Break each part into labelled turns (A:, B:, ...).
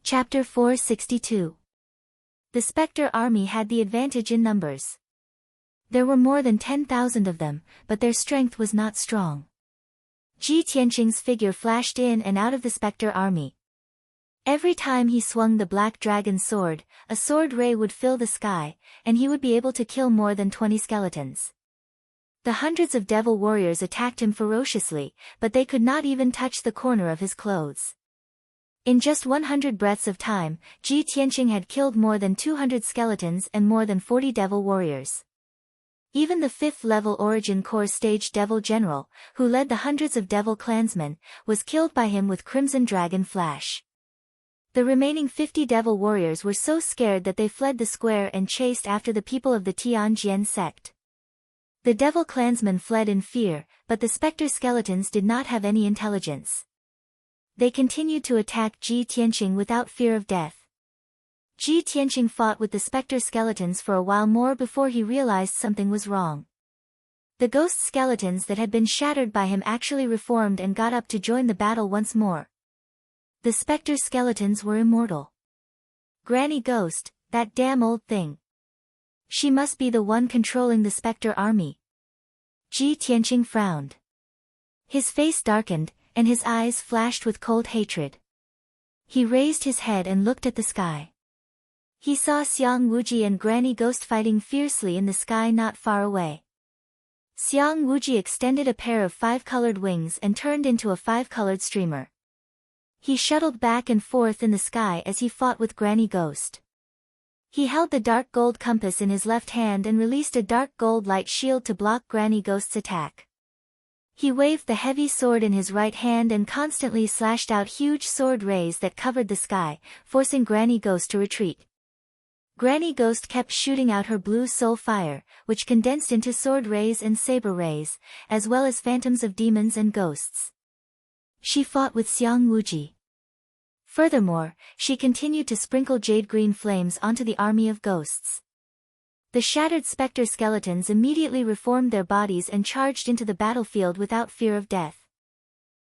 A: Chapter 462. The Spectre army had the advantage in numbers. There were more than 10,000 of them, but their strength was not strong. Ji Tianqing's figure flashed in and out of the Spectre army. Every time he swung the black dragon sword, a sword ray would fill the sky, and he would be able to kill more than 20 skeletons. The hundreds of devil warriors attacked him ferociously, but they could not even touch the corner of his clothes. In just 100 breaths of time, Ji Tianqing had killed more than 200 skeletons and more than 40 devil warriors. Even the 5th-level Origin Core Stage Devil General, who led the hundreds of devil clansmen, was killed by him with Crimson Dragon Flash. The remaining 50 devil warriors were so scared that they fled the square and chased after the people of the Tianjian sect. The devil clansmen fled in fear, but the spectre skeletons did not have any intelligence. They continued to attack Ji Tianqing without fear of death. Ji Tianqing fought with the spectre skeletons for a while more before he realized something was wrong. The ghost skeletons that had been shattered by him actually reformed and got up to join the battle once more. The spectre skeletons were immortal. Granny Ghost, that damn old thing. She must be the one controlling the spectre army. Ji Tianqing frowned. His face darkened, and his eyes flashed with cold hatred. He raised his head and looked at the sky. He saw Xiang Wuji and Granny Ghost fighting fiercely in the sky not far away. Xiang Wuji extended a pair of 5-colored wings and turned into a 5-colored streamer. He shuttled back and forth in the sky as he fought with Granny Ghost. He held the dark gold compass in his left hand and released a dark gold light shield to block Granny Ghost's attack. He waved the heavy sword in his right hand and constantly slashed out huge sword rays that covered the sky, forcing Granny Ghost to retreat. Granny Ghost kept shooting out her blue soul fire, which condensed into sword rays and saber rays, as well as phantoms of demons and ghosts. She fought with Xiang Wuji. Furthermore, she continued to sprinkle jade-green flames onto the army of ghosts. The shattered spectre skeletons immediately reformed their bodies and charged into the battlefield without fear of death.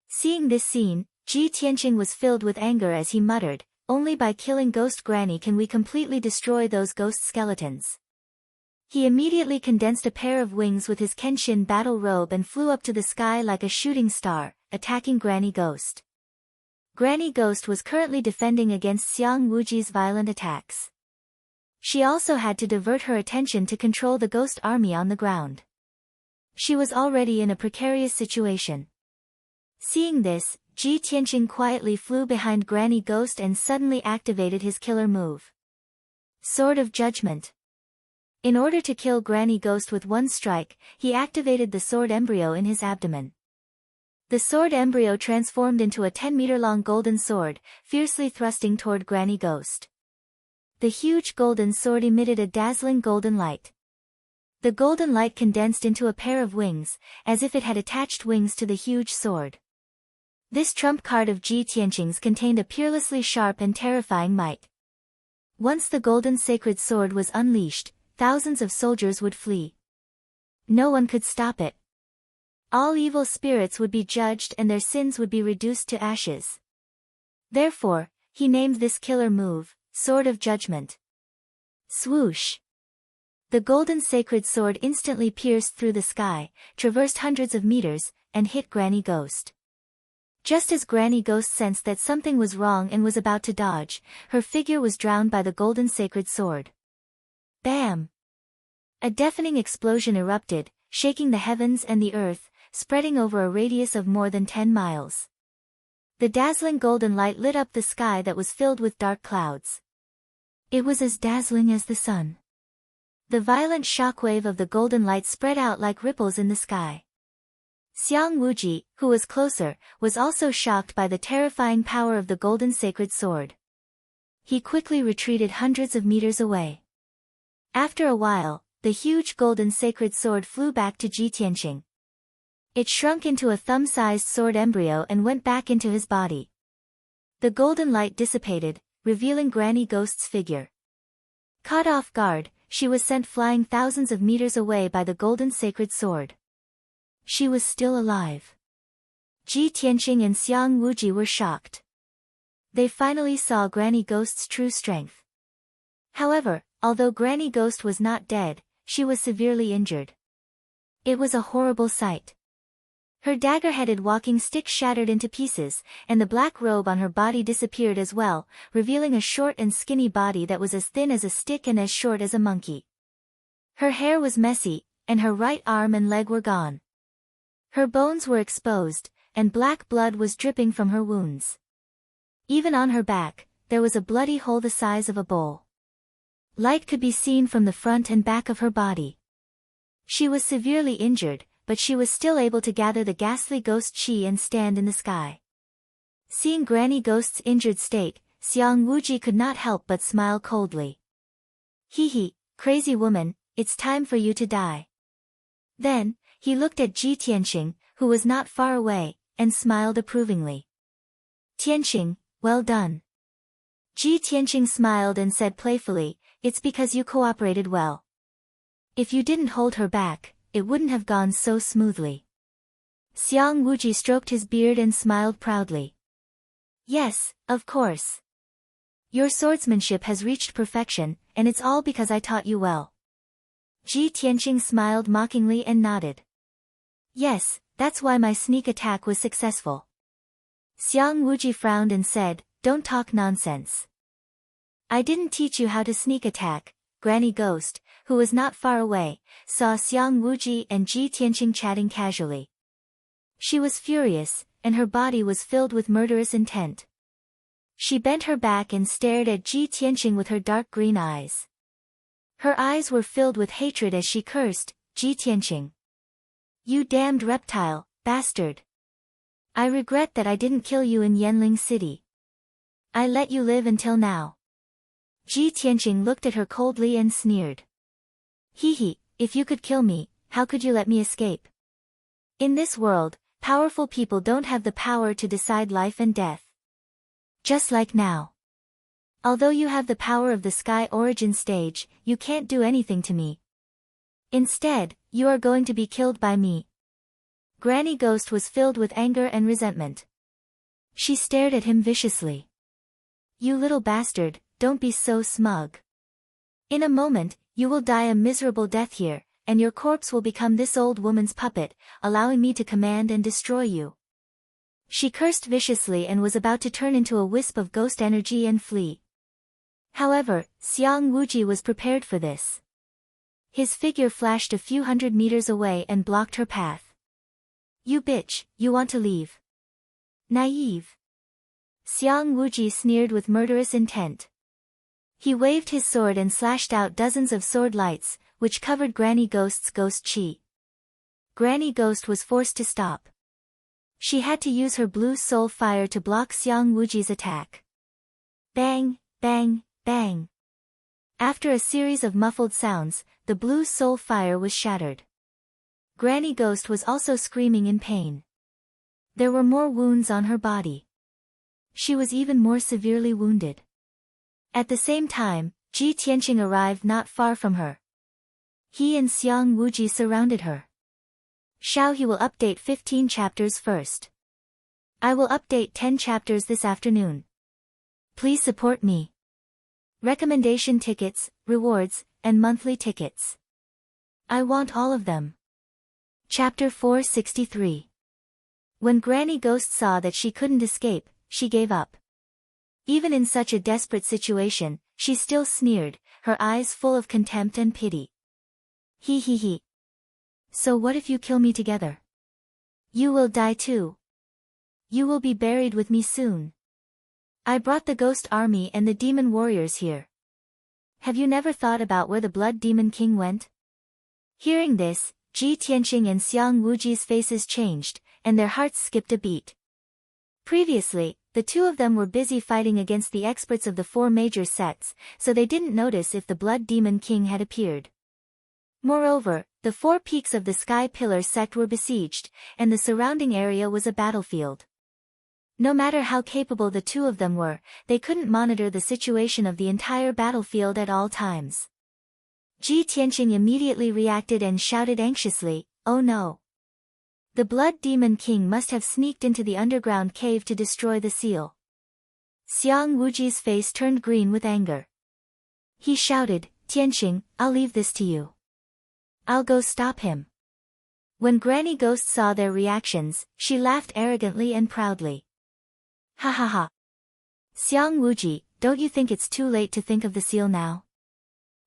A: Seeing this scene, Ji Tianqing was filled with anger as he muttered, "Only by killing Ghost Granny can we completely destroy those ghost skeletons." He immediately condensed a pair of wings with his Kenshin battle robe and flew up to the sky like a shooting star, attacking Granny Ghost. Granny Ghost was currently defending against Xiang Wuji's violent attacks. She also had to divert her attention to control the ghost army on the ground. She was already in a precarious situation. Seeing this, Ji Tianqing quietly flew behind Granny Ghost and suddenly activated his killer move. Sword of Judgment. In order to kill Granny Ghost with one strike, he activated the sword embryo in his abdomen. The sword embryo transformed into a 10-meter-long golden sword, fiercely thrusting toward Granny Ghost. The huge golden sword emitted a dazzling golden light. The golden light condensed into a pair of wings, as if it had attached wings to the huge sword. This trump card of Ji Tianqing's contained a peerlessly sharp and terrifying might. Once the golden sacred sword was unleashed, thousands of soldiers would flee. No one could stop it. All evil spirits would be judged and their sins would be reduced to ashes. Therefore, he named this killer move, Sword of Judgment. Swoosh! The golden sacred sword instantly pierced through the sky, traversed hundreds of meters, and hit Granny Ghost. Just as Granny Ghost sensed that something was wrong and was about to dodge, her figure was drowned by the golden sacred sword. Bam! A deafening explosion erupted, shaking the heavens and the earth, spreading over a radius of more than 10 miles. The dazzling golden light lit up the sky that was filled with dark clouds. It was as dazzling as the sun. The violent shockwave of the golden light spread out like ripples in the sky. Xiang Wuji, who was closer, was also shocked by the terrifying power of the golden sacred sword. He quickly retreated hundreds of meters away. After a while, the huge golden sacred sword flew back to Ji Tianqing. It shrunk into a thumb-sized sword embryo and went back into his body. The golden light dissipated, revealing Granny Ghost's figure. Caught off guard, she was sent flying thousands of meters away by the golden sacred sword. She was still alive. Ji Tianqing and Xiang Wuji were shocked. They finally saw Granny Ghost's true strength. However, although Granny Ghost was not dead, she was severely injured. It was a horrible sight. Her dagger-headed walking stick shattered into pieces, and the black robe on her body disappeared as well, revealing a short and skinny body that was as thin as a stick and as short as a monkey. Her hair was messy, and her right arm and leg were gone. Her bones were exposed, and black blood was dripping from her wounds. Even on her back, there was a bloody hole the size of a bowl. Light could be seen from the front and back of her body. She was severely injured, but she was still able to gather the ghastly ghost chi and stand in the sky. Seeing Granny Ghost's injured state, Xiang Wuji could not help but smile coldly. Hee, crazy woman, it's time for you to die. Then, he looked at Ji Tianqing, who was not far away, and smiled approvingly. Tianqing, well done. Ji Tianqing smiled and said playfully, it's because you cooperated well. If you didn't hold her back, it wouldn't have gone so smoothly. Xiang Wuji stroked his beard and smiled proudly. Yes, of course. Your swordsmanship has reached perfection, and it's all because I taught you well. Ji Tianqing smiled mockingly and nodded. Yes, that's why my sneak attack was successful. Xiang Wuji frowned and said, don't talk nonsense. I didn't teach you how to sneak attack. Granny Ghost, who was not far away, saw Xiang Wuji and Ji Tianqing chatting casually. She was furious, and her body was filled with murderous intent. She bent her back and stared at Ji Tianqing with her dark green eyes. Her eyes were filled with hatred as she cursed, Ji Tianqing. You damned reptile, bastard. I regret that I didn't kill you in Yanling City. I let you live until now. Ji Tianqing looked at her coldly and sneered. Hee, if you could kill me, how could you let me escape? In this world, powerful people don't have the power to decide life and death. Just like now. Although you have the power of the Sky Origin stage, you can't do anything to me. Instead, you are going to be killed by me. Granny Ghost was filled with anger and resentment. She stared at him viciously. You little bastard, don't be so smug. In a moment, you will die a miserable death here, and your corpse will become this old woman's puppet, allowing me to command and destroy you. She cursed viciously and was about to turn into a wisp of ghost energy and flee. However, Xiang Wuji was prepared for this. His figure flashed a few hundred meters away and blocked her path. You bitch, you want to leave. Naive. Xiang Wuji sneered with murderous intent. He waved his sword and slashed out dozens of sword lights, which covered Granny Ghost's ghost chi. Granny Ghost was forced to stop. She had to use her blue soul fire to block Xiang Wuji's attack. Bang, bang, bang. After a series of muffled sounds, the blue soul fire was shattered. Granny Ghost was also screaming in pain. There were more wounds on her body. She was even more severely wounded. At the same time, Ji Tianqing arrived not far from her. He and Xiang Wuji surrounded her. He will update 15 chapters first. I will update 10 chapters this afternoon. Please support me. Recommendation tickets, rewards, and monthly tickets. I want all of them. Chapter 463. When Granny Ghost saw that she couldn't escape, she gave up. Even in such a desperate situation, she still sneered, her eyes full of contempt and pity. He. So what if you kill me together? You will die too. You will be buried with me soon. I brought the ghost army and the demon warriors here. Have you never thought about where the Blood Demon King went? Hearing this, Ji Tianqing and Xiang Wuji's faces changed, and their hearts skipped a beat. Previously, the two of them were busy fighting against the experts of the four major sects, so they didn't notice if the Blood Demon King had appeared. Moreover, the four peaks of the Sky Pillar sect were besieged, and the surrounding area was a battlefield. No matter how capable the two of them were, they couldn't monitor the situation of the entire battlefield at all times. Ji Tianqing immediately reacted and shouted anxiously, "Oh no! The Blood Demon King must have sneaked into the underground cave to destroy the seal." Xiang Wuji's face turned green with anger. He shouted, Tianqing, I'll leave this to you. I'll go stop him. When Granny Ghost saw their reactions, she laughed arrogantly and proudly. Ha ha ha. Xiang Wuji, don't you think it's too late to think of the seal now?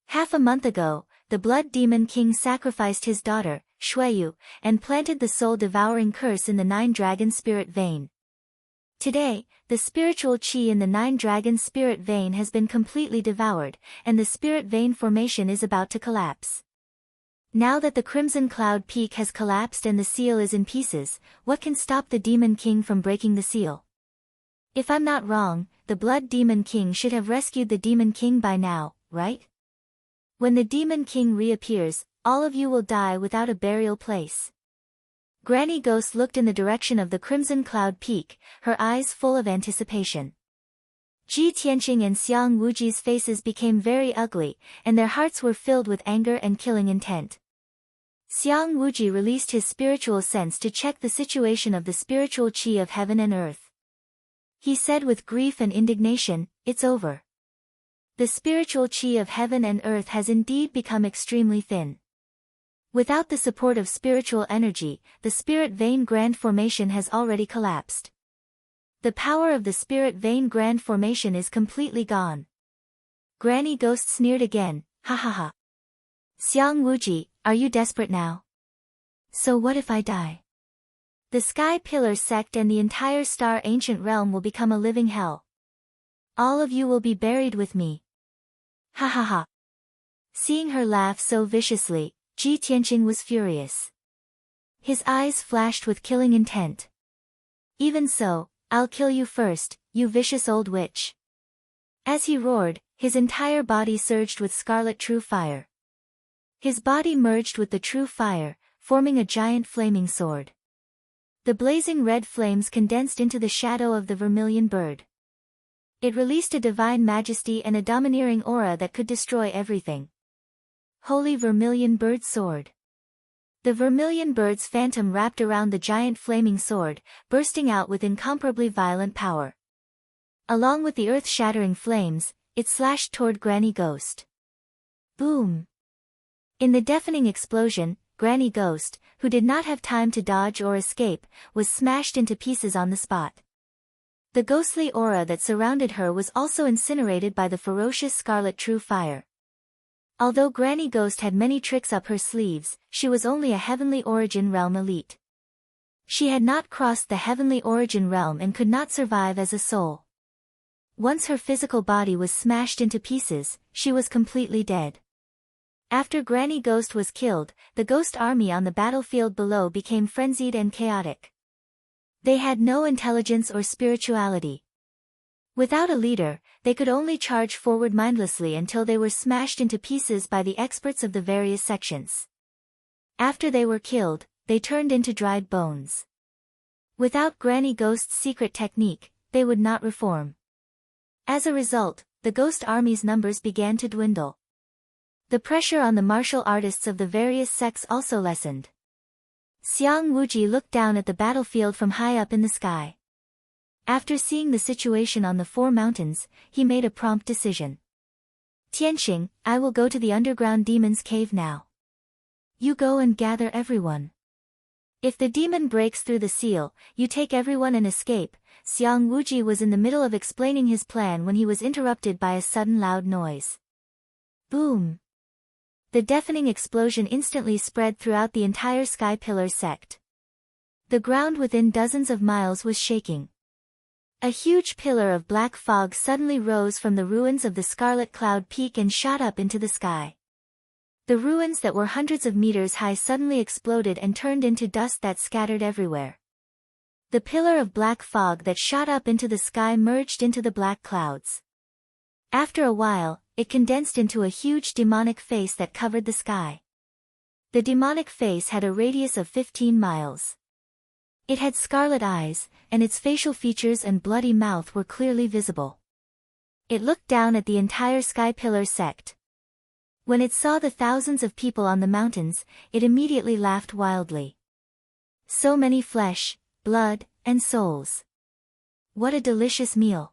A: Half a month ago, the Blood Demon King sacrificed his daughter, Shuiyu, and planted the soul-devouring curse in the Nine-Dragon Spirit Vein. Today, the spiritual qi in the Nine-Dragon Spirit Vein has been completely devoured, and the Spirit Vein formation is about to collapse. Now that the Crimson Cloud Peak has collapsed and the seal is in pieces, what can stop the Demon King from breaking the seal? If I'm not wrong, the Blood Demon King should have rescued the Demon King by now, right? When the Demon King reappears, all of you will die without a burial place. Granny Ghost looked in the direction of the Crimson Cloud Peak, her eyes full of anticipation. Ji Tianqing and Xiang Wuji's faces became very ugly, and their hearts were filled with anger and killing intent. Xiang Wuji released his spiritual sense to check the situation of the spiritual qi of heaven and earth. He said with grief and indignation, it's over. The spiritual qi of heaven and earth has indeed become extremely thin. Without the support of spiritual energy, the Spirit Vein Grand Formation has already collapsed. The power of the Spirit Vein Grand Formation is completely gone. Granny Ghost sneered again, ha ha ha. Xiang Wuji, are you desperate now? So what if I die? The Sky Pillar sect and the entire Star Ancient Realm will become a living hell. All of you will be buried with me. Ha ha ha. Seeing her laugh so viciously, Ji Tianqing was furious. His eyes flashed with killing intent. Even so, I'll kill you first, you vicious old witch. As he roared, his entire body surged with scarlet true fire. His body merged with the true fire, forming a giant flaming sword. The blazing red flames condensed into the shadow of the vermilion bird. It released a divine majesty and a domineering aura that could destroy everything. Holy Vermilion Bird Sword. The vermilion bird's phantom wrapped around the giant flaming sword, bursting out with incomparably violent power. Along with the earth-shattering flames, it slashed toward Granny Ghost. Boom! In the deafening explosion, Granny Ghost, who did not have time to dodge or escape, was smashed into pieces on the spot. The ghostly aura that surrounded her was also incinerated by the ferocious scarlet true fire. Although Granny Ghost had many tricks up her sleeves, she was only a Heavenly Origin Realm elite. She had not crossed the Heavenly Origin Realm and could not survive as a soul. Once her physical body was smashed into pieces, she was completely dead. After Granny Ghost was killed, the ghost army on the battlefield below became frenzied and chaotic. They had no intelligence or spirituality. Without a leader, they could only charge forward mindlessly until they were smashed into pieces by the experts of the various sections. After they were killed, they turned into dried bones. Without Granny Ghost's secret technique, they would not reform. As a result, the ghost army's numbers began to dwindle. The pressure on the martial artists of the various sects also lessened. Xiang Wuji looked down at the battlefield from high up in the sky. After seeing the situation on the four mountains, he made a prompt decision. Tianqing, I will go to the underground demon's cave now. You go and gather everyone. If the demon breaks through the seal, you take everyone and escape. Xiang Wuji was in the middle of explaining his plan when he was interrupted by a sudden loud noise. Boom! The deafening explosion instantly spread throughout the entire Sky Pillar sect. The ground within dozens of miles was shaking. A huge pillar of black fog suddenly rose from the ruins of the Scarlet Cloud Peak and shot up into the sky. The ruins that were hundreds of meters high suddenly exploded and turned into dust that scattered everywhere. The pillar of black fog that shot up into the sky merged into the black clouds. After a while, it condensed into a huge demonic face that covered the sky. The demonic face had a radius of 15 miles. It had scarlet eyes, and its facial features and bloody mouth were clearly visible. It looked down at the entire Sky Pillar sect. When it saw the thousands of people on the mountains, it immediately laughed wildly. So many flesh, blood, and souls. What a delicious meal.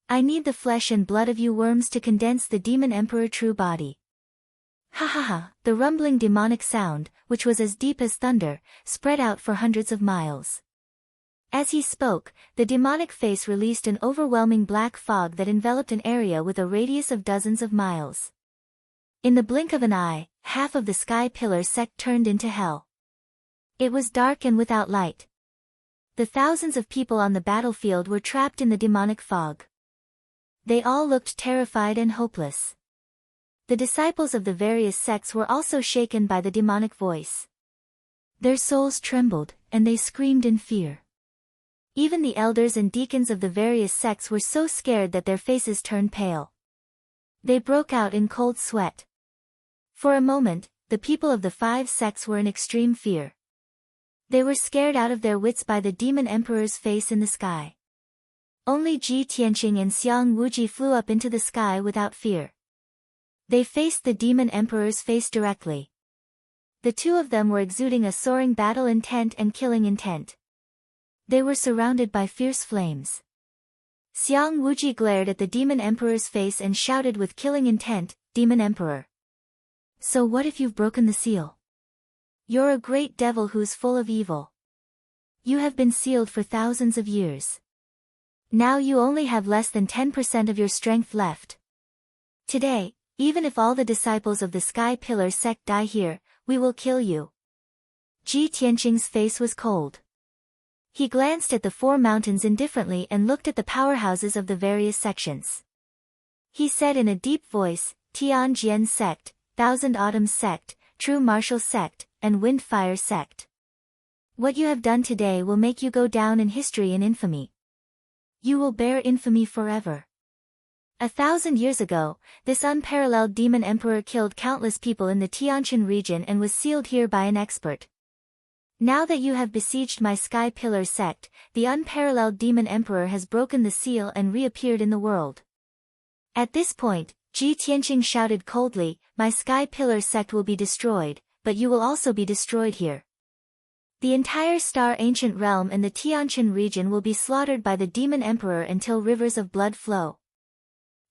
A: I need the flesh and blood of you worms to condense the demon emperor true body. Ha ha ha, the rumbling demonic sound, which was as deep as thunder, spread out for hundreds of miles. As he spoke, the demonic face released an overwhelming black fog that enveloped an area with a radius of dozens of miles. In the blink of an eye, half of the sky pillar sect turned into hell. It was dark and without light. The thousands of people on the battlefield were trapped in the demonic fog. They all looked terrified and hopeless. The disciples of the various sects were also shaken by the demonic voice. Their souls trembled, and they screamed in fear. Even the elders and deacons of the various sects were so scared that their faces turned pale. They broke out in cold sweat. For a moment, the people of the 5 sects were in extreme fear. They were scared out of their wits by the demon emperor's face in the sky. Only Ji Tianqing and Xiang Wuji flew up into the sky without fear. They faced the demon emperor's face directly. The two of them were exuding a soaring battle intent and killing intent. They were surrounded by fierce flames. Xiang Wuji glared at the demon emperor's face and shouted with killing intent, "Demon Emperor! So what if you've broken the seal? You're a great devil who's full of evil. You have been sealed for thousands of years. Now you only have less than 10% of your strength left. Today, even if all the disciples of the Sky Pillar sect die here, we will kill you." Ji Tianqing's face was cold. He glanced at the 4 mountains indifferently and looked at the powerhouses of the various sections. He said in a deep voice, "Tianjian sect, Thousand Autumns sect, True Martial sect, and Wind Fire sect. What you have done today will make you go down in history in infamy. You will bear infamy forever. 1,000 years ago, this unparalleled demon emperor killed countless people in the Tianjin region and was sealed here by an expert. Now that you have besieged my Sky Pillar sect, the unparalleled demon emperor has broken the seal and reappeared in the world." At this point, Ji Tianqing shouted coldly, "My Sky Pillar sect will be destroyed, but you will also be destroyed here. The entire Star Ancient Realm and the Tianjin region will be slaughtered by the demon emperor until rivers of blood flow."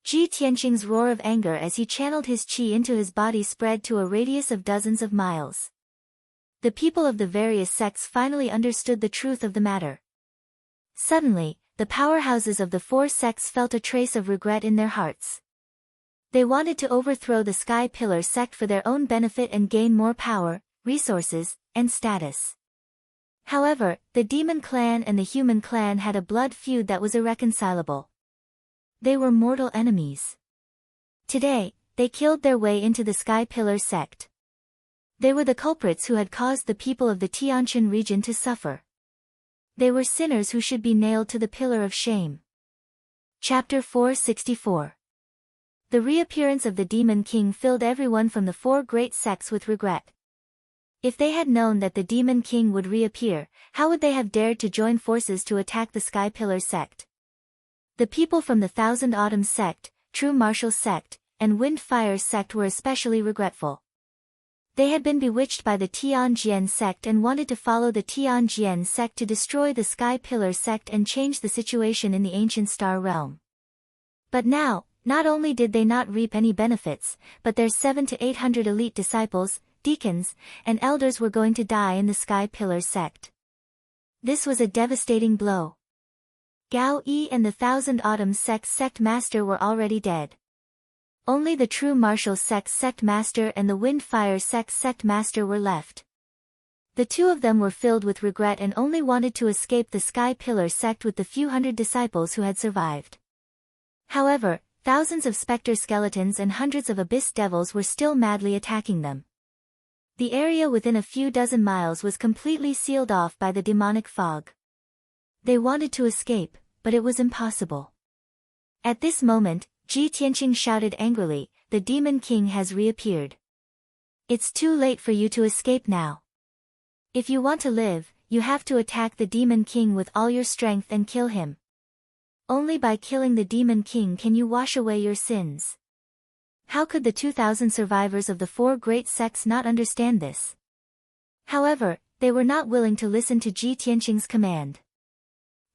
A: Ji Tianqing's roar of anger as he channeled his qi into his body spread to a radius of dozens of miles. The people of the various sects finally understood the truth of the matter. Suddenly, the powerhouses of the 4 sects felt a trace of regret in their hearts. They wanted to overthrow the Sky Pillar sect for their own benefit and gain more power, resources, and status. However, the Demon Clan and the Human Clan had a blood feud that was irreconcilable. They were mortal enemies. Today, they killed their way into the Sky Pillar sect. They were the culprits who had caused the people of the Tianjin region to suffer. They were sinners who should be nailed to the pillar of shame. Chapter 464. The reappearance of the Demon King filled everyone from the 4 great sects with regret. If they had known that the Demon King would reappear, how would they have dared to join forces to attack the Sky Pillar sect? The people from the Thousand Autumns sect, True Martial sect, and Wind Fire sect were especially regretful. They had been bewitched by the Tianjian sect and wanted to follow the Tianjian sect to destroy the Sky Pillar sect and change the situation in the ancient star realm. But now, not only did they not reap any benefits, but their 700 to 800 elite disciples, deacons, and elders were going to die in the Sky Pillar sect. This was a devastating blow. Gao Yi and the Thousand Autumns sect master were already dead. Only the True Martial sect master and the Wind Fire sect master were left. The two of them were filled with regret and only wanted to escape the Sky Pillar sect with the few hundred disciples who had survived. However, thousands of specter skeletons and hundreds of abyss devils were still madly attacking them. The area within a few dozen miles was completely sealed off by the demonic fog. They wanted to escape, but it was impossible. At this moment, Ji Tianqing shouted angrily, "The Demon King has reappeared. It's too late for you to escape now. If you want to live, you have to attack the Demon King with all your strength and kill him. Only by killing the Demon King can you wash away your sins." How could the 2,000 survivors of the 4 great sects not understand this? However, they were not willing to listen to Ji Tianqing's command.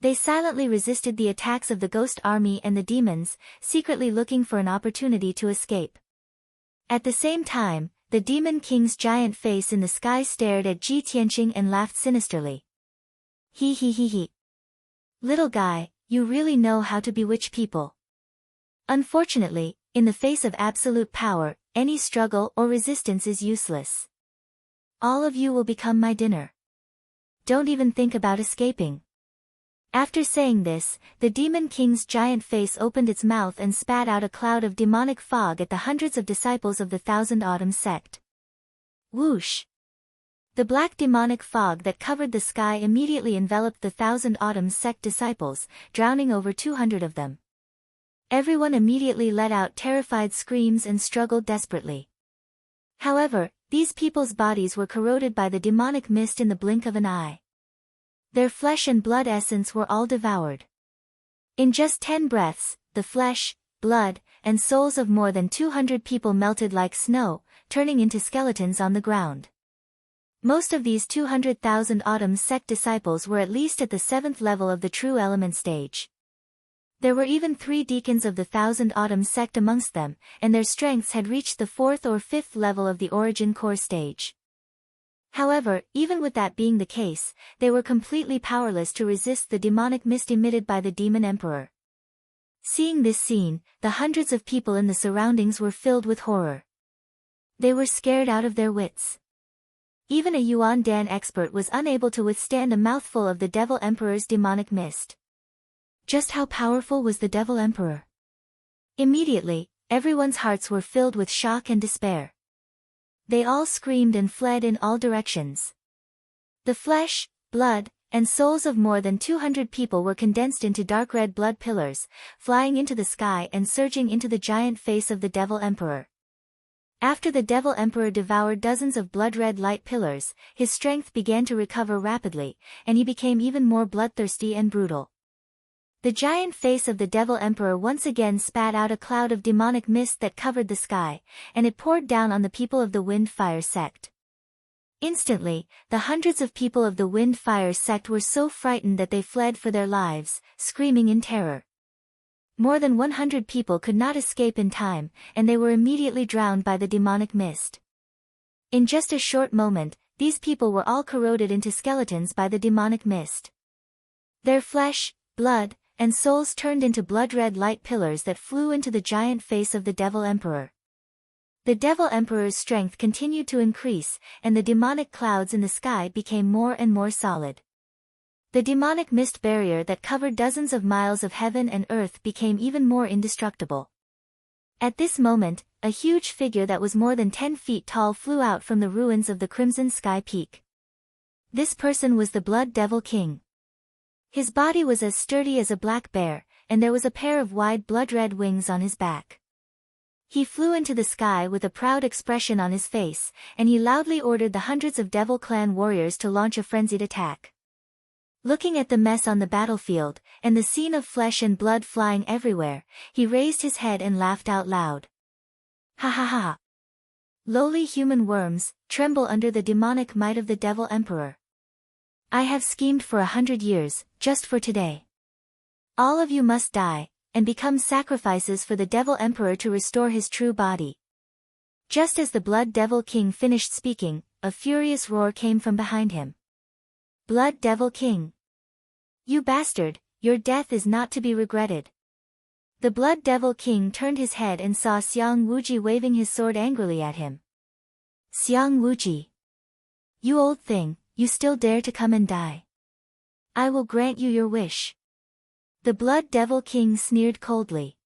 A: They silently resisted the attacks of the ghost army and the demons, secretly looking for an opportunity to escape. At the same time, the Demon King's giant face in the sky stared at Ji Tianqing and laughed sinisterly. He he he he. Little guy, you really know how to bewitch people. Unfortunately, in the face of absolute power, any struggle or resistance is useless. All of you will become my dinner. Don't even think about escaping. After saying this, the Demon King's giant face opened its mouth and spat out a cloud of demonic fog at the hundreds of disciples of the Thousand Autumn sect. Whoosh! The black demonic fog that covered the sky immediately enveloped the Thousand Autumn sect disciples, drowning over 200 of them. Everyone immediately let out terrified screams and struggled desperately. However, these people's bodies were corroded by the demonic mist in the blink of an eye. Their flesh and blood essence were all devoured. In just 10 breaths, the flesh, blood, and souls of more than 200 people melted like snow, turning into skeletons on the ground. Most of these 200,000 Autumn sect disciples were at least at the 7th level of the true element stage. There were even 3 deacons of the Thousand Autumn sect amongst them, and their strengths had reached the 4th or 5th level of the origin core stage. However, even with that being the case, they were completely powerless to resist the demonic mist emitted by the Demon Emperor. Seeing this scene, the hundreds of people in the surroundings were filled with horror. They were scared out of their wits. Even a Yuan Dan expert was unable to withstand a mouthful of the Devil Emperor's demonic mist. Just how powerful was the Devil Emperor? Immediately, everyone's hearts were filled with shock and despair. They all screamed and fled in all directions. The flesh, blood, and souls of more than 200 people were condensed into dark red blood pillars, flying into the sky and surging into the giant face of the Devil Emperor. After the Devil Emperor devoured dozens of blood-red light pillars, his strength began to recover rapidly, and he became even more bloodthirsty and brutal. The giant face of the Devil Emperor once again spat out a cloud of demonic mist that covered the sky, and it poured down on the people of the Wind-Fire sect. Instantly, the hundreds of people of the Wind-Fire sect were so frightened that they fled for their lives, screaming in terror. More than 100 people could not escape in time, and they were immediately drowned by the demonic mist. In just a short moment, these people were all corroded into skeletons by the demonic mist. Their flesh, blood, and souls turned into blood-red light pillars that flew into the giant face of the Devil Emperor. The Devil Emperor's strength continued to increase, and the demonic clouds in the sky became more and more solid. The demonic mist barrier that covered dozens of miles of heaven and earth became even more indestructible. At this moment, a huge figure that was more than 10 feet tall flew out from the ruins of the Crimson Sky Peak. This person was the Blood Devil King. His body was as sturdy as a black bear, and there was a pair of wide blood-red wings on his back. He flew into the sky with a proud expression on his face, and he loudly ordered the hundreds of Devil Clan warriors to launch a frenzied attack. Looking at the mess on the battlefield, and the scene of flesh and blood flying everywhere, he raised his head and laughed out loud. Ha ha ha! Lowly human worms, tremble under the demonic might of the Devil Emperor. I have schemed for 100 years, just for today. All of you must die, and become sacrifices for the Devil Emperor to restore his true body. Just as the Blood Devil King finished speaking, a furious roar came from behind him. Blood Devil King! You bastard, your death is not to be regretted. The Blood Devil King turned his head and saw Xiang Wuji waving his sword angrily at him. Xiang Wuji! You old thing, you still dare to come and die. I will grant you your wish. The Blood Devil King sneered coldly.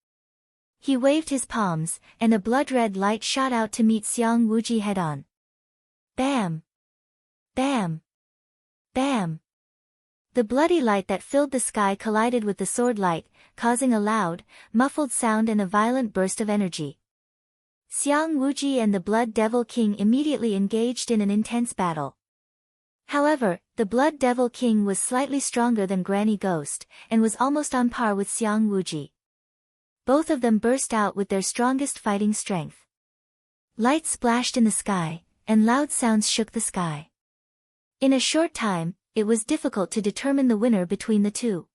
A: He waved his palms, and a blood-red light shot out to meet Xiang Wuji head-on. Bam! Bam! Bam! The bloody light that filled the sky collided with the sword light, causing a loud, muffled sound and a violent burst of energy. Xiang Wuji and the Blood Devil King immediately engaged in an intense battle. However, the Blood Devil King was slightly stronger than Granny Ghost, and was almost on par with Xiang Wuji. Both of them burst out with their strongest fighting strength. Light splashed in the sky, and loud sounds shook the sky. In a short time, it was difficult to determine the winner between the two.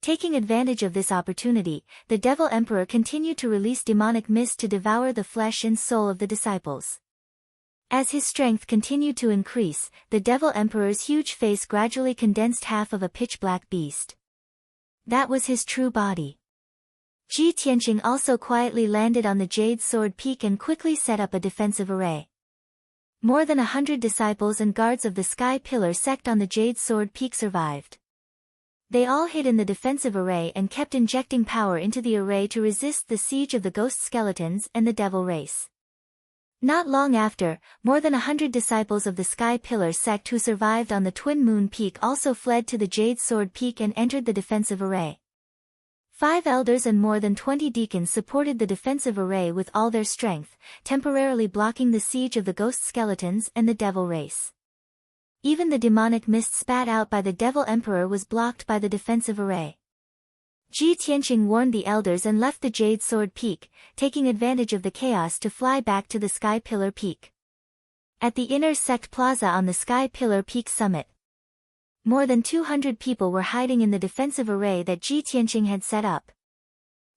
A: Taking advantage of this opportunity, the Devil Emperor continued to release demonic mist to devour the flesh and soul of the disciples. As his strength continued to increase, the Devil Emperor's huge face gradually condensed half of a pitch-black beast. That was his true body. Ji Tianqing also quietly landed on the Jade Sword Peak and quickly set up a defensive array. More than 100 disciples and guards of the Sky Pillar sect on the Jade Sword Peak survived. They all hid in the defensive array and kept injecting power into the array to resist the siege of the ghost skeletons and the devil race. Not long after, more than 100 disciples of the Sky Pillar sect who survived on the Twin Moon Peak also fled to the Jade Sword Peak and entered the defensive array. 5 elders and more than 20 deacons supported the defensive array with all their strength, temporarily blocking the siege of the ghost skeletons and the devil race. Even the demonic mist spat out by the Devil Emperor was blocked by the defensive array. Ji Tianqing warned the elders and left the Jade Sword Peak, taking advantage of the chaos to fly back to the Sky Pillar Peak. At the inner sect plaza on the Sky Pillar Peak summit, more than 200 people were hiding in the defensive array that Ji Tianqing had set up.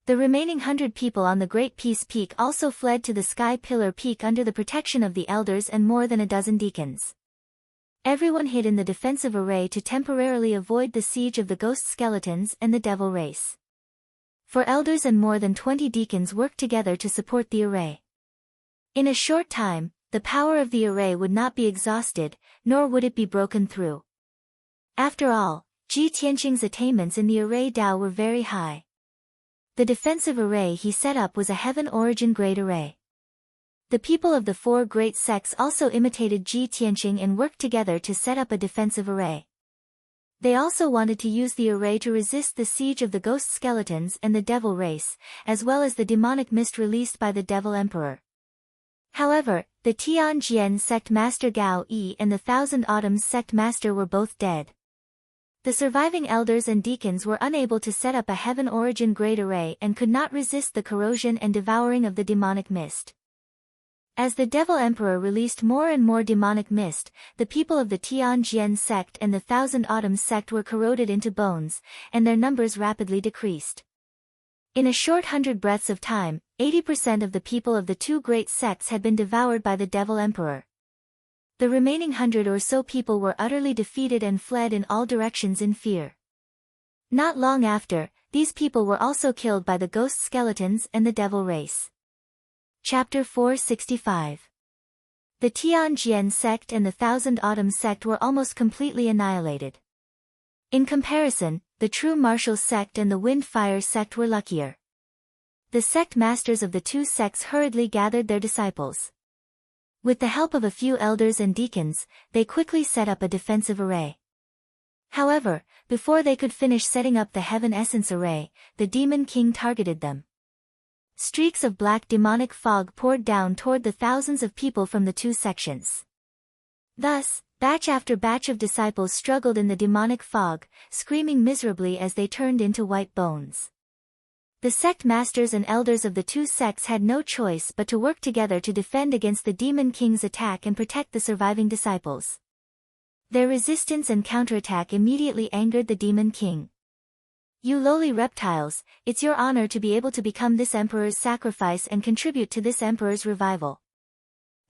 A: The remaining 100 people on the Great Peace Peak also fled to the Sky Pillar Peak under the protection of the elders and more than a dozen deacons. Everyone hid in the defensive array to temporarily avoid the siege of the ghost skeletons and the devil race. For elders and more than 20 deacons worked together to support the array. In a short time, the power of the array would not be exhausted, nor would it be broken through. After all, Ji Tianqing's attainments in the array Dao were very high. The defensive array he set up was a Heaven Origin Great Array. The people of the 4 great sects also imitated Ji Tianqing and worked together to set up a defensive array. They also wanted to use the array to resist the siege of the ghost skeletons and the devil race, as well as the demonic mist released by the Devil Emperor. However, the Tianjian sect master Gao Yi and the Thousand Autumns sect master were both dead. The surviving elders and deacons were unable to set up a Heaven Origin Great Array and could not resist the corrosion and devouring of the demonic mist. As the Devil Emperor released more and more demonic mist, the people of the Tianjian sect and the Thousand Autumns sect were corroded into bones, and their numbers rapidly decreased. In a short 100 breaths of time, 80% of the people of the 2 great sects had been devoured by the Devil Emperor. The remaining 100 or so people were utterly defeated and fled in all directions in fear. Not long after, these people were also killed by the ghost skeletons and the devil race. Chapter 465. The Tianjian sect and the Thousand Autumns sect were almost completely annihilated. In comparison, the True Martial sect and the Wind Fire sect were luckier. The sect masters of the 2 sects hurriedly gathered their disciples. With the help of a few elders and deacons, they quickly set up a defensive array. However, before they could finish setting up the Heaven Essence array, the Demon King targeted them. Streaks of black demonic fog poured down toward the thousands of people from the 2 sections. Thus, batch after batch of disciples struggled in the demonic fog, screaming miserably as they turned into white bones. The sect masters and elders of the 2 sects had no choice but to work together to defend against the Demon King's attack and protect the surviving disciples. Their resistance and counterattack immediately angered the Demon King. "You lowly reptiles, it's your honor to be able to become this emperor's sacrifice and contribute to this emperor's revival.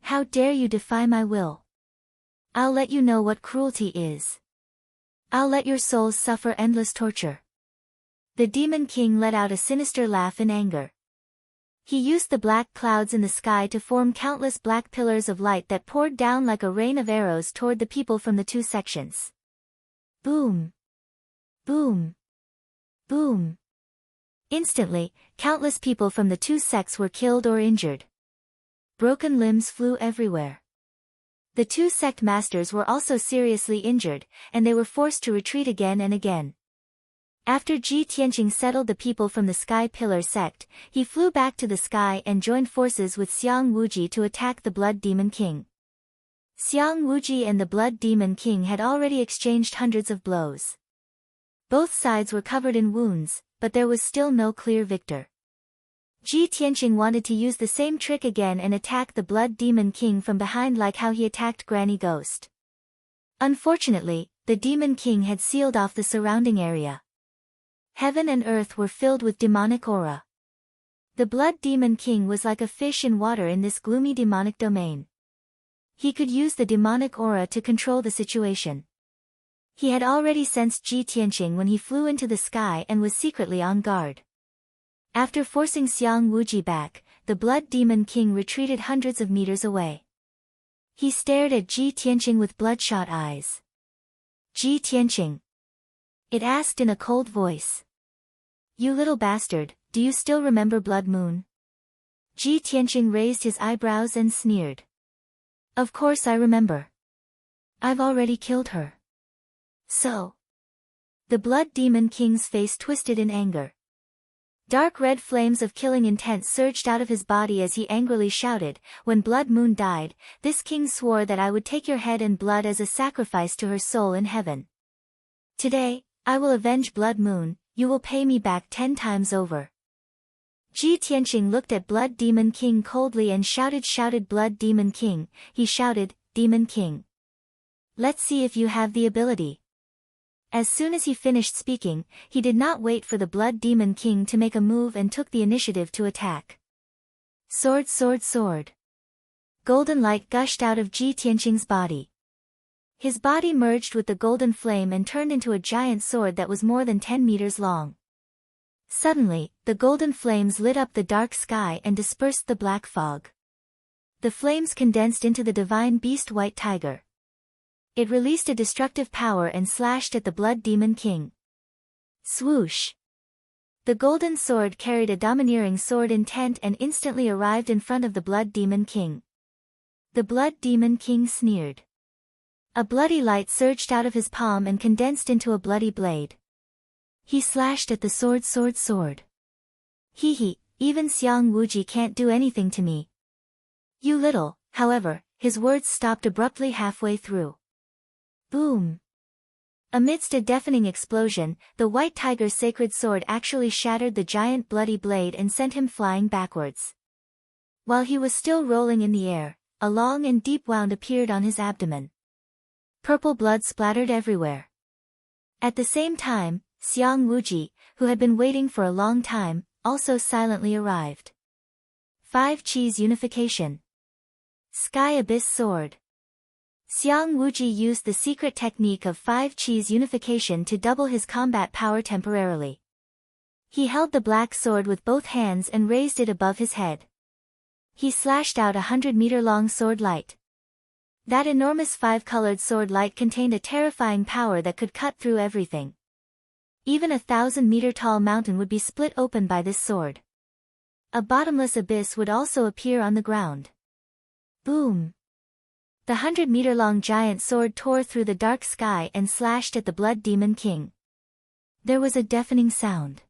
A: How dare you defy my will? I'll let you know what cruelty is. I'll let your souls suffer endless torture." The Demon King let out a sinister laugh in anger. He used the black clouds in the sky to form countless black pillars of light that poured down like a rain of arrows toward the people from the 2 sections. Boom! Boom! Boom! Instantly, countless people from the 2 sects were killed or injured. Broken limbs flew everywhere. The 2 sect masters were also seriously injured, and they were forced to retreat again and again. After Ji Tianqing settled the people from the Sky Pillar sect, he flew back to the sky and joined forces with Xiang Wuji to attack the Blood Demon King. Xiang Wuji and the Blood Demon King had already exchanged hundreds of blows. Both sides were covered in wounds, but there was still no clear victor. Ji Tianqing wanted to use the same trick again and attack the Blood Demon King from behind like how he attacked Granny Ghost. Unfortunately, the Demon King had sealed off the surrounding area. Heaven and earth were filled with demonic aura. The Blood Demon King was like a fish in water in this gloomy demonic domain. He could use the demonic aura to control the situation. He had already sensed Ji Tianqing when he flew into the sky and was secretly on guard. After forcing Xiang Wuji back, the Blood Demon King retreated hundreds of meters away. He stared at Ji Tianqing with bloodshot eyes. Ji Tianqing. It asked in a cold voice. You little bastard, do you still remember Blood Moon? Ji Tianqing raised his eyebrows and sneered. Of course I remember. I've already killed her. So. The Blood Demon King's face twisted in anger. Dark red flames of killing intent surged out of his body as he angrily shouted, when Blood Moon died, this king swore that I would take your head and blood as a sacrifice to her soul in heaven. Today, I will avenge Blood Moon, you will pay me back 10 times over. Ji Tianqing looked at Blood Demon King coldly and shouted Blood Demon King, he shouted, Demon King. Let's see if you have the ability. As soon as he finished speaking, he did not wait for the Blood Demon King to make a move and took the initiative to attack. Sword, sword, sword. Golden light gushed out of Ji Tianqing's body. His body merged with the golden flame and turned into a giant sword that was more than 10 meters long. Suddenly, the golden flames lit up the dark sky and dispersed the black fog. The flames condensed into the divine beast White Tiger. It released a destructive power and slashed at the Blood Demon King. Swoosh! The golden sword carried a domineering sword intent and instantly arrived in front of the Blood Demon King. The Blood Demon King sneered. A bloody light surged out of his palm and condensed into a bloody blade. He slashed at the sword, sword, sword. Hee hee, even Xiang Wuji can't do anything to me. You little, however, his words stopped abruptly halfway through. Boom! Amidst a deafening explosion, the White Tiger's sacred sword actually shattered the giant bloody blade and sent him flying backwards. While he was still rolling in the air, a long and deep wound appeared on his abdomen. Purple blood splattered everywhere. At the same time, Xiang Wuji, who had been waiting for a long time, also silently arrived. 5 Chi's Unification. Sky Abyss Sword. Xiang Wuji used the secret technique of 5 Chi's unification to double his combat power temporarily. He held the black sword with both hands and raised it above his head. He slashed out 100-meter-long sword light. That enormous 5-colored sword light contained a terrifying power that could cut through everything. Even a 1,000-meter-tall mountain would be split open by this sword. A bottomless abyss would also appear on the ground. Boom! The 100-meter-long giant sword tore through the dark sky and slashed at the Blood Demon King. There was a deafening sound.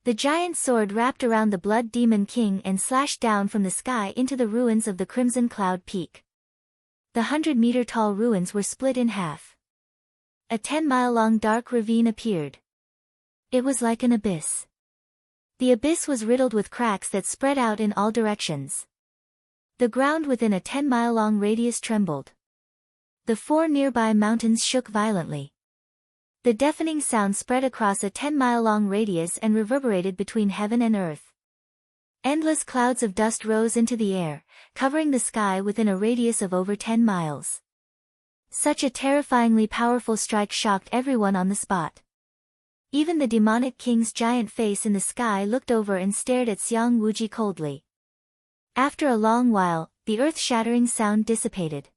A: The giant sword wrapped around the Blood Demon King and slashed down from the sky into the ruins of the Crimson Cloud Peak. The 100-meter-tall ruins were split in half. A 10-mile-long dark ravine appeared. It was like an abyss. The abyss was riddled with cracks that spread out in all directions. The ground within a 10-mile-long radius trembled. The 4 nearby mountains shook violently. The deafening sound spread across a 10-mile-long radius and reverberated between heaven and earth. Endless clouds of dust rose into the air, covering the sky within a radius of over 10 miles. Such a terrifyingly powerful strike shocked everyone on the spot. Even the demonic king's giant face in the sky looked over and stared at Xiang Wuji coldly. After a long while, the earth-shattering sound dissipated.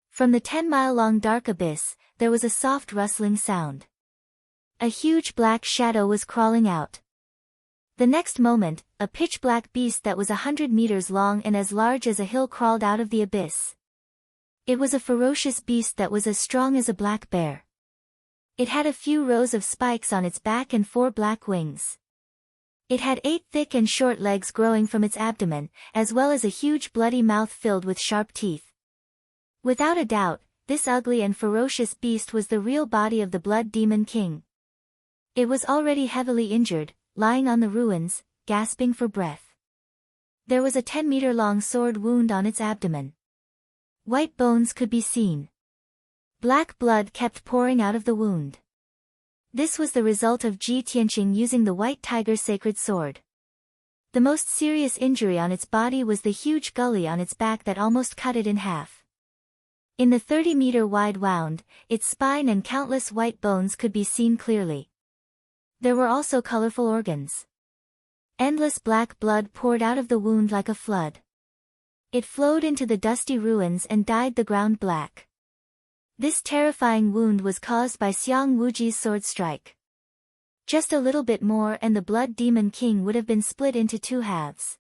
A: From the 10-mile-long dark abyss, there was a soft rustling sound. A huge black shadow was crawling out. The next moment, a pitch-black beast that was 100 meters long and as large as a hill crawled out of the abyss. It was a ferocious beast that was as strong as a black bear. It had a few rows of spikes on its back and 4 black wings. It had 8 thick and short legs growing from its abdomen, as well as a huge bloody mouth filled with sharp teeth. Without a doubt, this ugly and ferocious beast was the real body of the Blood Demon King. It was already heavily injured, lying on the ruins, gasping for breath. There was a 10-meter-long sword wound on its abdomen. White bones could be seen. Black blood kept pouring out of the wound. This was the result of Ji Tianqing using the White Tiger sacred sword. The most serious injury on its body was the huge gully on its back that almost cut it in half. In the 30-meter wide wound, its spine and countless white bones could be seen clearly. There were also colorful organs. Endless black blood poured out of the wound like a flood. It flowed into the dusty ruins and dyed the ground black. This terrifying wound was caused by Xiang Wuji's sword strike. Just a little bit more and the Blood Demon King would have been split into two halves.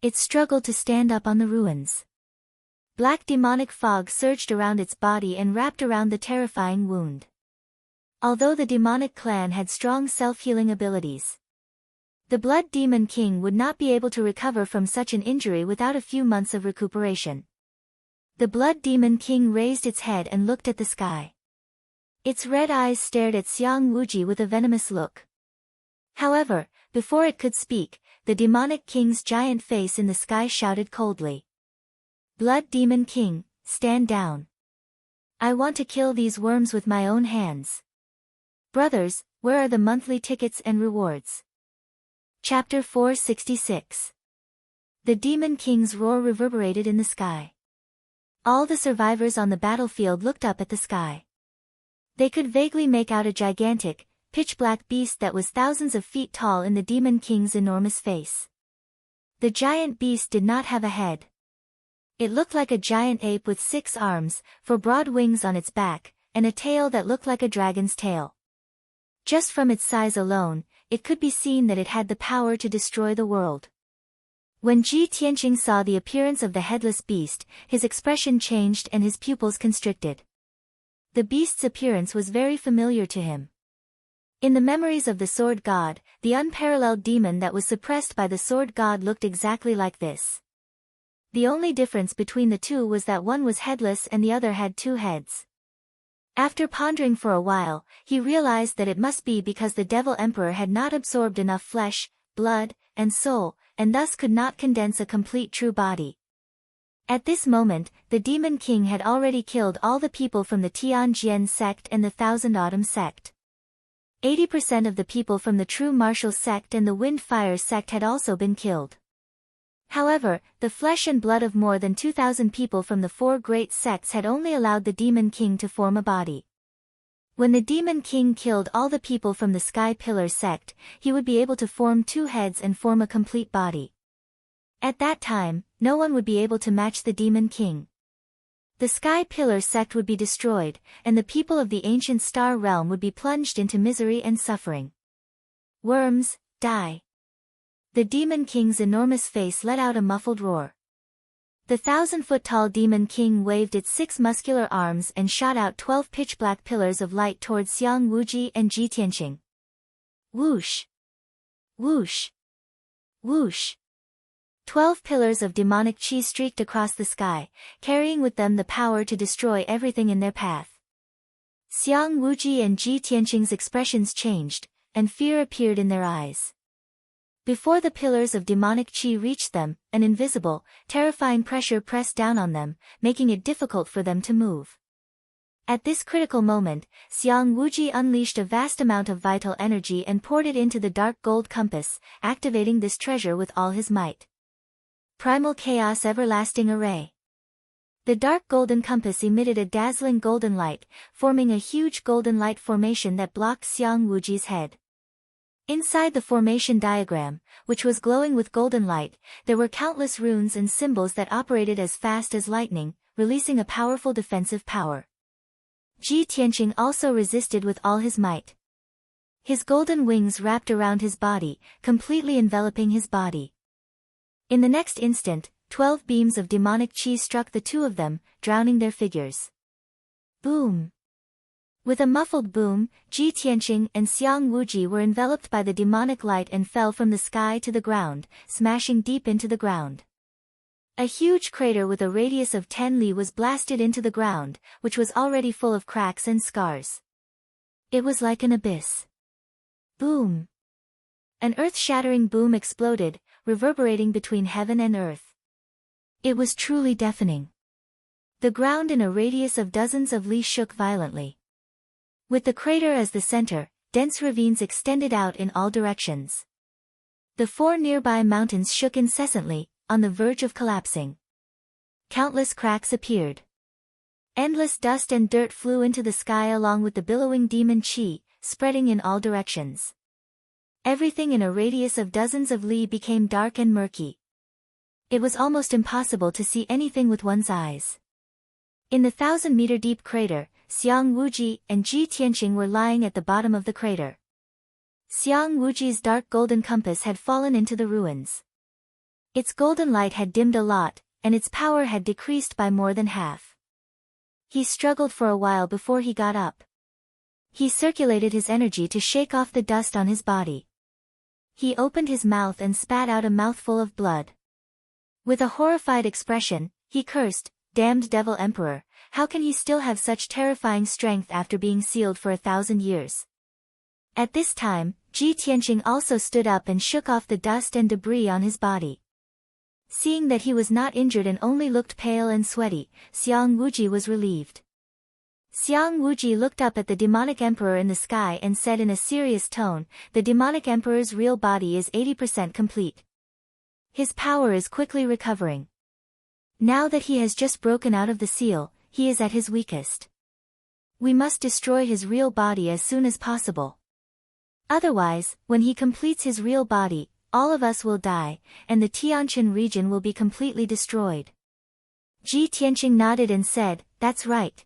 A: It struggled to stand up on the ruins. Black demonic fog surged around its body and wrapped around the terrifying wound. Although the demonic clan had strong self-healing abilities, the Blood Demon King would not be able to recover from such an injury without a few months of recuperation. The Blood Demon King raised its head and looked at the sky. Its red eyes stared at Xiang Wuji with a venomous look. However, before it could speak, the demonic king's giant face in the sky shouted coldly. Blood Demon King, stand down. I want to kill these worms with my own hands. Brothers, where are the monthly tickets and rewards? Chapter 466. The Demon King's roar reverberated in the sky. All the survivors on the battlefield looked up at the sky. They could vaguely make out a gigantic, pitch-black beast that was thousands of feet tall in the Demon King's enormous face. The giant beast did not have a head. It looked like a giant ape with 6 arms, 4 broad wings on its back, and a tail that looked like a dragon's tail. Just from its size alone, it could be seen that it had the power to destroy the world. When Ji Tianqing saw the appearance of the headless beast, his expression changed and his pupils constricted. The beast's appearance was very familiar to him. In the memories of the Sword God, the unparalleled demon that was suppressed by the Sword God looked exactly like this. The only difference between the two was that one was headless and the other had 2 heads. After pondering for a while, he realized that it must be because the Devil Emperor had not absorbed enough flesh, blood, and soul, and thus could not condense a complete true body. At this moment, the Demon King had already killed all the people from the Tianjian sect and the Thousand Autumn sect. 80% of the people from the True Martial sect and the Wind Fire sect had also been killed. However, the flesh and blood of more than 2,000 people from the 4 great sects had only allowed the Demon King to form a body. When the Demon King killed all the people from the Sky Pillar sect, he would be able to form 2 heads and form a complete body. At that time, no one would be able to match the Demon King. The Sky Pillar sect would be destroyed, and the people of the ancient star realm would be plunged into misery and suffering. Worms, die. The Demon King's enormous face let out a muffled roar. The 1,000-foot-tall Demon King waved its 6 muscular arms and shot out 12 pitch-black pillars of light towards Xiang Wuji and Ji Tianqing. Whoosh! Whoosh! Whoosh! 12 pillars of demonic chi streaked across the sky, carrying with them the power to destroy everything in their path. Xiang Wuji and Ji Tianqing's expressions changed, and fear appeared in their eyes. Before the pillars of demonic chi reached them, an invisible, terrifying pressure pressed down on them, making it difficult for them to move. At this critical moment, Xiang Wuji unleashed a vast amount of vital energy and poured it into the dark gold compass, activating this treasure with all his might. Primal Chaos Everlasting Array. The dark golden compass emitted a dazzling golden light, forming a huge golden light formation that blocked Xiang Wuji's head. Inside the formation diagram, which was glowing with golden light, there were countless runes and symbols that operated as fast as lightning, releasing a powerful defensive power. Ji Tianqing also resisted with all his might. His golden wings wrapped around his body, completely enveloping his body. In the next instant, 12 beams of demonic chi struck the 2 of them, drowning their figures. Boom! With a muffled boom, Ji Tianqing and Xiang Wuji were enveloped by the demonic light and fell from the sky to the ground, smashing deep into the ground. A huge crater with a radius of 10 li was blasted into the ground, which was already full of cracks and scars. It was like an abyss. Boom! An earth-shattering boom exploded, reverberating between heaven and earth. It was truly deafening. The ground in a radius of dozens of li shook violently. With the crater as the center, dense ravines extended out in all directions. The 4 nearby mountains shook incessantly, on the verge of collapsing. Countless cracks appeared. Endless dust and dirt flew into the sky along with the billowing demon chi, spreading in all directions. Everything in a radius of dozens of li became dark and murky. It was almost impossible to see anything with one's eyes. In the 1,000-meter-deep crater, Xiang Wuji and Ji Tianqing were lying at the bottom of the crater. Xiang Wuji's dark golden compass had fallen into the ruins. Its golden light had dimmed a lot, and its power had decreased by more than half. He struggled for a while before he got up. He circulated his energy to shake off the dust on his body. He opened his mouth and spat out a mouthful of blood. With a horrified expression, he cursed, "Damned devil emperor, how can he still have such terrifying strength after being sealed for 1,000 years?" At this time, Ji Tianqing also stood up and shook off the dust and debris on his body. Seeing that he was not injured and only looked pale and sweaty, Xiang Wuji was relieved. Xiang Wuji looked up at the demonic emperor in the sky and said in a serious tone, "The demonic emperor's real body is 80% complete. His power is quickly recovering. Now that he has just broken out of the seal, he is at his weakest. We must destroy his real body as soon as possible. Otherwise, when he completes his real body, all of us will die, and the Tianqin region will be completely destroyed." Ji Tianqing nodded and said, "That's right.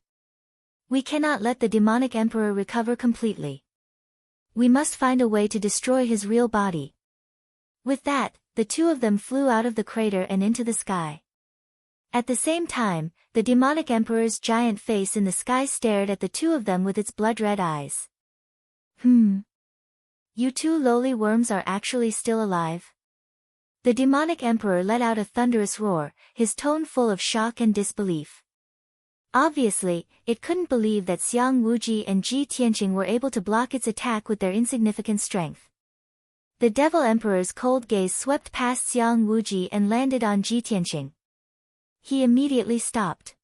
A: We cannot let the demonic emperor recover completely. We must find a way to destroy his real body." With that, the two of them flew out of the crater and into the sky. At the same time, the demonic emperor's giant face in the sky stared at the two of them with its blood-red eyes. You two lowly worms are actually still alive?" The demonic emperor let out a thunderous roar, his tone full of shock and disbelief. Obviously, it couldn't believe that Xiang Wuji and Ji Tianqing were able to block its attack with their insignificant strength. The devil emperor's cold gaze swept past Xiang Wuji and landed on Ji Tianqing. He immediately stopped.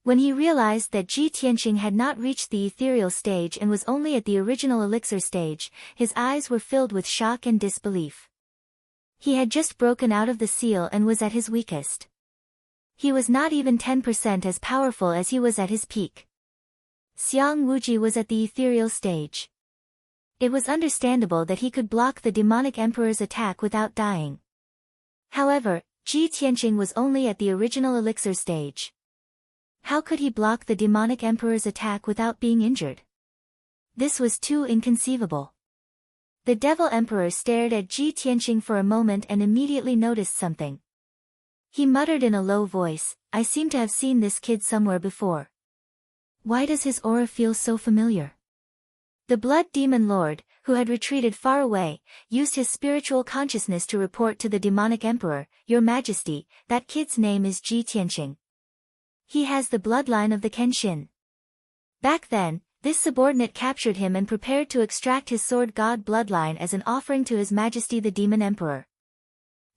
A: When he realized that Ji Tianqing had not reached the ethereal stage and was only at the original elixir stage, his eyes were filled with shock and disbelief. He had just broken out of the seal and was at his weakest. He was not even 10% as powerful as he was at his peak. Xiang Wuji was at the ethereal stage. It was understandable that he could block the demonic emperor's attack without dying. However, Ji Tianqing was only at the original elixir stage. How could he block the demonic emperor's attack without being injured? This was too inconceivable. The devil emperor stared at Ji Tianqing for a moment and immediately noticed something. He muttered in a low voice, "I seem to have seen this kid somewhere before. Why does his aura feel so familiar?" The blood demon lord, who had retreated far away, used his spiritual consciousness to report to the demonic emperor, "Your Majesty, that kid's name is Ji Tianqing. He has the bloodline of the Kenshin." Back then, this subordinate captured him and prepared to extract his sword god bloodline as an offering to His Majesty the Demon Emperor.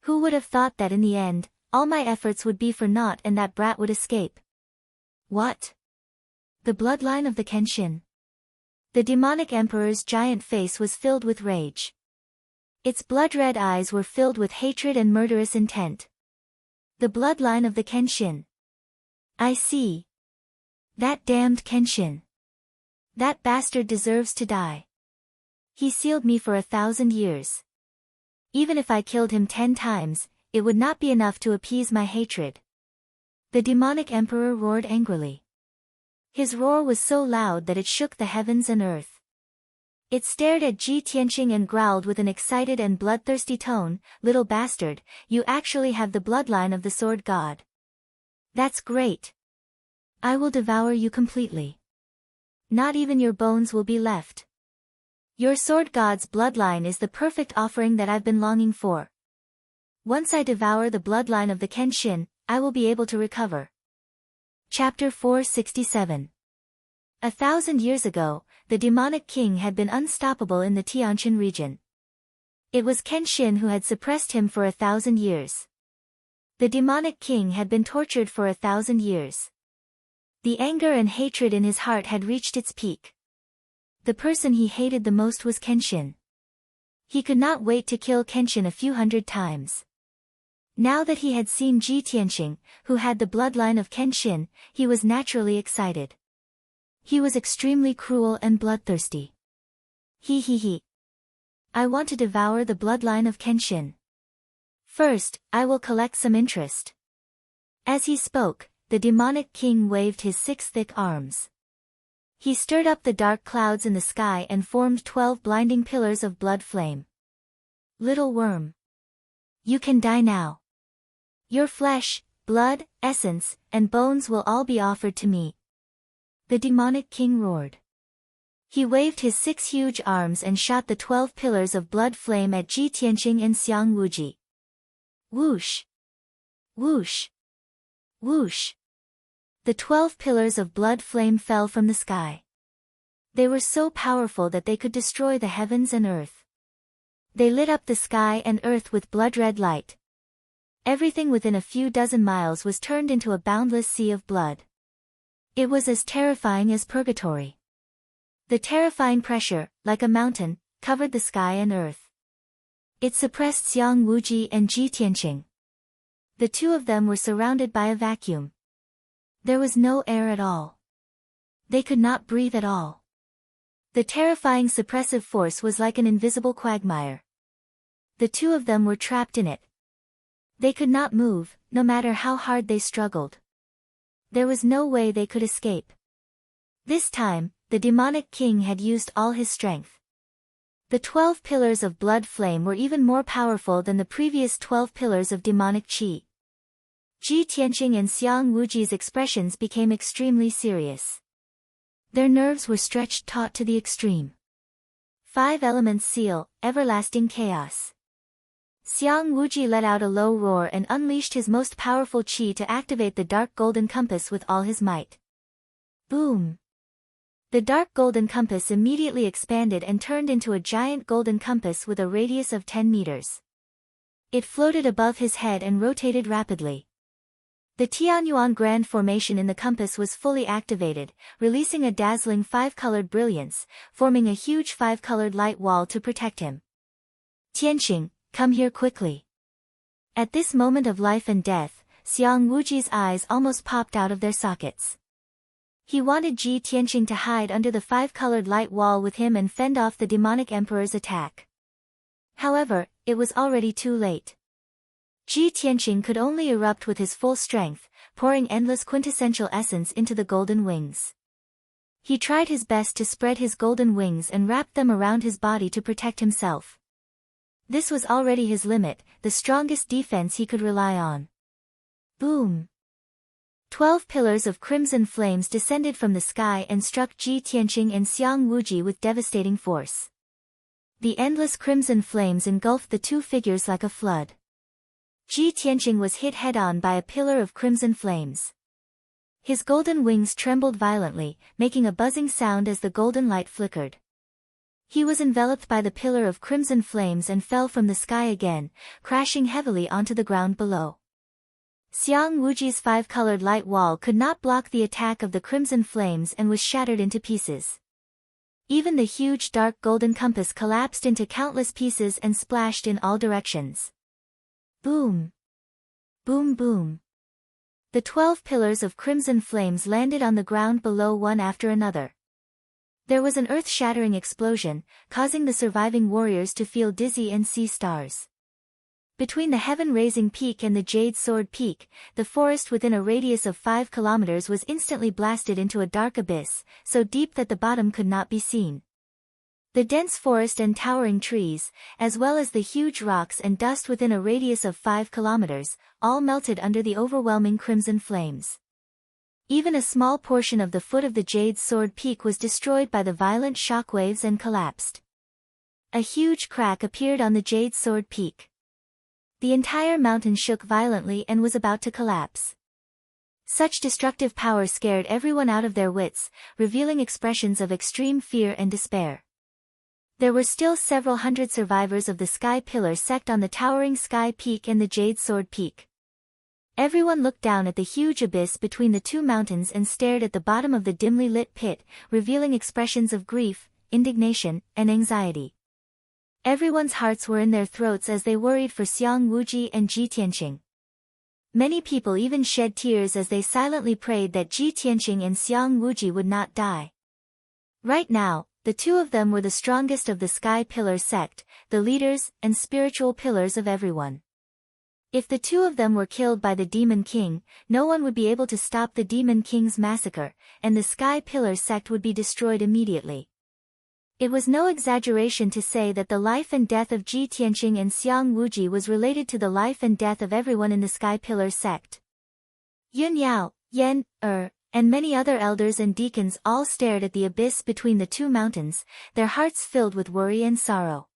A: Who would have thought that in the end, all my efforts would be for naught and that brat would escape? What? The bloodline of the Kenshin? The demonic emperor's giant face was filled with rage. Its blood-red eyes were filled with hatred and murderous intent. The bloodline of the Kenshin. I see. That damned Kenshin. That bastard deserves to die. He sealed me for 1,000 years. Even if I killed him 10 times, it would not be enough to appease my hatred. The demonic emperor roared angrily. His roar was so loud that it shook the heavens and earth. It stared at Ji Tianqing and growled with an excited and bloodthirsty tone, "Little bastard, you actually have the bloodline of the sword god. That's great. I will devour you completely. Not even your bones will be left. Your sword god's bloodline is the perfect offering that I've been longing for. Once I devour the bloodline of the Kenshin, I will be able to recover." Chapter 467. 1,000 years ago, the demonic king had been unstoppable in the Tianqin region. It was Kenshin who had suppressed him for 1,000 years. The demonic king had been tortured for 1,000 years. The anger and hatred in his heart had reached its peak. The person he hated the most was Kenshin. He could not wait to kill Kenshin a few hundred times. Now that he had seen Ji Tianqing, who had the bloodline of Kenshin, he was naturally excited. He was extremely cruel and bloodthirsty. He. I want to devour the bloodline of Kenshin. First, I will collect some interest. As he spoke, the demonic king waved his 6 thick arms. He stirred up the dark clouds in the sky and formed 12 blinding pillars of blood flame. Little worm. You can die now. Your flesh, blood, essence, and bones will all be offered to me. The demonic king roared. He waved his 6 huge arms and shot the 12 pillars of blood flame at Ji Tianqing and Xiang Wuji. Whoosh! Whoosh! Whoosh! The 12 pillars of blood flame fell from the sky. They were so powerful that they could destroy the heavens and earth. They lit up the sky and earth with blood-red light. Everything within a few dozen miles was turned into a boundless sea of blood. It was as terrifying as purgatory. The terrifying pressure, like a mountain, covered the sky and earth. It suppressed Xiang Wuji and Ji Tianqing. The two of them were surrounded by a vacuum. There was no air at all. They could not breathe at all. The terrifying suppressive force was like an invisible quagmire. The two of them were trapped in it. They could not move, no matter how hard they struggled. There was no way they could escape. This time, the demonic king had used all his strength. The 12 pillars of blood flame were even more powerful than the previous 12 pillars of demonic qi. Ji Tianqing and Xiang Wuji's expressions became extremely serious. Their nerves were stretched taut to the extreme. 5 elements seal, everlasting chaos. Xiang Wuji let out a low roar and unleashed his most powerful qi to activate the dark golden compass with all his might. Boom! The dark golden compass immediately expanded and turned into a giant golden compass with a radius of 10 meters. It floated above his head and rotated rapidly. The Tianyuan Grand Formation in the compass was fully activated, releasing a dazzling 5-colored brilliance, forming a huge 5-colored light wall to protect him. Tianqing, come here quickly. At this moment of life and death, Xiang Wuji's eyes almost popped out of their sockets. He wanted Ji Tianqing to hide under the 5-colored light wall with him and fend off the demonic emperor's attack. However, it was already too late. Ji Tianqing could only erupt with his full strength, pouring endless quintessential essence into the golden wings. He tried his best to spread his golden wings and wrap them around his body to protect himself. This was already his limit, the strongest defense he could rely on. Boom! 12 pillars of crimson flames descended from the sky and struck Ji Tianqing and Xiang Wuji with devastating force. The endless crimson flames engulfed the two figures like a flood. Ji Tianqing was hit head-on by a pillar of crimson flames. His golden wings trembled violently, making a buzzing sound as the golden light flickered. He was enveloped by the pillar of crimson flames and fell from the sky again, crashing heavily onto the ground below. Xiang Wuji's 5-colored light wall could not block the attack of the crimson flames and was shattered into pieces. Even the huge dark golden compass collapsed into countless pieces and splashed in all directions. Boom! Boom boom! The 12 pillars of crimson flames landed on the ground below one after another. There was an earth-shattering explosion, causing the surviving warriors to feel dizzy and see stars. Between the heaven-raising peak and the Jade Sword Peak, the forest within a radius of 5 kilometers was instantly blasted into a dark abyss, so deep that the bottom could not be seen. The dense forest and towering trees, as well as the huge rocks and dust within a radius of 5 kilometers, all melted under the overwhelming crimson flames. Even a small portion of the foot of the Jade Sword Peak was destroyed by the violent shockwaves and collapsed. A huge crack appeared on the Jade Sword Peak. The entire mountain shook violently and was about to collapse. Such destructive power scared everyone out of their wits, revealing expressions of extreme fear and despair. There were still several hundred survivors of the Sky Pillar sect on the towering Sky Peak and the Jade Sword Peak. Everyone looked down at the huge abyss between the two mountains and stared at the bottom of the dimly lit pit, revealing expressions of grief, indignation, and anxiety. Everyone's hearts were in their throats as they worried for Xiang Wuji and Ji Tianqing. Many people even shed tears as they silently prayed that Ji Tianqing and Xiang Wuji would not die. Right now, the two of them were the strongest of the Sky Pillar sect, the leaders and spiritual pillars of everyone. If the two of them were killed by the Demon King, no one would be able to stop the Demon King's massacre, and the Sky Pillar sect would be destroyed immediately. It was no exaggeration to say that the life and death of Ji Tianqing and Xiang Wuji was related to the life and death of everyone in the Sky Pillar sect. Yun Yao, Yan, and many other elders and deacons all stared at the abyss between the two mountains, their hearts filled with worry and sorrow.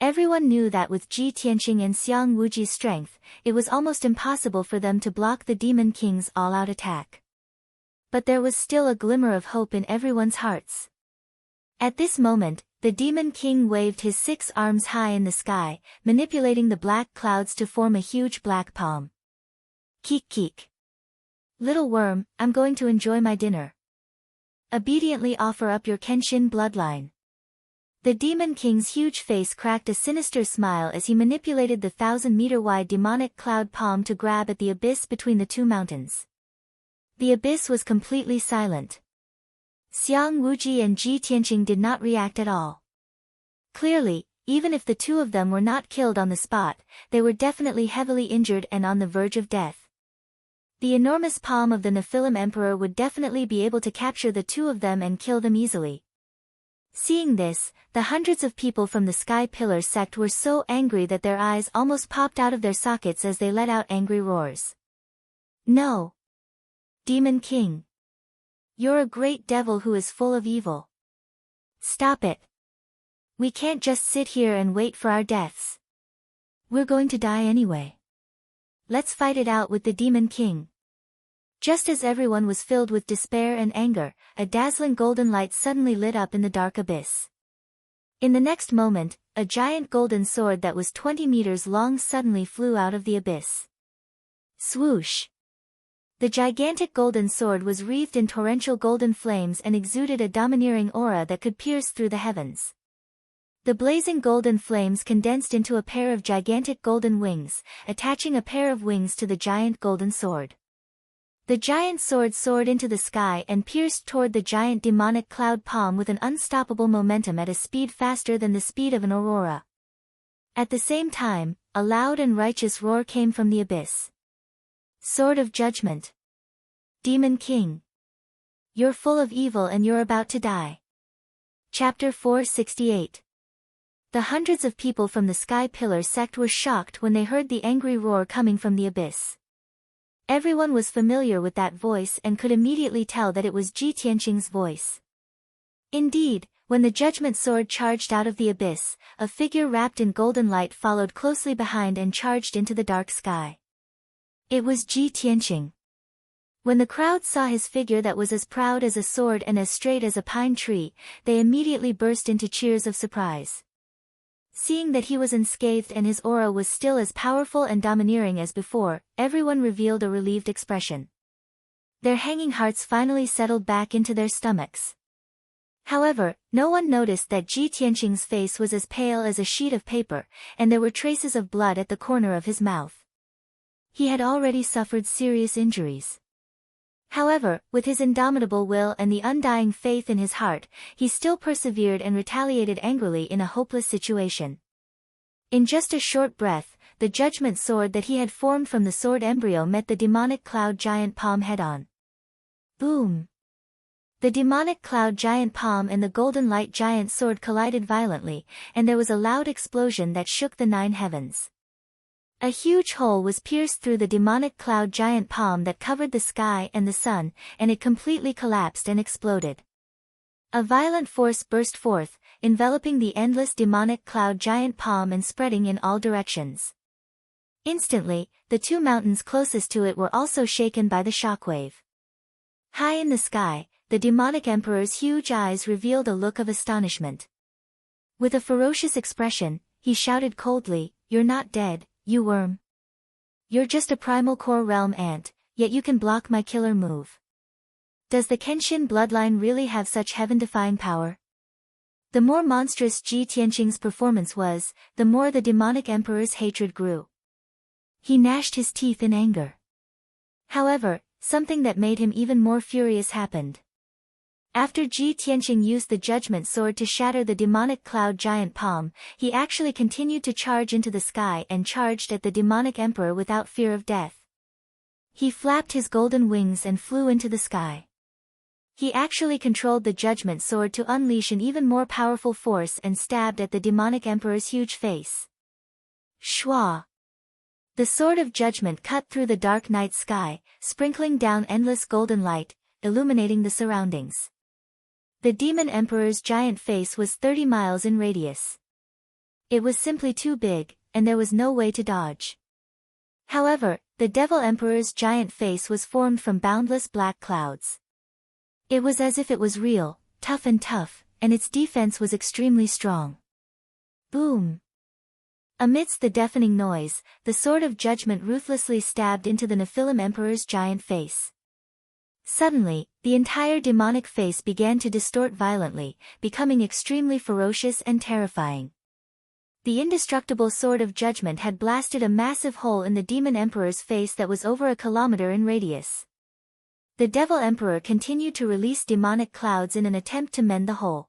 A: Everyone knew that with Ji Tianqing and Xiang Wuji's strength, it was almost impossible for them to block the Demon King's all-out attack. But there was still a glimmer of hope in everyone's hearts. At this moment, the Demon King waved his 6 arms high in the sky, manipulating the black clouds to form a huge black palm. Keek keek. Little worm, I'm going to enjoy my dinner. Obediently offer up your Kenshin bloodline. The Demon King's huge face cracked a sinister smile as he manipulated the 1,000-meter-wide demonic cloud palm to grab at the abyss between the two mountains. The abyss was completely silent. Xiang Wuji and Ji Tianqing did not react at all. Clearly, even if the two of them were not killed on the spot, they were definitely heavily injured and on the verge of death. The enormous palm of the Nephilim Emperor would definitely be able to capture the two of them and kill them easily. Seeing this, the hundreds of people from the Sky Pillar sect were so angry that their eyes almost popped out of their sockets as they let out angry roars. No! Demon King! You're a great devil who is full of evil. Stop it. We can't just sit here and wait for our deaths. We're going to die anyway. Let's fight it out with the Demon King. Just as everyone was filled with despair and anger, a dazzling golden light suddenly lit up in the dark abyss. In the next moment, a giant golden sword that was 20 meters long suddenly flew out of the abyss. Swoosh! The gigantic golden sword was wreathed in torrential golden flames and exuded a domineering aura that could pierce through the heavens. The blazing golden flames condensed into a pair of gigantic golden wings, attaching a pair of wings to the giant golden sword. The giant sword soared into the sky and pierced toward the giant demonic cloud palm with an unstoppable momentum at a speed faster than the speed of an aurora. At the same time, a loud and righteous roar came from the abyss. Sword of Judgment. Demon King. You're full of evil and you're about to die. Chapter 468. The hundreds of people from the Sky Pillar sect were shocked when they heard the angry roar coming from the abyss. Everyone was familiar with that voice and could immediately tell that it was Ji Tianqing's voice. Indeed, when the Judgment Sword charged out of the abyss, a figure wrapped in golden light followed closely behind and charged into the dark sky. It was Ji Tianqing. When the crowd saw his figure that was as proud as a sword and as straight as a pine tree, they immediately burst into cheers of surprise. Seeing that he was unscathed and his aura was still as powerful and domineering as before, everyone revealed a relieved expression. Their hanging hearts finally settled back into their stomachs. However, no one noticed that Ji Tianqing's face was as pale as a sheet of paper, and there were traces of blood at the corner of his mouth. He had already suffered serious injuries. However, with his indomitable will and the undying faith in his heart, he still persevered and retaliated angrily in a hopeless situation. In just a short breath, the judgment sword that he had formed from the sword embryo met the demonic cloud giant palm head-on. Boom! The demonic cloud giant palm and the golden light giant sword collided violently, and there was a loud explosion that shook the 9 heavens. A huge hole was pierced through the demonic cloud giant palm that covered the sky and the sun, and it completely collapsed and exploded. A violent force burst forth, enveloping the endless demonic cloud giant palm and spreading in all directions. Instantly, the 2 mountains closest to it were also shaken by the shockwave. High in the sky, the demonic emperor's huge eyes revealed a look of astonishment. With a ferocious expression, he shouted coldly, "You're not dead, you worm. You're just a primal core realm ant, yet you can block my killer move. Does the Kenshin bloodline really have such heaven-defying power?" The more monstrous Ji Tianqing's performance was, the more the demonic emperor's hatred grew. He gnashed his teeth in anger. However, something that made him even more furious happened. After Ji Tianqing used the judgment sword to shatter the demonic cloud giant palm, he actually continued to charge into the sky and charged at the demonic emperor without fear of death. He flapped his golden wings and flew into the sky. He actually controlled the judgment sword to unleash an even more powerful force and stabbed at the demonic emperor's huge face. Shwa! The sword of judgment cut through the dark night sky, sprinkling down endless golden light, illuminating the surroundings. The demon emperor's giant face was 30 miles in radius. It was simply too big, and there was no way to dodge. However, the devil emperor's giant face was formed from boundless black clouds. It was as if it was real, tough, and its defense was extremely strong. Boom! Amidst the deafening noise, the sword of judgment ruthlessly stabbed into the Nephilim emperor's giant face. Suddenly, the entire demonic face began to distort violently, becoming extremely ferocious and terrifying. The indestructible sword of judgment had blasted a massive hole in the demon emperor's face that was over a kilometer in radius. The devil emperor continued to release demonic clouds in an attempt to mend the hole.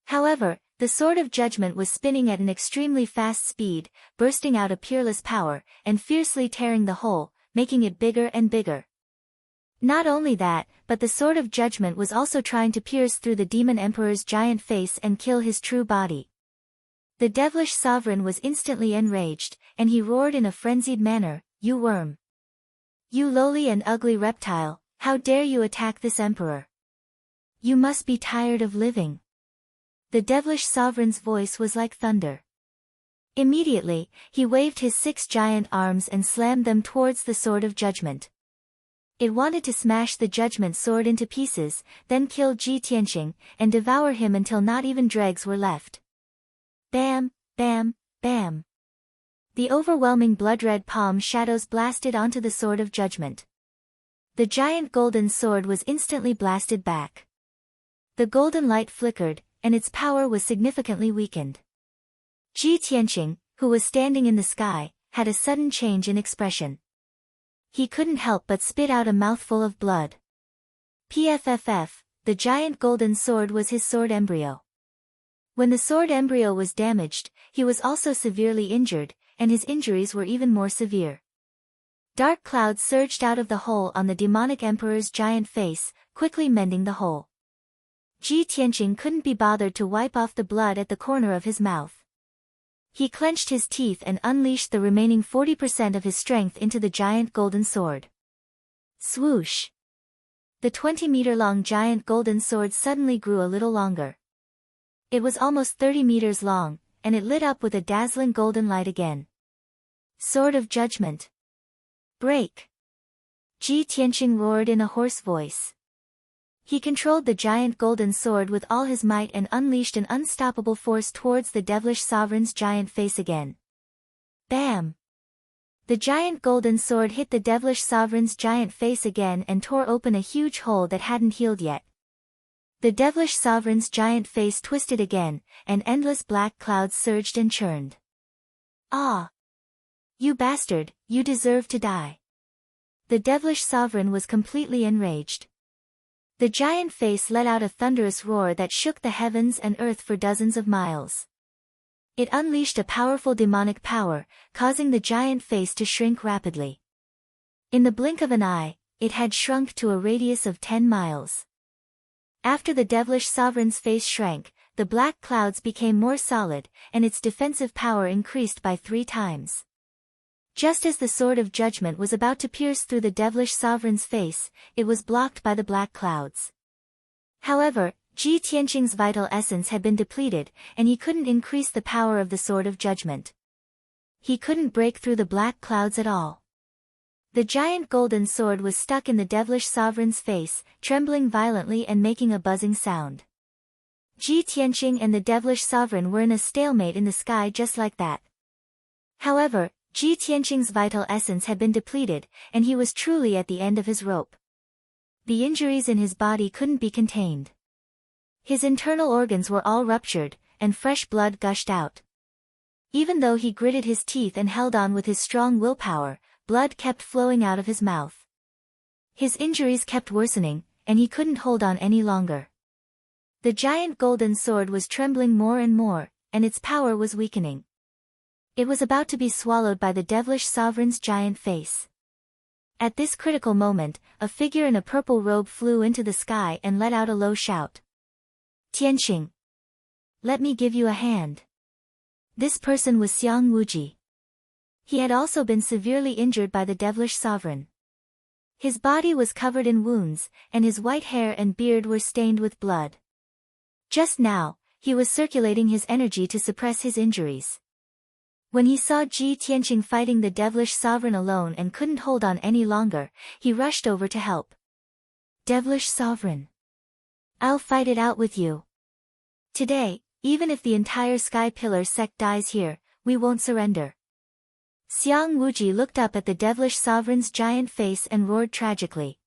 A: However, the sword of judgment was spinning at an extremely fast speed, bursting out a peerless power, and fiercely tearing the hole, making it bigger and bigger. Not only that, but the sword of judgment was also trying to pierce through the demon emperor's giant face and kill his true body. The devilish sovereign was instantly enraged, and he roared in a frenzied manner, "You worm! You lowly and ugly reptile, how dare you attack this emperor? You must be tired of living." The devilish sovereign's voice was like thunder. Immediately, he waved his 6 giant arms and slammed them towards the sword of judgment. It wanted to smash the judgment sword into pieces, then kill Ji Tianqing, and devour him until not even dregs were left. Bam, bam, bam. The overwhelming blood-red palm shadows blasted onto the sword of judgment. The giant golden sword was instantly blasted back. The golden light flickered, and its power was significantly weakened. Ji Tianqing, who was standing in the sky, had a sudden change in expression. He couldn't help but spit out a mouthful of blood. PFFF, the giant golden sword was his sword embryo. When the sword embryo was damaged, he was also severely injured, and his injuries were even more severe. Dark clouds surged out of the hole on the demonic emperor's giant face, quickly mending the hole. Ji Tianqing couldn't be bothered to wipe off the blood at the corner of his mouth. He clenched his teeth and unleashed the remaining 40% of his strength into the giant golden sword. Swoosh! The 20-meter-long giant golden sword suddenly grew a little longer. It was almost 30 meters long, and it lit up with a dazzling golden light again. Sword of Judgment! Break! Ji Tianqing roared in a hoarse voice. He controlled the giant golden sword with all his might and unleashed an unstoppable force towards the devilish sovereign's giant face again. Bam! The giant golden sword hit the devilish sovereign's giant face again and tore open a huge hole that hadn't healed yet. The devilish sovereign's giant face twisted again, and endless black clouds surged and churned. Ah! You bastard, you deserve to die. The devilish sovereign was completely enraged. The giant face let out a thunderous roar that shook the heavens and earth for dozens of miles. It unleashed a powerful demonic power, causing the giant face to shrink rapidly. In the blink of an eye, it had shrunk to a radius of 10 miles. After the devilish sovereign's face shrank, the black clouds became more solid, and its defensive power increased by 3 times. Just as the sword of judgment was about to pierce through the devilish sovereign's face, it was blocked by the black clouds. However, Ji Tianqing's vital essence had been depleted, and he couldn't increase the power of the sword of judgment. He couldn't break through the black clouds at all. The giant golden sword was stuck in the devilish sovereign's face, trembling violently and making a buzzing sound. Ji Tianqing and the devilish sovereign were in a stalemate in the sky just like that. However, Ji Tianqing's vital essence had been depleted, and he was truly at the end of his rope. The injuries in his body couldn't be contained. His internal organs were all ruptured, and fresh blood gushed out. Even though he gritted his teeth and held on with his strong willpower, blood kept flowing out of his mouth. His injuries kept worsening, and he couldn't hold on any longer. The giant golden sword was trembling more and more, and its power was weakening. It was about to be swallowed by the devilish sovereign's giant face. At this critical moment, a figure in a purple robe flew into the sky and let out a low shout. Tianqing. Let me give you a hand. This person was Xiang Wuji. He had also been severely injured by the devilish sovereign. His body was covered in wounds, and his white hair and beard were stained with blood. Just now, he was circulating his energy to suppress his injuries. When he saw Ji Tianqing fighting the devilish sovereign alone and couldn't hold on any longer, he rushed over to help. Devilish sovereign. I'll fight it out with you. Today, even if the entire Sky Pillar sect dies here, we won't surrender. Xiang Wuji looked up at the devilish sovereign's giant face and roared tragically.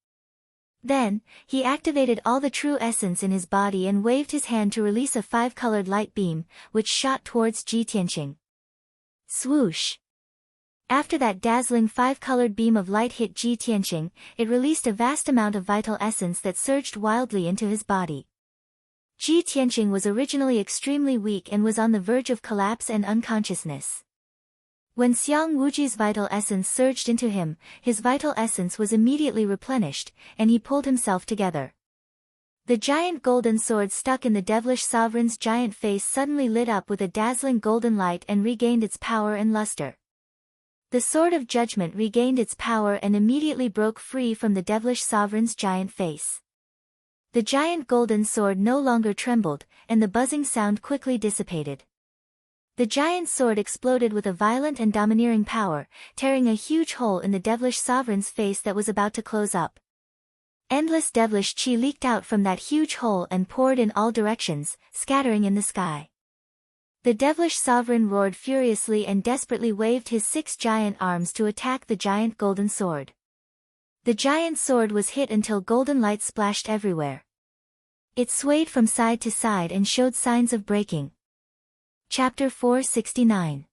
A: Then, he activated all the true essence in his body and waved his hand to release a 5-colored light beam, which shot towards Ji Tianqing. Swoosh! After that dazzling 5-colored beam of light hit Ji Tianqing, it released a vast amount of vital essence that surged wildly into his body. Ji Tianqing was originally extremely weak and was on the verge of collapse and unconsciousness. When Xiang Wuji's vital essence surged into him, his vital essence was immediately replenished, and he pulled himself together. The giant golden sword stuck in the devilish sovereign's giant face suddenly lit up with a dazzling golden light and regained its power and luster. The sword of judgment regained its power and immediately broke free from the devilish sovereign's giant face. The giant golden sword no longer trembled, and the buzzing sound quickly dissipated. The giant sword exploded with a violent and domineering power, tearing a huge hole in the devilish sovereign's face that was about to close up. Endless devilish chi leaked out from that huge hole and poured in all directions, scattering in the sky. The devilish sovereign roared furiously and desperately waved his 6 giant arms to attack the giant golden sword. The giant sword was hit until golden light splashed everywhere. It swayed from side to side and showed signs of breaking. Chapter 469.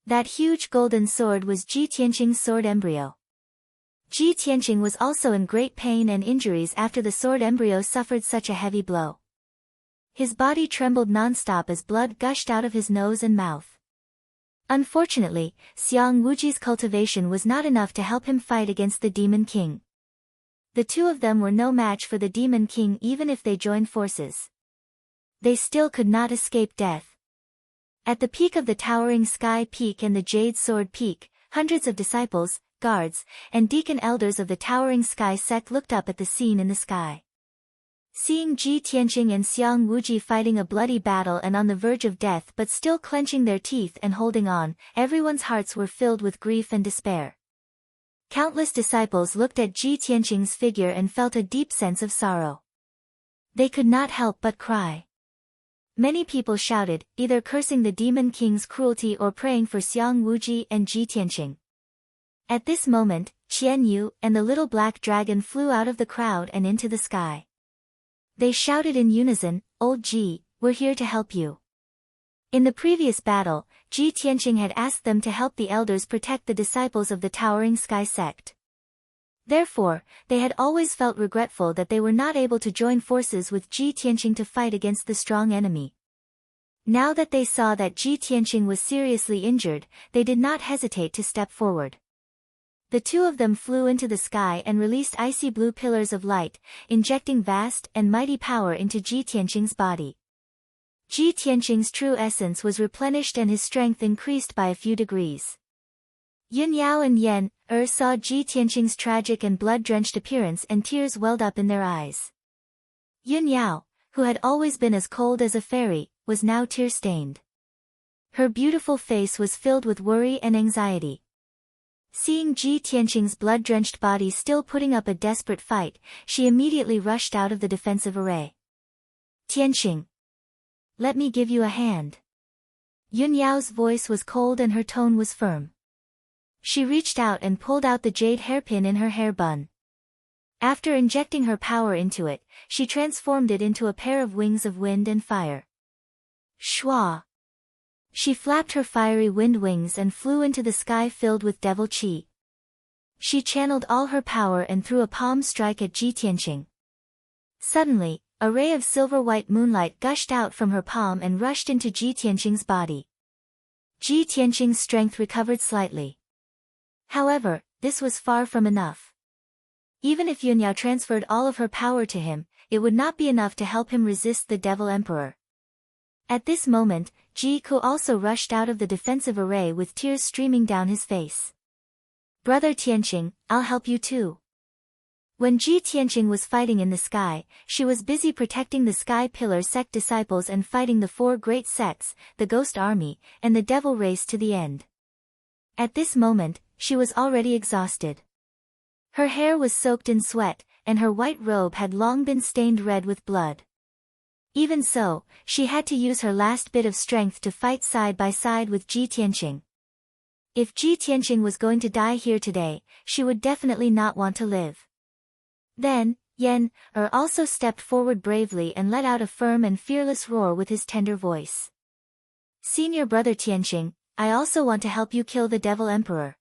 A: That huge golden sword was Ji Tianqing's sword embryo. Ji Tianqing was also in great pain and injuries after the sword embryo suffered such a heavy blow. His body trembled non-stop as blood gushed out of his nose and mouth. Unfortunately, Xiang Wuji's cultivation was not enough to help him fight against the Demon King. The two of them were no match for the Demon King even if they joined forces. They still could not escape death. At the peak of the towering Sky Peak and the Jade Sword Peak, hundreds of disciples, guards, and deacon elders of the towering Sky sect looked up at the scene in the sky. Seeing Ji Tianqing and Xiang Wuji fighting a bloody battle and on the verge of death but still clenching their teeth and holding on, everyone's hearts were filled with grief and despair. Countless disciples looked at Ji Tianqing's figure and felt a deep sense of sorrow. They could not help but cry. Many people shouted, either cursing the Demon King's cruelty or praying for Xiang Wuji and Ji Tianqing. At this moment, Qian Yu and the little black dragon flew out of the crowd and into the sky. They shouted in unison, "Old Ji, we're here to help you." In the previous battle, Ji Tianqing had asked them to help the elders protect the disciples of the towering Sky sect. Therefore, they had always felt regretful that they were not able to join forces with Ji Tianqing to fight against the strong enemy. Now that they saw that Ji Tianqing was seriously injured, they did not hesitate to step forward. The two of them flew into the sky and released icy blue pillars of light, injecting vast and mighty power into Ji Tianqing's body. Ji Tianqing's true essence was replenished and his strength increased by a few degrees. Yun Yao and Yen saw Ji Tianqing's tragic and blood-drenched appearance and tears welled up in their eyes. Yun Yao, who had always been as cold as a fairy, was now tear-stained. Her beautiful face was filled with worry and anxiety. Seeing Ji Tianqing's blood-drenched body still putting up a desperate fight, she immediately rushed out of the defensive array. "Tianqing, let me give you a hand." Yun Yao's voice was cold and her tone was firm. She reached out and pulled out the jade hairpin in her hair bun. After injecting her power into it, she transformed it into a pair of wings of wind and fire. Shwa! She flapped her fiery wind wings and flew into the sky filled with devil chi. She channeled all her power and threw a palm strike at Ji Tianqing. Suddenly, a ray of silver-white moonlight gushed out from her palm and rushed into Ji Tianqing's body. Ji Tianqing's strength recovered slightly. However, this was far from enough. Even if Yunyao transferred all of her power to him, it would not be enough to help him resist the Devil Emperor. At this moment, Ji Ku also rushed out of the defensive array with tears streaming down his face. Brother Tianqing, I'll help you too. When Ji Tianqing was fighting in the sky, she was busy protecting the Sky Pillar sect disciples and fighting the 4 great sects, the Ghost Army, and the Devil Race to the end. At this moment, she was already exhausted. Her hair was soaked in sweat, and her white robe had long been stained red with blood. Even so, she had to use her last bit of strength to fight side by side with Ji Tianqing. If Ji Tianqing was going to die here today, she would definitely not want to live. Then, Yan Er also stepped forward bravely and let out a firm and fearless roar with his tender voice. Senior brother Tianqing, I also want to help you kill the Devil Emperor.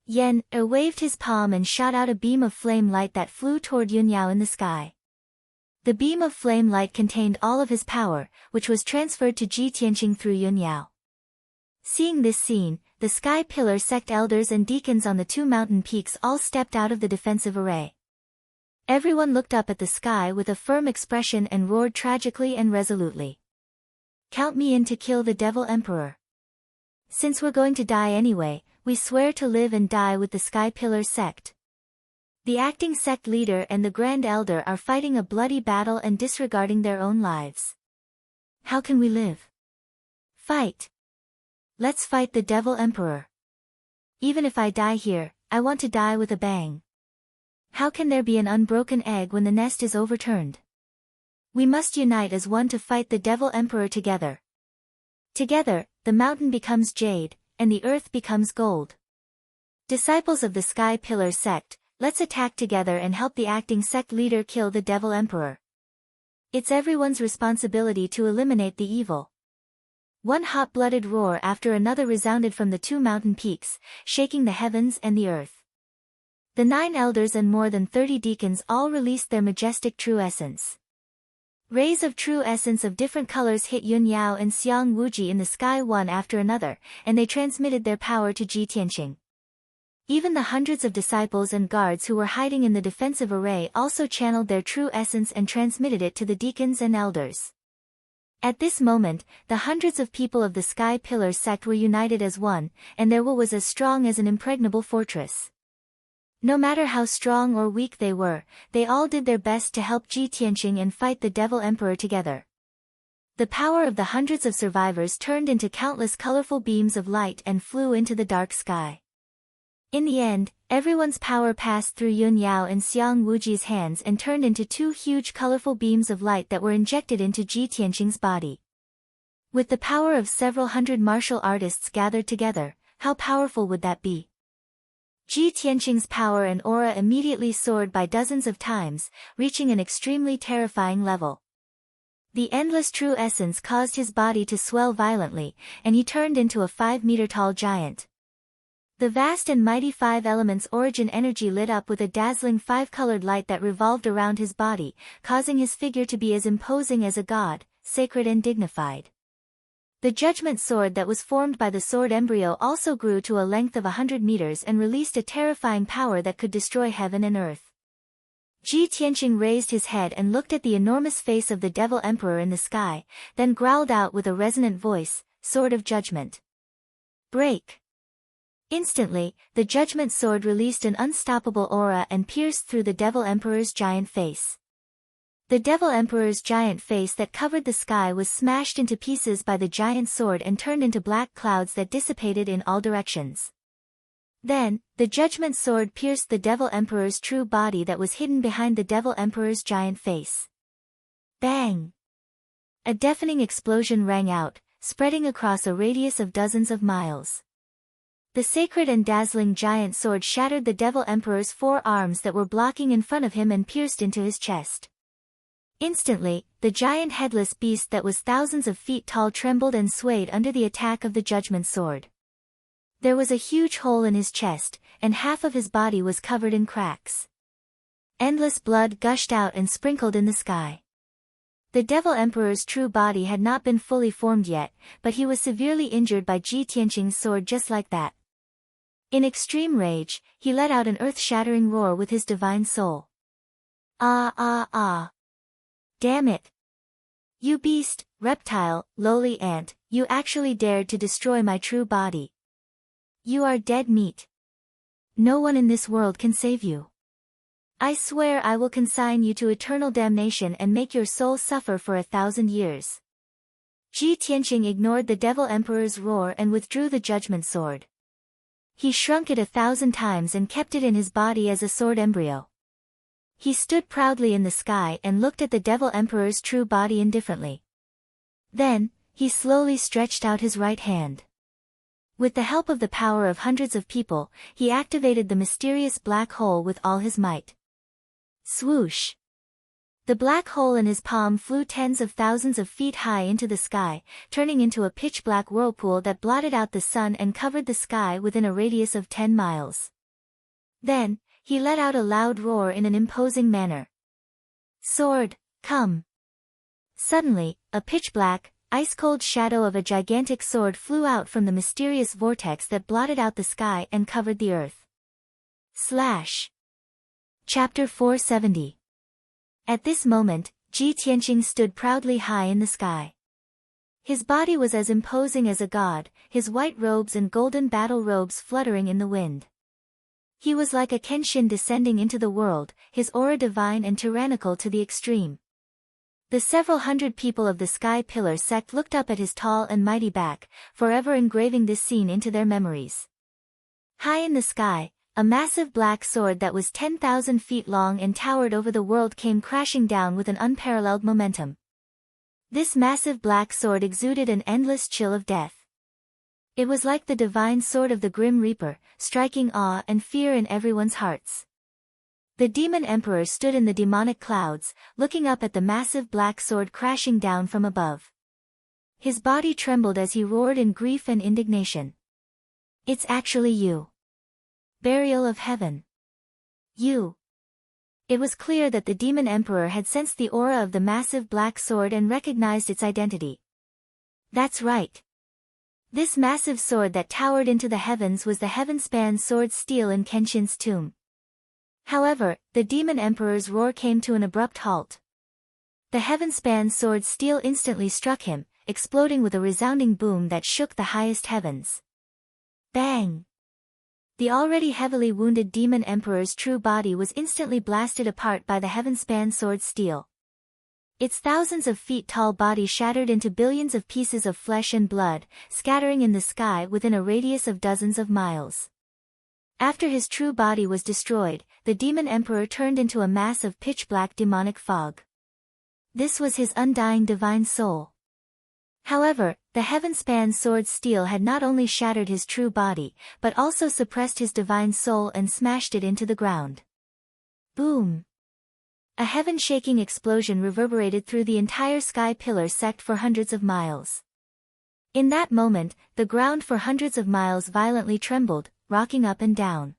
A: Yan Er waved his palm and shot out a beam of flame light that flew toward Yunyao in the sky. The beam of flame light contained all of his power, which was transferred to Ji Tianqing through Yunyao. Seeing this scene, the Sky Pillar sect elders and deacons on the 2 mountain peaks all stepped out of the defensive array. Everyone looked up at the sky with a firm expression and roared tragically and resolutely. Count me in to kill the Devil Emperor. Since we're going to die anyway, we swear to live and die with the Sky Pillar sect. The acting sect leader and the Grand Elder are fighting a bloody battle and disregarding their own lives. How can we live? Fight! Let's fight the Devil Emperor. Even if I die here, I want to die with a bang. How can there be an unbroken egg when the nest is overturned? We must unite as one to fight the Devil Emperor together. Together, the mountain becomes jade, and the earth becomes gold. Disciples of the Sky Pillar sect, let's attack together and help the acting sect leader kill the Devil Emperor. It's everyone's responsibility to eliminate the evil. One hot-blooded roar after another resounded from the 2 mountain peaks, shaking the heavens and the earth. The 9 elders and more than 30 deacons all released their majestic true essence. Rays of true essence of different colors hit Yunyao and Xiang Wuji in the sky one after another, and they transmitted their power to Ji Tianqing. Even the hundreds of disciples and guards who were hiding in the defensive array also channeled their true essence and transmitted it to the deacons and elders. At this moment, the hundreds of people of the Sky Pillar sect were united as one, and their will was as strong as an impregnable fortress. No matter how strong or weak they were, they all did their best to help Ji Tianqing and fight the Devil Emperor together. The power of the hundreds of survivors turned into countless colorful beams of light and flew into the dark sky. In the end, everyone's power passed through Yunyao and Xiang Wuji's hands and turned into 2 huge colorful beams of light that were injected into Ji Tianqing's body. With the power of several hundred martial artists gathered together, how powerful would that be? Ji Tianqing's power and aura immediately soared by dozens of times, reaching an extremely terrifying level. The endless true essence caused his body to swell violently, and he turned into a 5-meter-tall giant. The vast and mighty 5 elements origin energy lit up with a dazzling 5-colored light that revolved around his body, causing his figure to be as imposing as a god, sacred and dignified. The judgment sword that was formed by the sword embryo also grew to a length of 100 meters and released a terrifying power that could destroy heaven and earth. Ji Tianqing raised his head and looked at the enormous face of the Devil Emperor in the sky, then growled out with a resonant voice, "Sword of Judgment. Break!" Instantly, the judgment sword released an unstoppable aura and pierced through the Devil Emperor's giant face. The Devil Emperor's giant face that covered the sky was smashed into pieces by the giant sword and turned into black clouds that dissipated in all directions. Then, the judgment sword pierced the Devil Emperor's true body that was hidden behind the Devil Emperor's giant face. Bang! A deafening explosion rang out, spreading across a radius of dozens of miles. The sacred and dazzling giant sword shattered the Devil Emperor's 4 arms that were blocking in front of him and pierced into his chest. Instantly, the giant headless beast that was thousands of feet tall trembled and swayed under the attack of the Judgment Sword. There was a huge hole in his chest, and half of his body was covered in cracks. Endless blood gushed out and sprinkled in the sky. The Devil Emperor's true body had not been fully formed yet, but he was severely injured by Ji Tianqing's sword just like that. In extreme rage, he let out an earth-shattering roar with his divine soul. Ah ah ah! Damn it! You beast, reptile, lowly ant, you actually dared to destroy my true body. You are dead meat. No one in this world can save you. I swear I will consign you to eternal damnation and make your soul suffer for 1,000 years. Ji Tianqing ignored the Devil Emperor's roar and withdrew the Judgment Sword. He shrunk it 1,000 times and kept it in his body as a sword embryo. He stood proudly in the sky and looked at the Devil Emperor's true body indifferently. Then, he slowly stretched out his right hand. With the help of the power of hundreds of people, he activated the mysterious black hole with all his might. Swoosh! The black hole in his palm flew tens of thousands of feet high into the sky, turning into a pitch-black whirlpool that blotted out the sun and covered the sky within a radius of 10 miles. Then, he let out a loud roar in an imposing manner. Sword, come! Suddenly, a pitch-black, ice-cold shadow of a gigantic sword flew out from the mysterious vortex that blotted out the sky and covered the earth. Slash! Chapter 470. At this moment, Ji Tianqing stood proudly high in the sky. His body was as imposing as a god, his white robes and golden battle robes fluttering in the wind. He was like a kenshin descending into the world, his aura divine and tyrannical to the extreme. The several hundred people of the Sky Pillar sect looked up at his tall and mighty back, forever engraving this scene into their memories. High in the sky, a massive black sword that was 10,000 feet long and towered over the world came crashing down with an unparalleled momentum. This massive black sword exuded an endless chill of death. It was like the divine sword of the Grim Reaper, striking awe and fear in everyone's hearts. The Demon Emperor stood in the demonic clouds, looking up at the massive black sword crashing down from above. His body trembled as he roared in grief and indignation. It's actually you. Burial of heaven. You. It was clear that the Demon Emperor had sensed the aura of the massive black sword and recognized its identity. That's right. This massive sword that towered into the heavens was the Heavenspan Sword Steel in Kenshin's tomb. However, the Demon Emperor's roar came to an abrupt halt. The Heavenspan Sword Steel instantly struck him, exploding with a resounding boom that shook the highest heavens. Bang! The already heavily wounded Demon Emperor's true body was instantly blasted apart by the Heavenspan Sword Steel. Its thousands of feet tall body shattered into billions of pieces of flesh and blood, scattering in the sky within a radius of dozens of miles. After his true body was destroyed, the Demon Emperor turned into a mass of pitch-black demonic fog. This was his undying divine soul. However, the Heavenspan Sword Steel had not only shattered his true body, but also suppressed his divine soul and smashed it into the ground. Boom! A heaven-shaking explosion reverberated through the entire Sky Pillar sect for hundreds of miles. In that moment, the ground for hundreds of miles violently trembled, rocking up and down.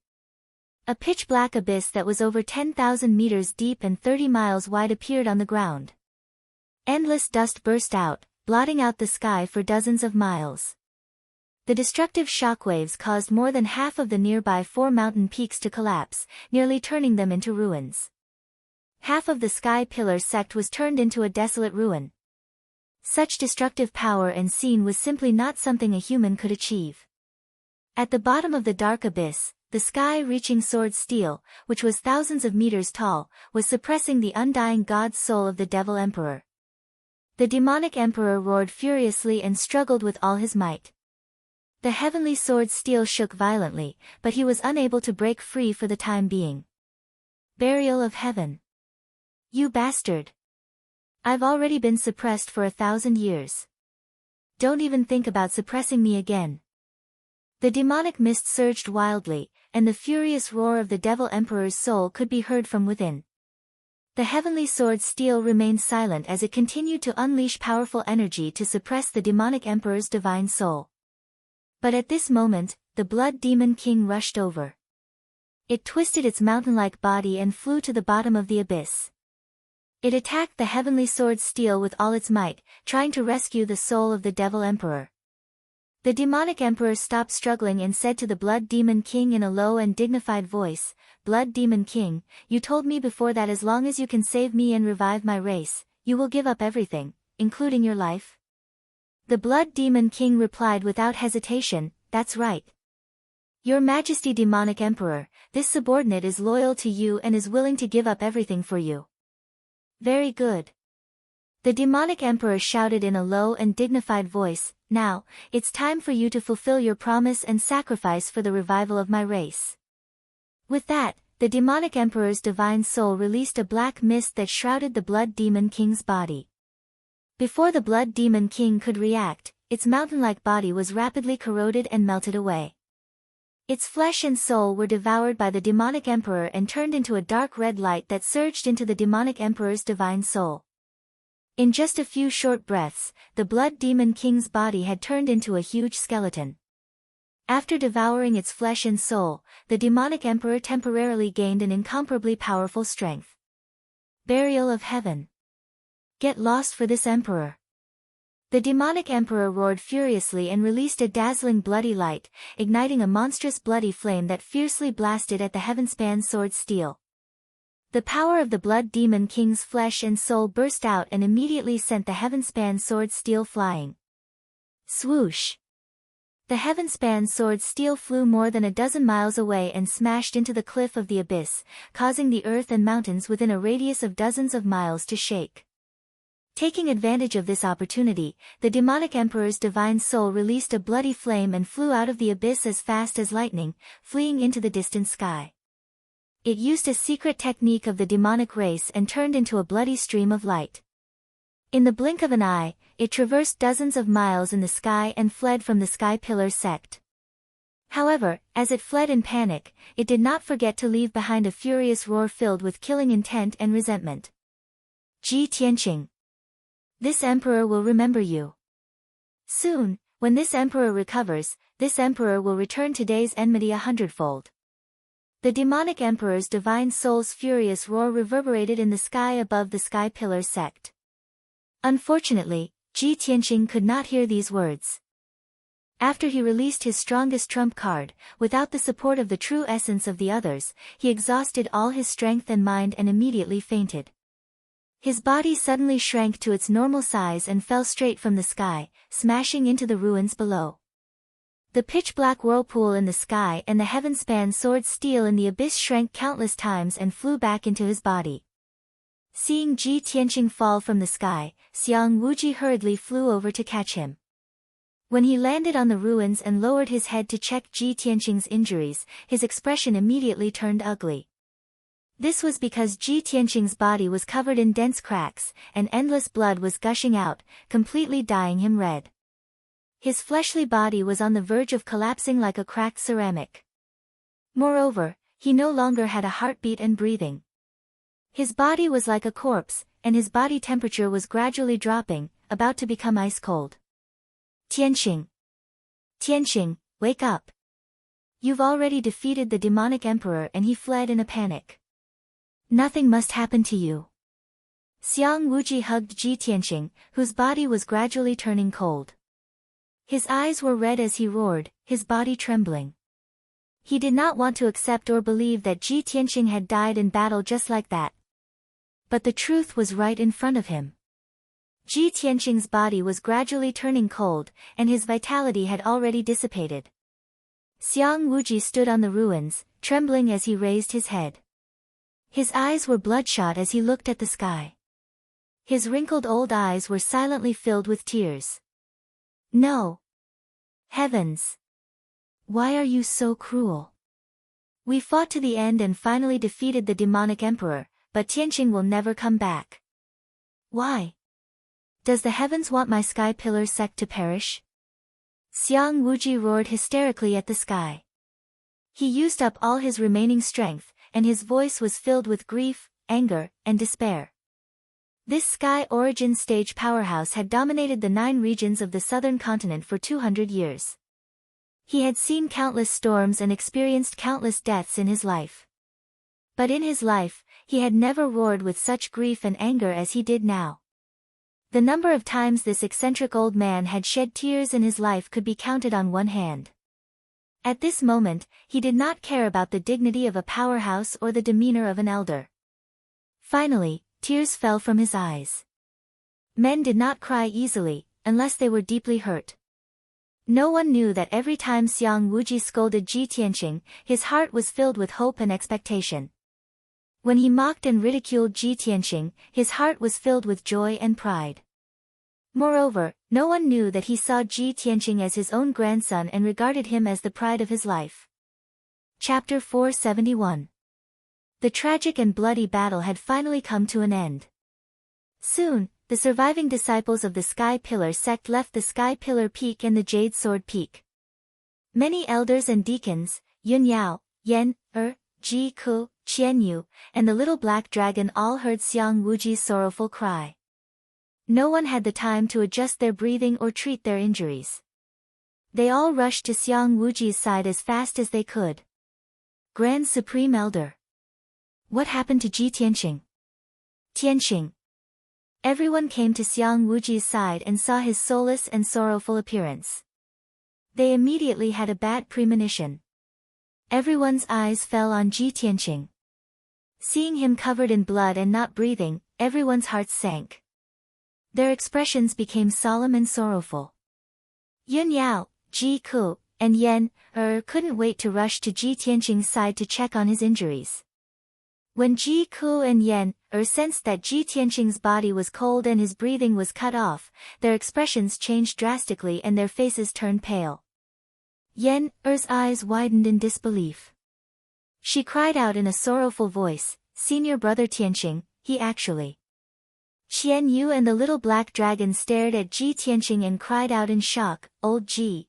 A: A pitch-black abyss that was over 10,000 meters deep and 30 miles wide appeared on the ground. Endless dust burst out, blotting out the sky for dozens of miles. The destructive shockwaves caused more than half of the nearby 4 mountain peaks to collapse, nearly turning them into ruins. Half of the Sky Pillar sect was turned into a desolate ruin. Such destructive power and scene was simply not something a human could achieve. At the bottom of the dark abyss, the sky-reaching Sword Steel, which was thousands of meters tall, was suppressing the undying god's soul of the Devil Emperor. The demonic emperor roared furiously and struggled with all his might. The heavenly Sword Steel shook violently, but he was unable to break free for the time being. Burial of heaven. You bastard! I've already been suppressed for 1,000 years. Don't even think about suppressing me again. The demonic mist surged wildly, and the furious roar of the Devil Emperor's soul could be heard from within. The heavenly sword steel remained silent as it continued to unleash powerful energy to suppress the demonic emperor's divine soul. But at this moment, the Blood Demon King rushed over. It twisted its mountain-like body and flew to the bottom of the abyss. It attacked the heavenly sword steel with all its might, trying to rescue the soul of the Devil Emperor. The demonic emperor stopped struggling and said to the Blood Demon King in a low and dignified voice, "Blood Demon King, you told me before that as long as you can save me and revive my race, you will give up everything, including your life?" The Blood Demon King replied without hesitation, "That's right. Your Majesty Demonic Emperor, this subordinate is loyal to you and is willing to give up everything for you." "Very good." The demonic emperor shouted in a low and dignified voice, "Now, it's time for you to fulfill your promise and sacrifice for the revival of my race." With that, the demonic emperor's divine soul released a black mist that shrouded the Blood Demon King's body. Before the Blood Demon King could react, its mountain-like body was rapidly corroded and melted away. Its flesh and soul were devoured by the demonic emperor and turned into a dark red light that surged into the demonic emperor's divine soul. In just a few short breaths, the Blood Demon King's body had turned into a huge skeleton. After devouring its flesh and soul, the demonic emperor temporarily gained an incomparably powerful strength. Burial of Heaven. Get lost for this emperor. The demonic emperor roared furiously and released a dazzling bloody light, igniting a monstrous bloody flame that fiercely blasted at the heavenspan sword steel. The power of the Blood Demon King's flesh and soul burst out and immediately sent the heavenspan sword steel flying. Swoosh! The heavenspan sword steel flew more than a dozen miles away and smashed into the cliff of the abyss, causing the earth and mountains within a radius of dozens of miles to shake. Taking advantage of this opportunity, the demonic emperor's divine soul released a bloody flame and flew out of the abyss as fast as lightning, fleeing into the distant sky. It used a secret technique of the demonic race and turned into a bloody stream of light. In the blink of an eye, it traversed dozens of miles in the sky and fled from the Sky Pillar sect. However, as it fled in panic, it did not forget to leave behind a furious roar filled with killing intent and resentment. Ji Tianqing. This emperor will remember you. Soon, when this emperor recovers, this emperor will return today's enmity 100-fold. The demonic emperor's divine soul's furious roar reverberated in the sky above the Sky Pillar sect. Unfortunately, Ji Tianqing could not hear these words. After he released his strongest trump card, without the support of the true essence of the others, he exhausted all his strength and mind and immediately fainted. His body suddenly shrank to its normal size and fell straight from the sky, smashing into the ruins below. The pitch-black whirlpool in the sky and the heavenspan sword steel in the abyss shrank countless times and flew back into his body. Seeing Ji Tianqing fall from the sky, Xiang Wuji hurriedly flew over to catch him. When he landed on the ruins and lowered his head to check Ji Tianqing's injuries, his expression immediately turned ugly. This was because Ji Tianqing's body was covered in dense cracks, and endless blood was gushing out, completely dyeing him red. His fleshly body was on the verge of collapsing like a cracked ceramic. Moreover, he no longer had a heartbeat and breathing. His body was like a corpse, and his body temperature was gradually dropping, about to become ice cold. Tianqing! Tianqing, wake up! You've already defeated the demonic emperor and he fled in a panic. Nothing must happen to you. Xiang Wuji hugged Ji Tianqing, whose body was gradually turning cold. His eyes were red as he roared, his body trembling. He did not want to accept or believe that Ji Tianqing had died in battle just like that. But the truth was right in front of him. Ji Tianqing's body was gradually turning cold, and his vitality had already dissipated. Xiang Wuji stood on the ruins, trembling as he raised his head. His eyes were bloodshot as he looked at the sky. His wrinkled old eyes were silently filled with tears. No. Heavens! Why are you so cruel? We fought to the end and finally defeated the demonic emperor, but Tianqing will never come back. Why? Does the heavens want my Sky Pillar sect to perish? Xiang Wuji roared hysterically at the sky. He used up all his remaining strength, and his voice was filled with grief, anger, and despair. This Sky Origin stage powerhouse had dominated the 9 regions of the southern continent for 200 years. He had seen countless storms and experienced countless deaths in his life. But in his life, he had never roared with such grief and anger as he did now. The number of times this eccentric old man had shed tears in his life could be counted on one hand. At this moment, he did not care about the dignity of a powerhouse or the demeanor of an elder. Finally, tears fell from his eyes. Men did not cry easily, unless they were deeply hurt. No one knew that every time Xiang Wuji scolded Ji Tianqing, his heart was filled with hope and expectation. When he mocked and ridiculed Ji Tianqing, his heart was filled with joy and pride. Moreover, no one knew that he saw Ji Tianqing as his own grandson and regarded him as the pride of his life. Chapter 471. The tragic and bloody battle had finally come to an end. Soon, the surviving disciples of the Sky Pillar sect left the Sky Pillar Peak and the Jade Sword Peak. Many elders and deacons, Yun Yao, Yan, Ji Ku, Qian Yu, and the little black dragon all heard Xiang Wuji's sorrowful cry. No one had the time to adjust their breathing or treat their injuries. They all rushed to Xiang Wuji's side as fast as they could. Grand Supreme Elder. What happened to Ji Tianqing? Tianqing. Everyone came to Xiang Wuji's side and saw his soulless and sorrowful appearance. They immediately had a bad premonition. Everyone's eyes fell on Ji Tianqing. Seeing him covered in blood and not breathing, everyone's hearts sank. Their expressions became solemn and sorrowful. Yun Yao, Ji Ku, and Yan, couldn't wait to rush to Ji Tianqing's side to check on his injuries. When Ji Ku and Yan, sensed that Ji Tianqing's body was cold and his breathing was cut off, their expressions changed drastically and their faces turned pale. Yan's eyes widened in disbelief. She cried out in a sorrowful voice, "Senior brother Tianqing, he actually..." Qian Yu and the little black dragon stared at Ji Tianqing and cried out in shock, "Old Ji!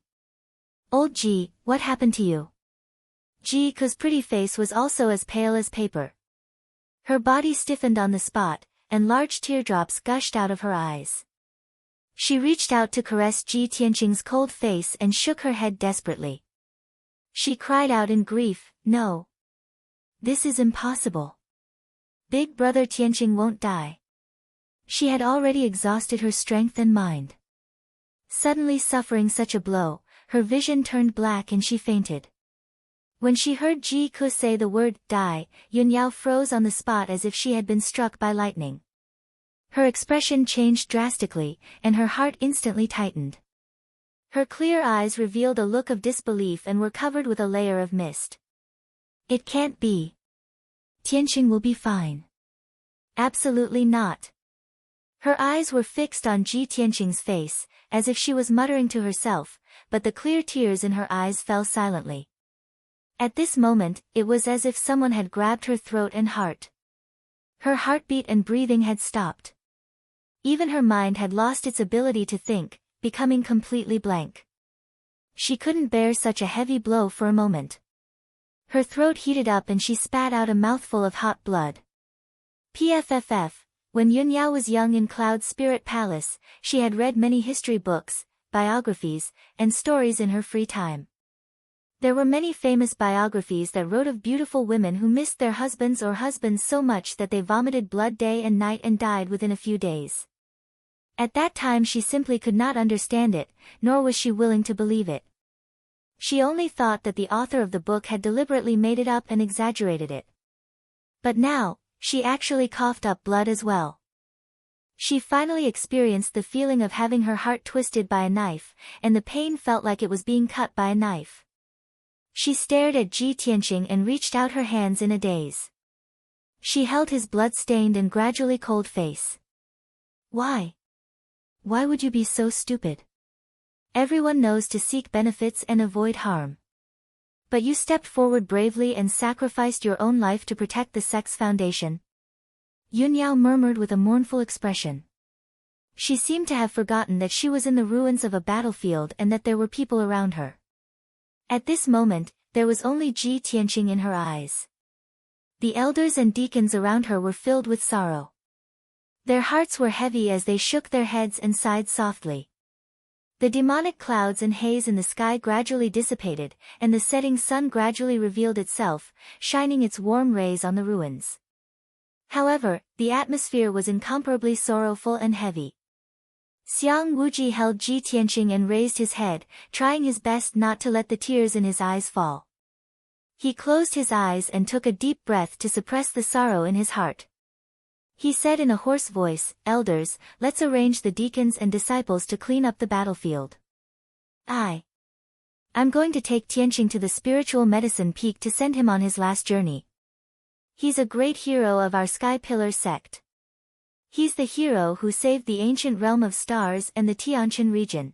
A: Old Ji, what happened to you?" Ji Ku's pretty face was also as pale as paper. Her body stiffened on the spot, and large teardrops gushed out of her eyes. She reached out to caress Ji Tianqing's cold face and shook her head desperately. She cried out in grief, "No! This is impossible. Big brother Tianqing won't die." She had already exhausted her strength and mind. Suddenly suffering such a blow, her vision turned black and she fainted. When she heard Ji Ku say the word, "die," Yun Yao froze on the spot as if she had been struck by lightning. Her expression changed drastically, and her heart instantly tightened. Her clear eyes revealed a look of disbelief and were covered with a layer of mist. "It can't be. Tianqing will be fine." "Absolutely not." Her eyes were fixed on Ji Tianqing's face, as if she was muttering to herself, but the clear tears in her eyes fell silently. At this moment, it was as if someone had grabbed her throat and heart. Her heartbeat and breathing had stopped. Even her mind had lost its ability to think, becoming completely blank. She couldn't bear such a heavy blow for a moment. Her throat heated up and she spat out a mouthful of hot blood. PFFF, when Yun Yao was young in Cloud Spirit Palace, she had read many history books, biographies, and stories in her free time. There were many famous biographies that wrote of beautiful women who missed their husbands or husbands so much that they vomited blood day and night and died within a few days. At that time she simply could not understand it, nor was she willing to believe it. She only thought that the author of the book had deliberately made it up and exaggerated it. But now, she actually coughed up blood as well. She finally experienced the feeling of having her heart twisted by a knife, and the pain felt like it was being cut by a knife. She stared at Ji Tianqing and reached out her hands in a daze. She held his blood-stained and gradually cold face. "Why? Why would you be so stupid? Everyone knows to seek benefits and avoid harm. But you stepped forward bravely and sacrificed your own life to protect the sect's foundation." Yun Yao murmured with a mournful expression. She seemed to have forgotten that she was in the ruins of a battlefield and that there were people around her. At this moment, there was only Ji Tianqing in her eyes. The elders and deacons around her were filled with sorrow. Their hearts were heavy as they shook their heads and sighed softly. The demonic clouds and haze in the sky gradually dissipated, and the setting sun gradually revealed itself, shining its warm rays on the ruins. However, the atmosphere was incomparably sorrowful and heavy. Xiang Wuji held Ji Tianqing and raised his head, trying his best not to let the tears in his eyes fall. He closed his eyes and took a deep breath to suppress the sorrow in his heart. He said in a hoarse voice, "Elders, let's arrange the deacons and disciples to clean up the battlefield. I'm going to take Tianqing to the spiritual medicine peak to send him on his last journey. He's a great hero of our Sky Pillar sect. He's the hero who saved the ancient realm of stars and the Tianqin region.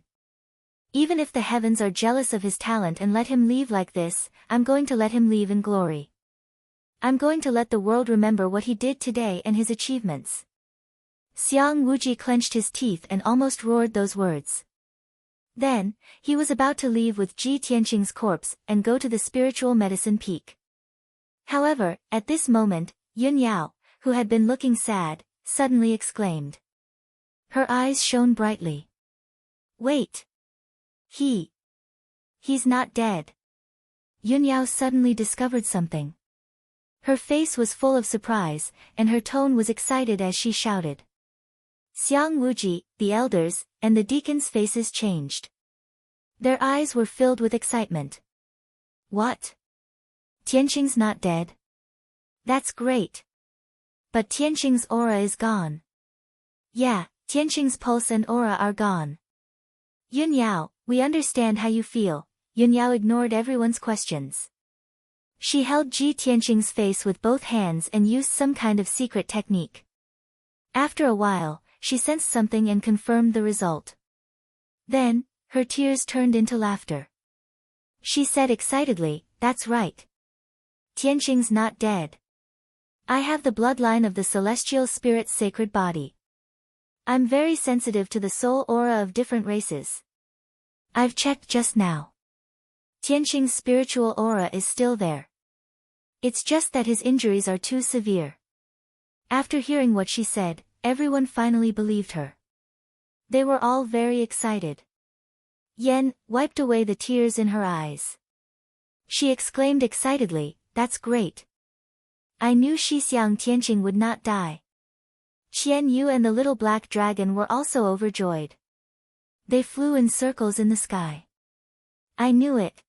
A: Even if the heavens are jealous of his talent and let him leave like this, I'm going to let him leave in glory. I'm going to let the world remember what he did today and his achievements." Xiang Wuji clenched his teeth and almost roared those words. Then, he was about to leave with Ji Tianqing's corpse and go to the spiritual medicine peak. However, at this moment, Yun Yao, who had been looking sad, suddenly exclaimed. Her eyes shone brightly. "Wait! He's not dead." Yun Yao suddenly discovered something. Her face was full of surprise, and her tone was excited as she shouted. Xiang Wuji, the elders, and the deacons' faces changed. Their eyes were filled with excitement. "What? Tianqing's not dead? That's great. But Tianqing's aura is gone." "Yeah, Tianqing's pulse and aura are gone." "Yun Yao, we understand how you feel." Yun Yao ignored everyone's questions. She held Ji Tianqing's face with both hands and used some kind of secret technique. After a while, she sensed something and confirmed the result. Then, her tears turned into laughter. She said excitedly, "That's right. Tianqing's not dead. I have the bloodline of the celestial spirit's sacred body. I'm very sensitive to the soul aura of different races. I've checked just now. Tianqing's spiritual aura is still there. It's just that his injuries are too severe." After hearing what she said, everyone finally believed her. They were all very excited. Yen wiped away the tears in her eyes. She exclaimed excitedly, "That's great. I knew Shixiang Tianqing would not die." Qian Yu and the little black dragon were also overjoyed. They flew in circles in the sky. "I knew it.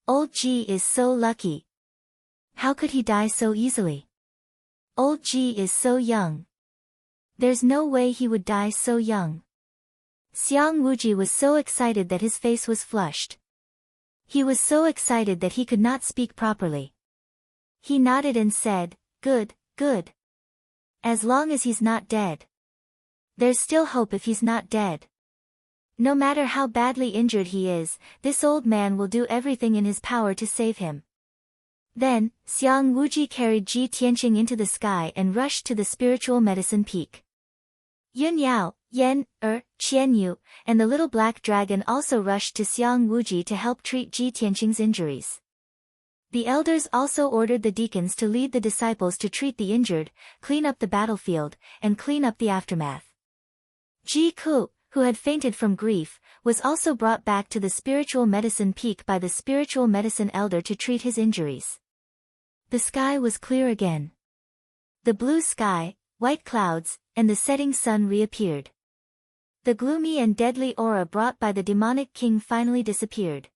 A: Old Ji is so lucky. How could he die so easily? Old Ji is so young. There's no way he would die so young." Xiang Wuji was so excited that his face was flushed. He was so excited that he could not speak properly. He nodded and said, "Good, good. As long as he's not dead. There's still hope if he's not dead. No matter how badly injured he is, this old man will do everything in his power to save him." Then, Xiang Wuji carried Ji Tianqing into the sky and rushed to the spiritual medicine peak. Yun Yao, Yen, Qian Yu, and the little black dragon also rushed to Xiang Wuji to help treat Ji Tianqing's injuries. The elders also ordered the deacons to lead the disciples to treat the injured, clean up the battlefield, and clean up the aftermath. Ji Ku, who had fainted from grief, was also brought back to the spiritual medicine peak by the spiritual medicine elder to treat his injuries. The sky was clear again. The blue sky, white clouds, and the setting sun reappeared. The gloomy and deadly aura brought by the demonic king finally disappeared.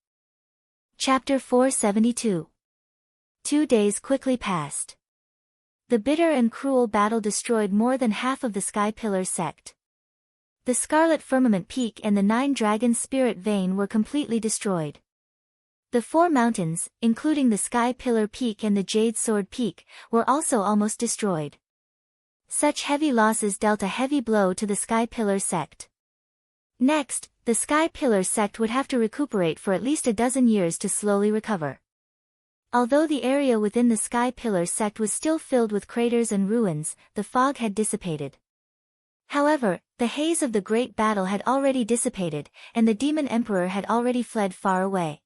A: Chapter 472. 2 days quickly passed. The bitter and cruel battle destroyed more than half of the Sky Pillar sect. The Scarlet Firmament Peak and the 9 Dragon Spirit Vein were completely destroyed. The 4 mountains, including the Sky Pillar Peak and the Jade Sword Peak, were also almost destroyed. Such heavy losses dealt a heavy blow to the Sky Pillar sect. Next, the Sky Pillar sect would have to recuperate for at least a dozen years to slowly recover. Although the area within the Sky Pillar sect was still filled with craters and ruins, the fog had dissipated. However, the haze of the great battle had already dissipated, and the demon emperor had already fled far away.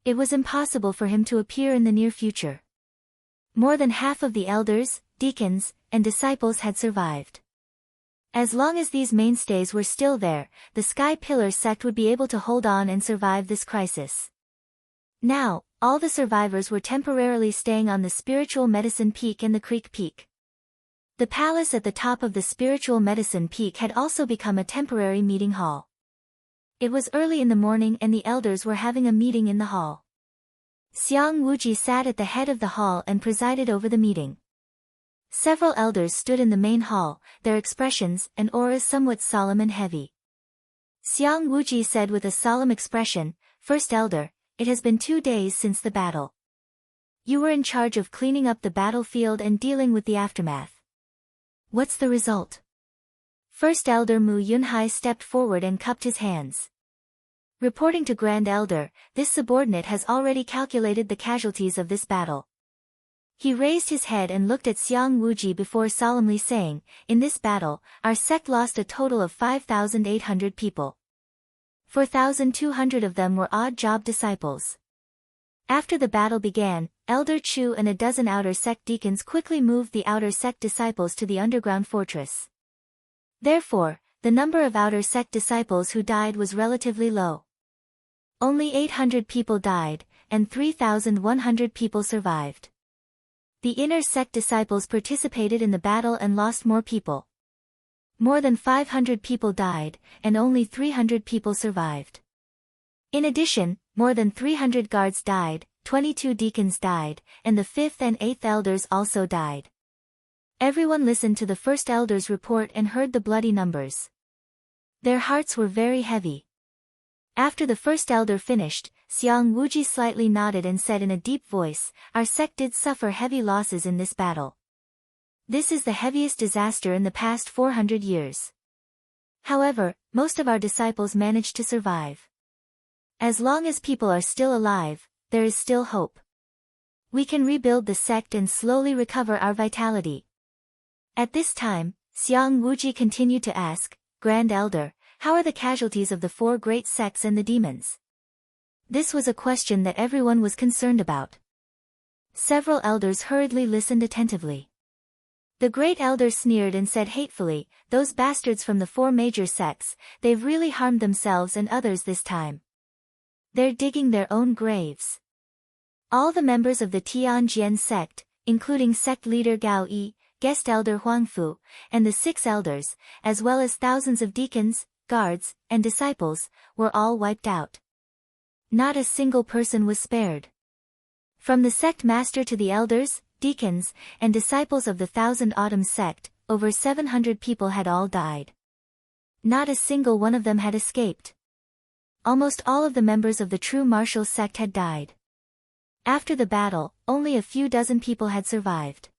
A: It was impossible for him to appear in the near future. More than half of the elders, deacons, and disciples had survived. As long as these mainstays were still there, the Sky Pillar sect would be able to hold on and survive this crisis. Now, all the survivors were temporarily staying on the Spiritual Medicine Peak and the Creek Peak. The palace at the top of the Spiritual Medicine Peak had also become a temporary meeting hall. It was early in the morning and the elders were having a meeting in the hall. Xiang Wuji sat at the head of the hall and presided over the meeting. Several elders stood in the main hall, their expressions and auras somewhat solemn and heavy. Xiang Wuji said with a solemn expression, "First elder, it has been 2 days since the battle. You were in charge of cleaning up the battlefield and dealing with the aftermath. What's the result?" First Elder Mu Yunhai stepped forward and cupped his hands. Reporting to Grand Elder, this subordinate has already calculated the casualties of this battle. He raised his head and looked at Xiang Wuji before solemnly saying, "In this battle, our sect lost a total of 5,800 people. 4,200 of them were odd job disciples." After the battle began, Elder Chu and a dozen outer sect deacons quickly moved the outer sect disciples to the underground fortress. Therefore, the number of outer sect disciples who died was relatively low. Only 800 people died, and 3,100 people survived. The inner sect disciples participated in the battle and lost more people. More than 500 people died, and only 300 people survived. In addition, more than 300 guards died, 22 deacons died, and the 5th and 8th elders also died. Everyone listened to the first elder's report and heard the bloody numbers. Their hearts were very heavy. After the first elder finished, Xiang Wuji slightly nodded and said in a deep voice, "Our sect did suffer heavy losses in this battle. This is the heaviest disaster in the past 400 years. However, most of our disciples managed to survive. As long as people are still alive, there is still hope. We can rebuild the sect and slowly recover our vitality." At this time, Xiang Wuji continued to ask, "Grand Elder, how are the casualties of the 4 great sects and the demons?" This was a question that everyone was concerned about. Several elders hurriedly listened attentively. The great elder sneered and said hatefully, "Those bastards from the 4 major sects, they've really harmed themselves and others this time. They're digging their own graves." All the members of the Tianjian sect, including sect leader Gao Yi, guest elder Huang Fu, and the 6 elders, as well as thousands of deacons, guards, and disciples, were all wiped out. Not a single person was spared. From the sect master to the elders, deacons, and disciples of the Thousand Autumns sect, over 700 people had all died. Not a single one of them had escaped. Almost all of the members of the true martial sect had died. After the battle, only a few dozen people had survived.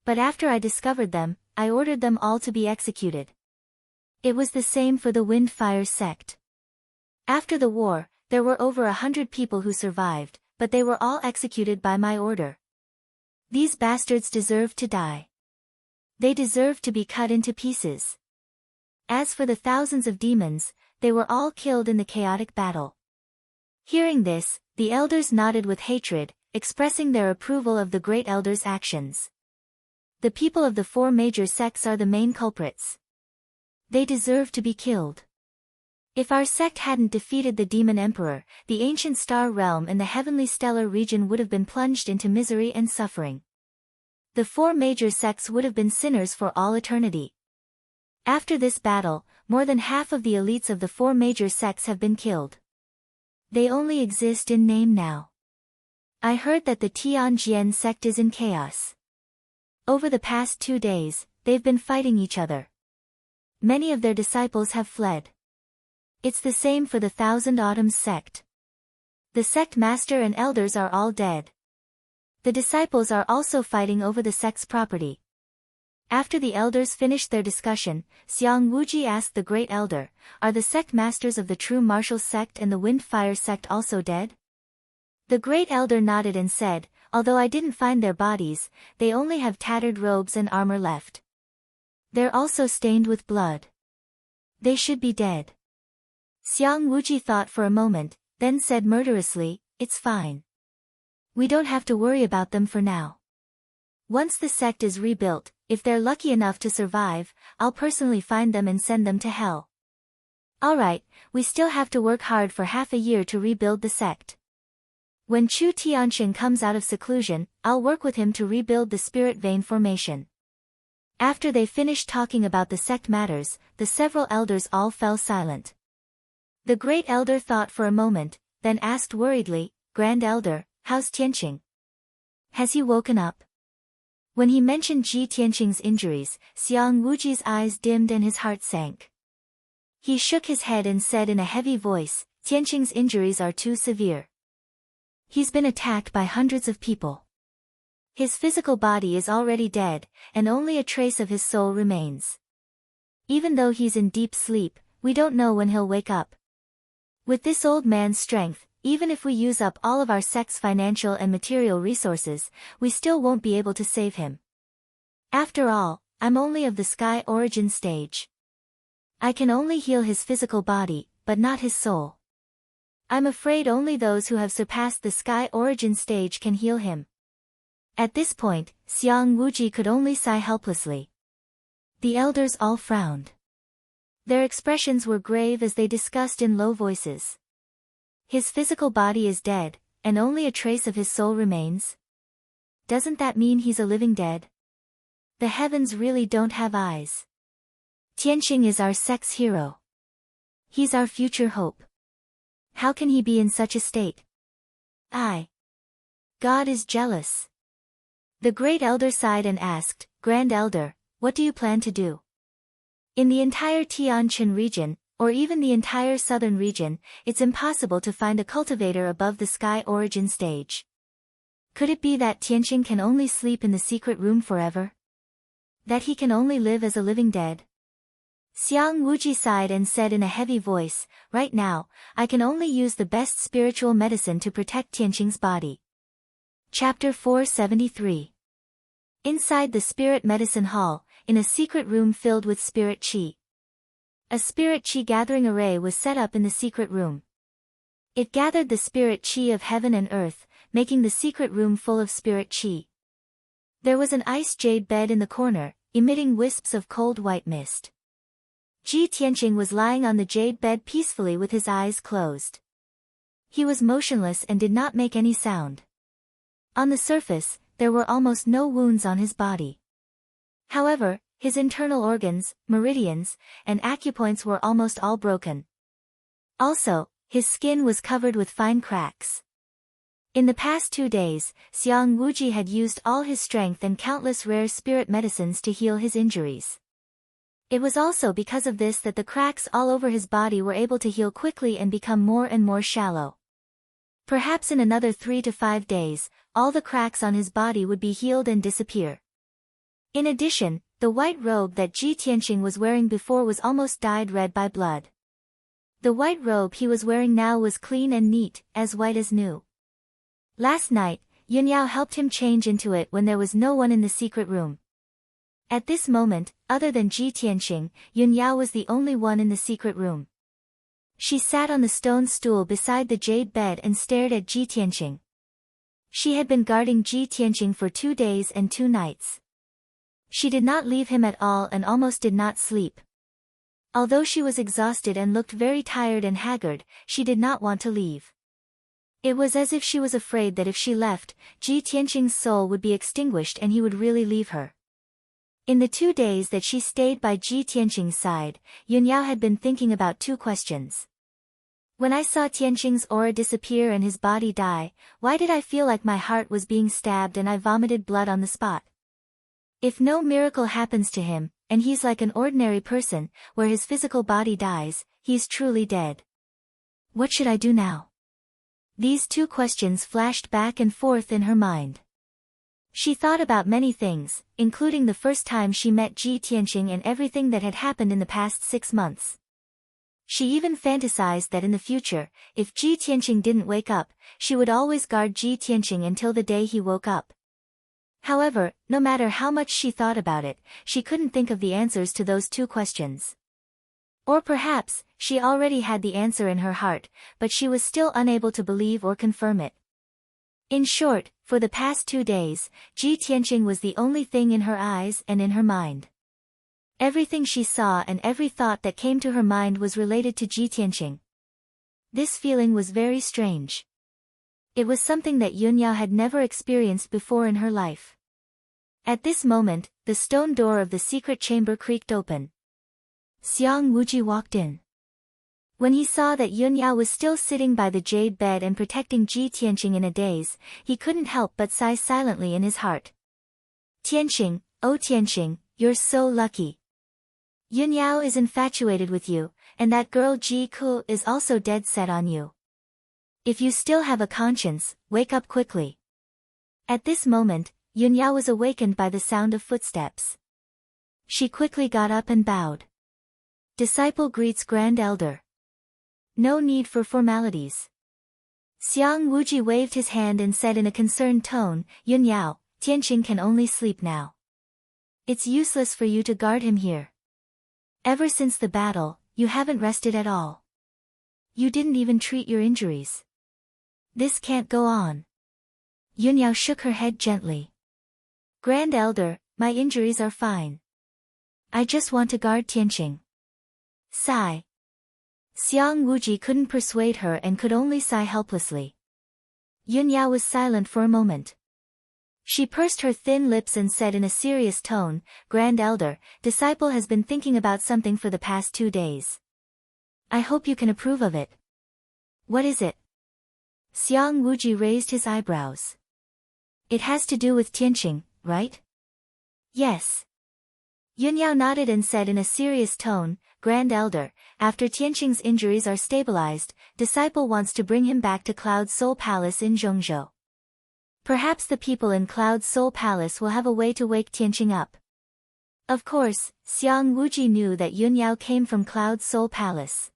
A: But after I discovered them, I ordered them all to be executed. It was the same for the Wind-Fire sect. After the war, there were over 100 people who survived, but they were all executed by my order. These bastards deserved to die. They deserved to be cut into pieces. As for the thousands of demons, they were all killed in the chaotic battle." Hearing this, the elders nodded with hatred, expressing their approval of the great elder's actions. The people of the 4 major sects are the main culprits. They deserve to be killed. If our sect hadn't defeated the demon emperor, the ancient star realm and the heavenly stellar region would have been plunged into misery and suffering. The 4 major sects would have been sinners for all eternity. After this battle, more than half of the elites of the 4 major sects have been killed. They only exist in name now. I heard that the Tianjian sect is in chaos. Over the past 2 days, they've been fighting each other. Many of their disciples have fled. It's the same for the Thousand Autumns sect. The sect master and elders are all dead. The disciples are also fighting over the sect's property. After the elders finished their discussion, Xiang Wuji asked the great elder, "Are the sect masters of the true martial sect and the Wind-Fire sect also dead?" The great elder nodded and said, "Although I didn't find their bodies, they only have tattered robes and armor left. They're also stained with blood. They should be dead. Xiang Wuji thought for a moment, then said murderously, "It's fine. We don't have to worry about them for now. Once the sect is rebuilt, if they're lucky enough to survive, I'll personally find them and send them to hell." Alright, we still have to work hard for half a year to rebuild the sect. When Chu Tianxing comes out of seclusion, I'll work with him to rebuild the spirit vein formation. After they finished talking about the sect matters, the several elders all fell silent. The great elder thought for a moment, then asked worriedly, "Grand Elder, how's Tianqing? Has he woken up?" When he mentioned Ji Tianqing's injuries, Xiang Wuji's eyes dimmed and his heart sank. He shook his head and said in a heavy voice, "Tianqing's injuries are too severe. He's been attacked by hundreds of people. His physical body is already dead, and only a trace of his soul remains. Even though he's in deep sleep, we don't know when he'll wake up. With this old man's strength, even if we use up all of our sect's financial and material resources, we still won't be able to save him. After all, I'm only of the Sky Origin stage. I can only heal his physical body, but not his soul. I'm afraid only those who have surpassed the Sky Origin stage can heal him." At this point, Xiang Wuji could only sigh helplessly. The elders all frowned. Their expressions were grave as they discussed in low voices. His physical body is dead, and only a trace of his soul remains? Doesn't that mean he's a living dead? The heavens really don't have eyes. Tianqing is our sect's hero. He's our future hope. How can he be in such a state? God is jealous. The great elder sighed and asked, "Grand Elder, what do you plan to do?" In the entire Tianqin region, or even the entire southern region, it's impossible to find a cultivator above the Sky Origin stage. Could it be that Tianqing can only sleep in the secret room forever? That he can only live as a living dead? Xiang Wuji sighed and said in a heavy voice, "Right now, I can only use the best spiritual medicine to protect Tianqing's body." Chapter 473. Inside the spirit medicine hall, in a secret room filled with spirit qi. A spirit qi gathering array was set up in the secret room. It gathered the spirit qi of heaven and earth, making the secret room full of spirit qi. There was an ice jade bed in the corner, emitting wisps of cold white mist. Ji Tianqing was lying on the jade bed peacefully with his eyes closed. He was motionless and did not make any sound. On the surface, there were almost no wounds on his body. However, his internal organs, meridians, and acupoints were almost all broken. Also, his skin was covered with fine cracks. In the past 2 days, Xiang Wuji had used all his strength and countless rare spirit medicines to heal his injuries. It was also because of this that the cracks all over his body were able to heal quickly and become more and more shallow. Perhaps in another 3 to 5 days, all the cracks on his body would be healed and disappear. In addition, the white robe that Ji Tianqing was wearing before was almost dyed red by blood. The white robe he was wearing now was clean and neat, as white as new. Last night, Yunyao helped him change into it when there was no one in the secret room. At this moment, other than Ji Tianqing, Yunyao was the only one in the secret room. She sat on the stone stool beside the jade bed and stared at Ji Tianqing. She had been guarding Ji Tianqing for 2 days and 2 nights. She did not leave him at all and almost did not sleep. Although she was exhausted and looked very tired and haggard, she did not want to leave. It was as if she was afraid that if she left, Ji Tianqing's soul would be extinguished and he would really leave her. In the 2 days that she stayed by Ji Tianqing's side, Yunyao had been thinking about 2 questions. When I saw Tianqing's aura disappear and his body die, why did I feel like my heart was being stabbed and I vomited blood on the spot? If no miracle happens to him, and he's like an ordinary person, where his physical body dies, he's truly dead. What should I do now? These 2 questions flashed back and forth in her mind. She thought about many things, including the first time she met Ji Tianqing and everything that had happened in the past 6 months. She even fantasized that in the future, if Ji Tianqing didn't wake up, she would always guard Ji Tianqing until the day he woke up. However, no matter how much she thought about it, she couldn't think of the answers to those two questions. Or perhaps, she already had the answer in her heart, but she was still unable to believe or confirm it. In short, for the past 2 days, Ji Tianqing was the only thing in her eyes and in her mind. Everything she saw and every thought that came to her mind was related to Ji Tianqing. This feeling was very strange. It was something that Yunyao had never experienced before in her life. At this moment, the stone door of the secret chamber creaked open. Xiang Wuji walked in. When he saw that Yunyao was still sitting by the jade bed and protecting Ji Tianqing in a daze, he couldn't help but sigh silently in his heart. Tianqing, oh Tianqing, you're so lucky. Yunyao is infatuated with you, and that girl Ji Ku is also dead set on you. If you still have a conscience, wake up quickly. At this moment, Yunyao was awakened by the sound of footsteps. She quickly got up and bowed. Disciple greets Grand Elder. No need for formalities. Xiang Wuji waved his hand and said in a concerned tone, Yunyao, Tianqing can only sleep now. It's useless for you to guard him here. Ever since the battle, you haven't rested at all. You didn't even treat your injuries. This can't go on. Yunyao shook her head gently. Grand Elder, my injuries are fine. I just want to guard Tianqing. Sigh. Xiang Wuji couldn't persuade her and could only sigh helplessly. Yunyao was silent for a moment. She pursed her thin lips and said in a serious tone, Grand Elder, disciple has been thinking about something for the past 2 days. I hope you can approve of it. What is it? Xiang Wuji raised his eyebrows. It has to do with Tianqing, right? Yes. Yunyao nodded and said in a serious tone, Grand Elder, after Tianqing's injuries are stabilized, disciple wants to bring him back to Cloud Soul Palace in Zhongzhou. Perhaps the people in Cloud Soul Palace will have a way to wake Tianqing up. Of course, Xiang Wuji knew that Yunyao came from Cloud Soul Palace.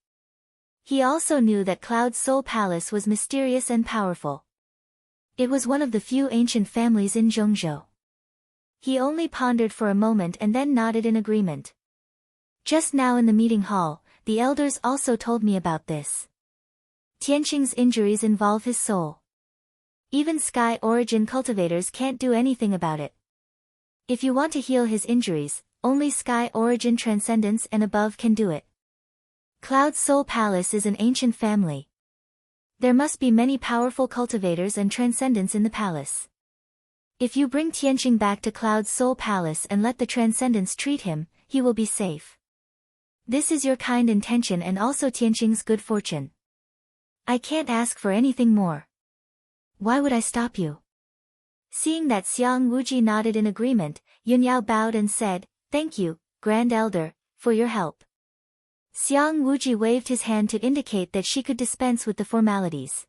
A: He also knew that Cloud Soul Palace was mysterious and powerful. It was one of the few ancient families in Zhongzhou. He only pondered for a moment and then nodded in agreement. Just now in the meeting hall, the elders also told me about this. Tianqing's injuries involve his soul. Even Sky Origin cultivators can't do anything about it. If you want to heal his injuries, only Sky Origin Transcendence and above can do it. Cloud Soul Palace is an ancient family. There must be many powerful cultivators and transcendents in the palace. If you bring Tianqing back to Cloud Soul Palace and let the transcendents treat him, he will be safe. This is your kind intention and also Tianqing's good fortune. I can't ask for anything more. Why would I stop you? Seeing that Xiang Wuji nodded in agreement, Yunyao bowed and said, Thank you, Grand Elder, for your help. Xiang Wuji waved his hand to indicate that she could dispense with the formalities.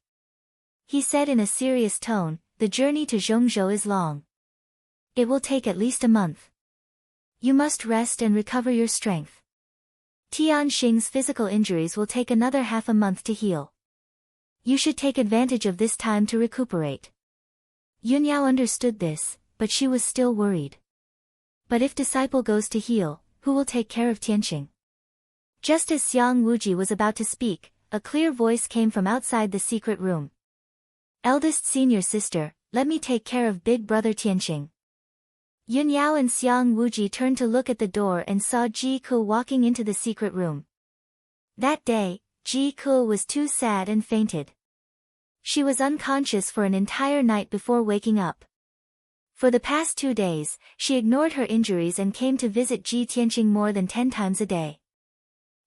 A: He said in a serious tone, the journey to Zhongzhou is long. It will take at least a month. You must rest and recover your strength. Tianqing's physical injuries will take another half a month to heal. You should take advantage of this time to recuperate. Yunyao understood this, but she was still worried. But if disciple goes to heal, who will take care of Tianqing? Just as Xiang Wuji was about to speak, a clear voice came from outside the secret room. Eldest senior sister, let me take care of big brother Tianqing. Yunyao and Xiang Wuji turned to look at the door and saw Ji Ku walking into the secret room. That day, Ji Ku was too sad and fainted. She was unconscious for an entire night before waking up. For the past 2 days, she ignored her injuries and came to visit Ji Tianqing more than 10 times a day.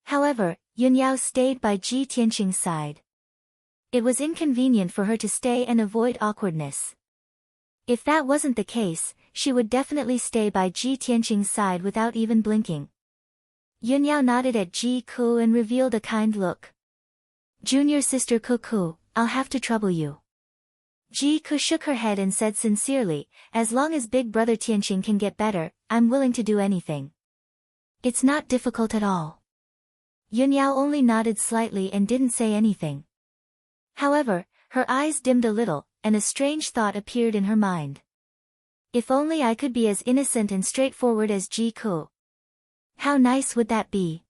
A: However, Yunyao stayed by Ji Tianqing's side. It was inconvenient for her to stay and avoid awkwardness. If that wasn't the case, she would definitely stay by Ji Tianqing's side without even blinking. Yunyao nodded at Ji Ku and revealed a kind look. Junior sister Ku, I'll have to trouble you. Ji Ku shook her head and said sincerely, as long as big brother Tianqing can get better, I'm willing to do anything. It's not difficult at all. Yunyao only nodded slightly and didn't say anything. However, her eyes dimmed a little, and a strange thought appeared in her mind. If only I could be as innocent and straightforward as Ji Ku. How nice would that be?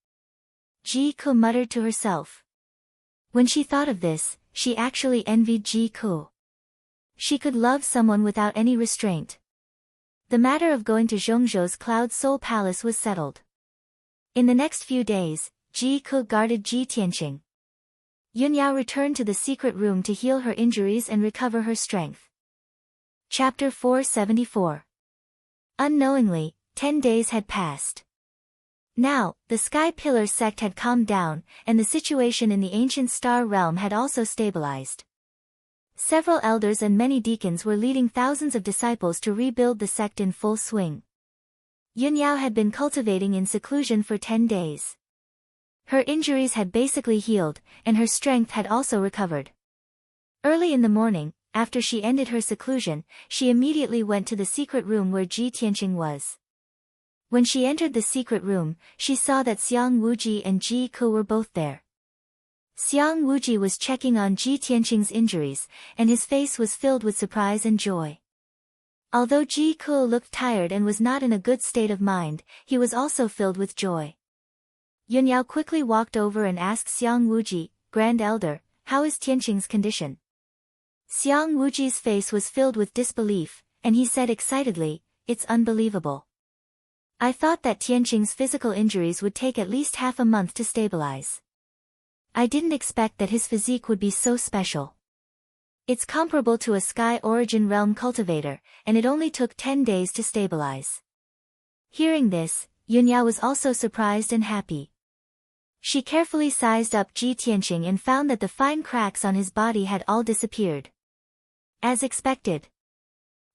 A: Ji Ku muttered to herself. When she thought of this, she actually envied Ji Ku. She could love someone without any restraint. The matter of going to Zhongzhou's Cloud Soul Palace was settled. In the next few days, Ji Ku guarded Ji Tianqing. Yunyao returned to the secret room to heal her injuries and recover her strength. Chapter 474. Unknowingly, 10 days had passed. Now, the Sky Pillar sect had calmed down, and the situation in the ancient star realm had also stabilized. Several elders and many deacons were leading thousands of disciples to rebuild the sect in full swing. Yunyao had been cultivating in seclusion for 10 days. Her injuries had basically healed, and her strength had also recovered. Early in the morning, after she ended her seclusion, she immediately went to the secret room where Ji Tianqing was. When she entered the secret room, she saw that Xiang Wuji and Ji Ku were both there. Xiang Wuji was checking on Ji Tianqing's injuries, and his face was filled with surprise and joy. Although Ji Ku looked tired and was not in a good state of mind, he was also filled with joy. Yunyao quickly walked over and asked Xiang Wuji, Grand Elder, how is Tianqing's condition? Xiang Wuji's face was filled with disbelief, and he said excitedly, it's unbelievable. I thought that Tianqing's physical injuries would take at least half a month to stabilize. I didn't expect that his physique would be so special. It's comparable to a Sky Origin Realm cultivator, and it only took 10 days to stabilize. Hearing this, Yunyao was also surprised and happy. She carefully sized up Ji Tianqing and found that the fine cracks on his body had all disappeared. As expected.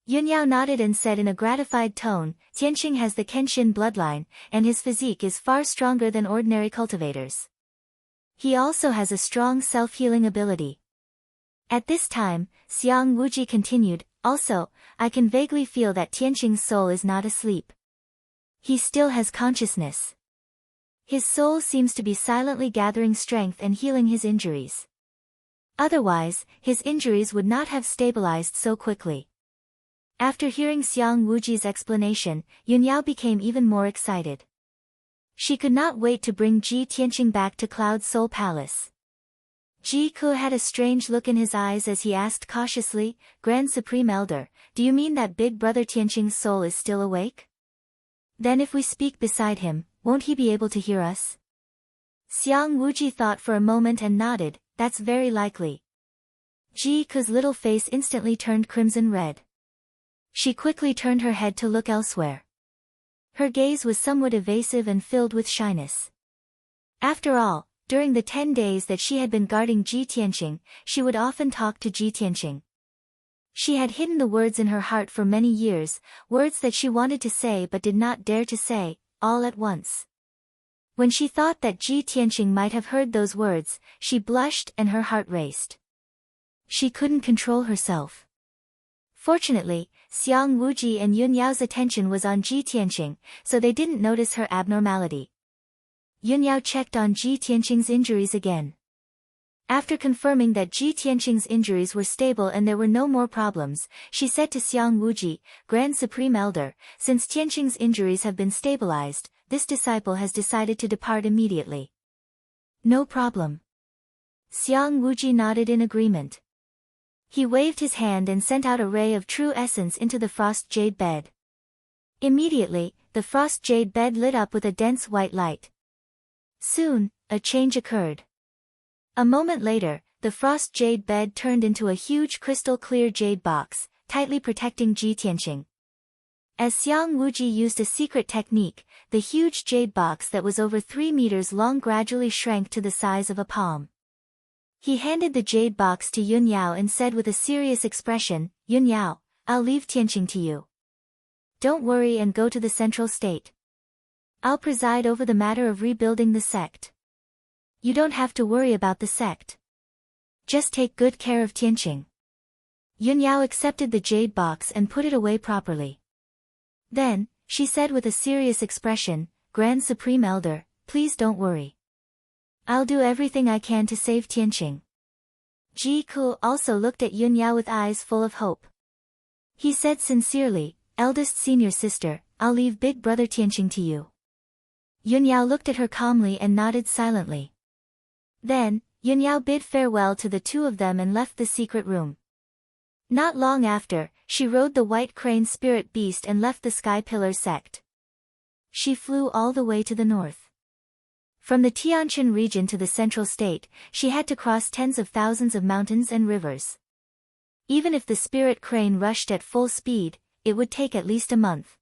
A: Yunyao nodded and said in a gratified tone, Tianqing has the Kenshin bloodline, and his physique is far stronger than ordinary cultivators. He also has a strong self-healing ability. At this time, Xiang Wuji continued, also, I can vaguely feel that Tianqing's soul is not asleep. He still has consciousness. His soul seems to be silently gathering strength and healing his injuries. Otherwise, his injuries would not have stabilized so quickly. After hearing Xiang Wuji's explanation, Yunyao became even more excited. She could not wait to bring Ji Tianqing back to Cloud Soul Palace. Ji Ku had a strange look in his eyes as he asked cautiously, Grand Supreme Elder, do you mean that big brother Tianqing's soul is still awake? Then if we speak beside him, won't he be able to hear us? Xiang Wuji thought for a moment and nodded, that's very likely. Ji Ku's little face instantly turned crimson red. She quickly turned her head to look elsewhere. Her gaze was somewhat evasive and filled with shyness. After all, during the 10 days that she had been guarding Ji Tianqing, she would often talk to Ji Tianqing. She had hidden the words in her heart for many years, words that she wanted to say but did not dare to say, all at once. When she thought that Ji Tianqing might have heard those words, she blushed and her heart raced. She couldn't control herself. Fortunately, Xiang Wuji and Yunyao's attention was on Ji Tianqing, so they didn't notice her abnormality. Yunyao checked on Ji Tianqing's injuries again. After confirming that Ji Tianqing's injuries were stable and there were no more problems, she said to Xiang Wuji, Grand Supreme Elder, since Tianqing's injuries have been stabilized, this disciple has decided to depart immediately. No problem. Xiang Wuji nodded in agreement. He waved his hand and sent out a ray of true essence into the frost jade bed. Immediately, the frost jade bed lit up with a dense white light. Soon, a change occurred. A moment later, the frost jade bed turned into a huge crystal-clear jade box, tightly protecting Ji Tianqing. As Xiang Wuji used a secret technique, the huge jade box that was over 3 meters long gradually shrank to the size of a palm. He handed the jade box to Yunyao and said with a serious expression, Yunyao, I'll leave Tianqing to you. Don't worry and go to the central state. I'll preside over the matter of rebuilding the sect. You don't have to worry about the sect. Just take good care of Tianqing. Yunyao accepted the jade box and put it away properly. Then, she said with a serious expression, Grand Supreme Elder, please don't worry. I'll do everything I can to save Tianqing. Ji Ku also looked at Yunyao with eyes full of hope. He said sincerely, eldest senior sister, I'll leave big brother Tianqing to you. Yunyao looked at her calmly and nodded silently. Then, Yunyao bid farewell to the two of them and left the secret room. Not long after, she rode the white crane spirit beast and left the Sky Pillar sect. She flew all the way to the north. From the Tianjin region to the central state, she had to cross tens of thousands of mountains and rivers. Even if the spirit crane rushed at full speed, it would take at least a month.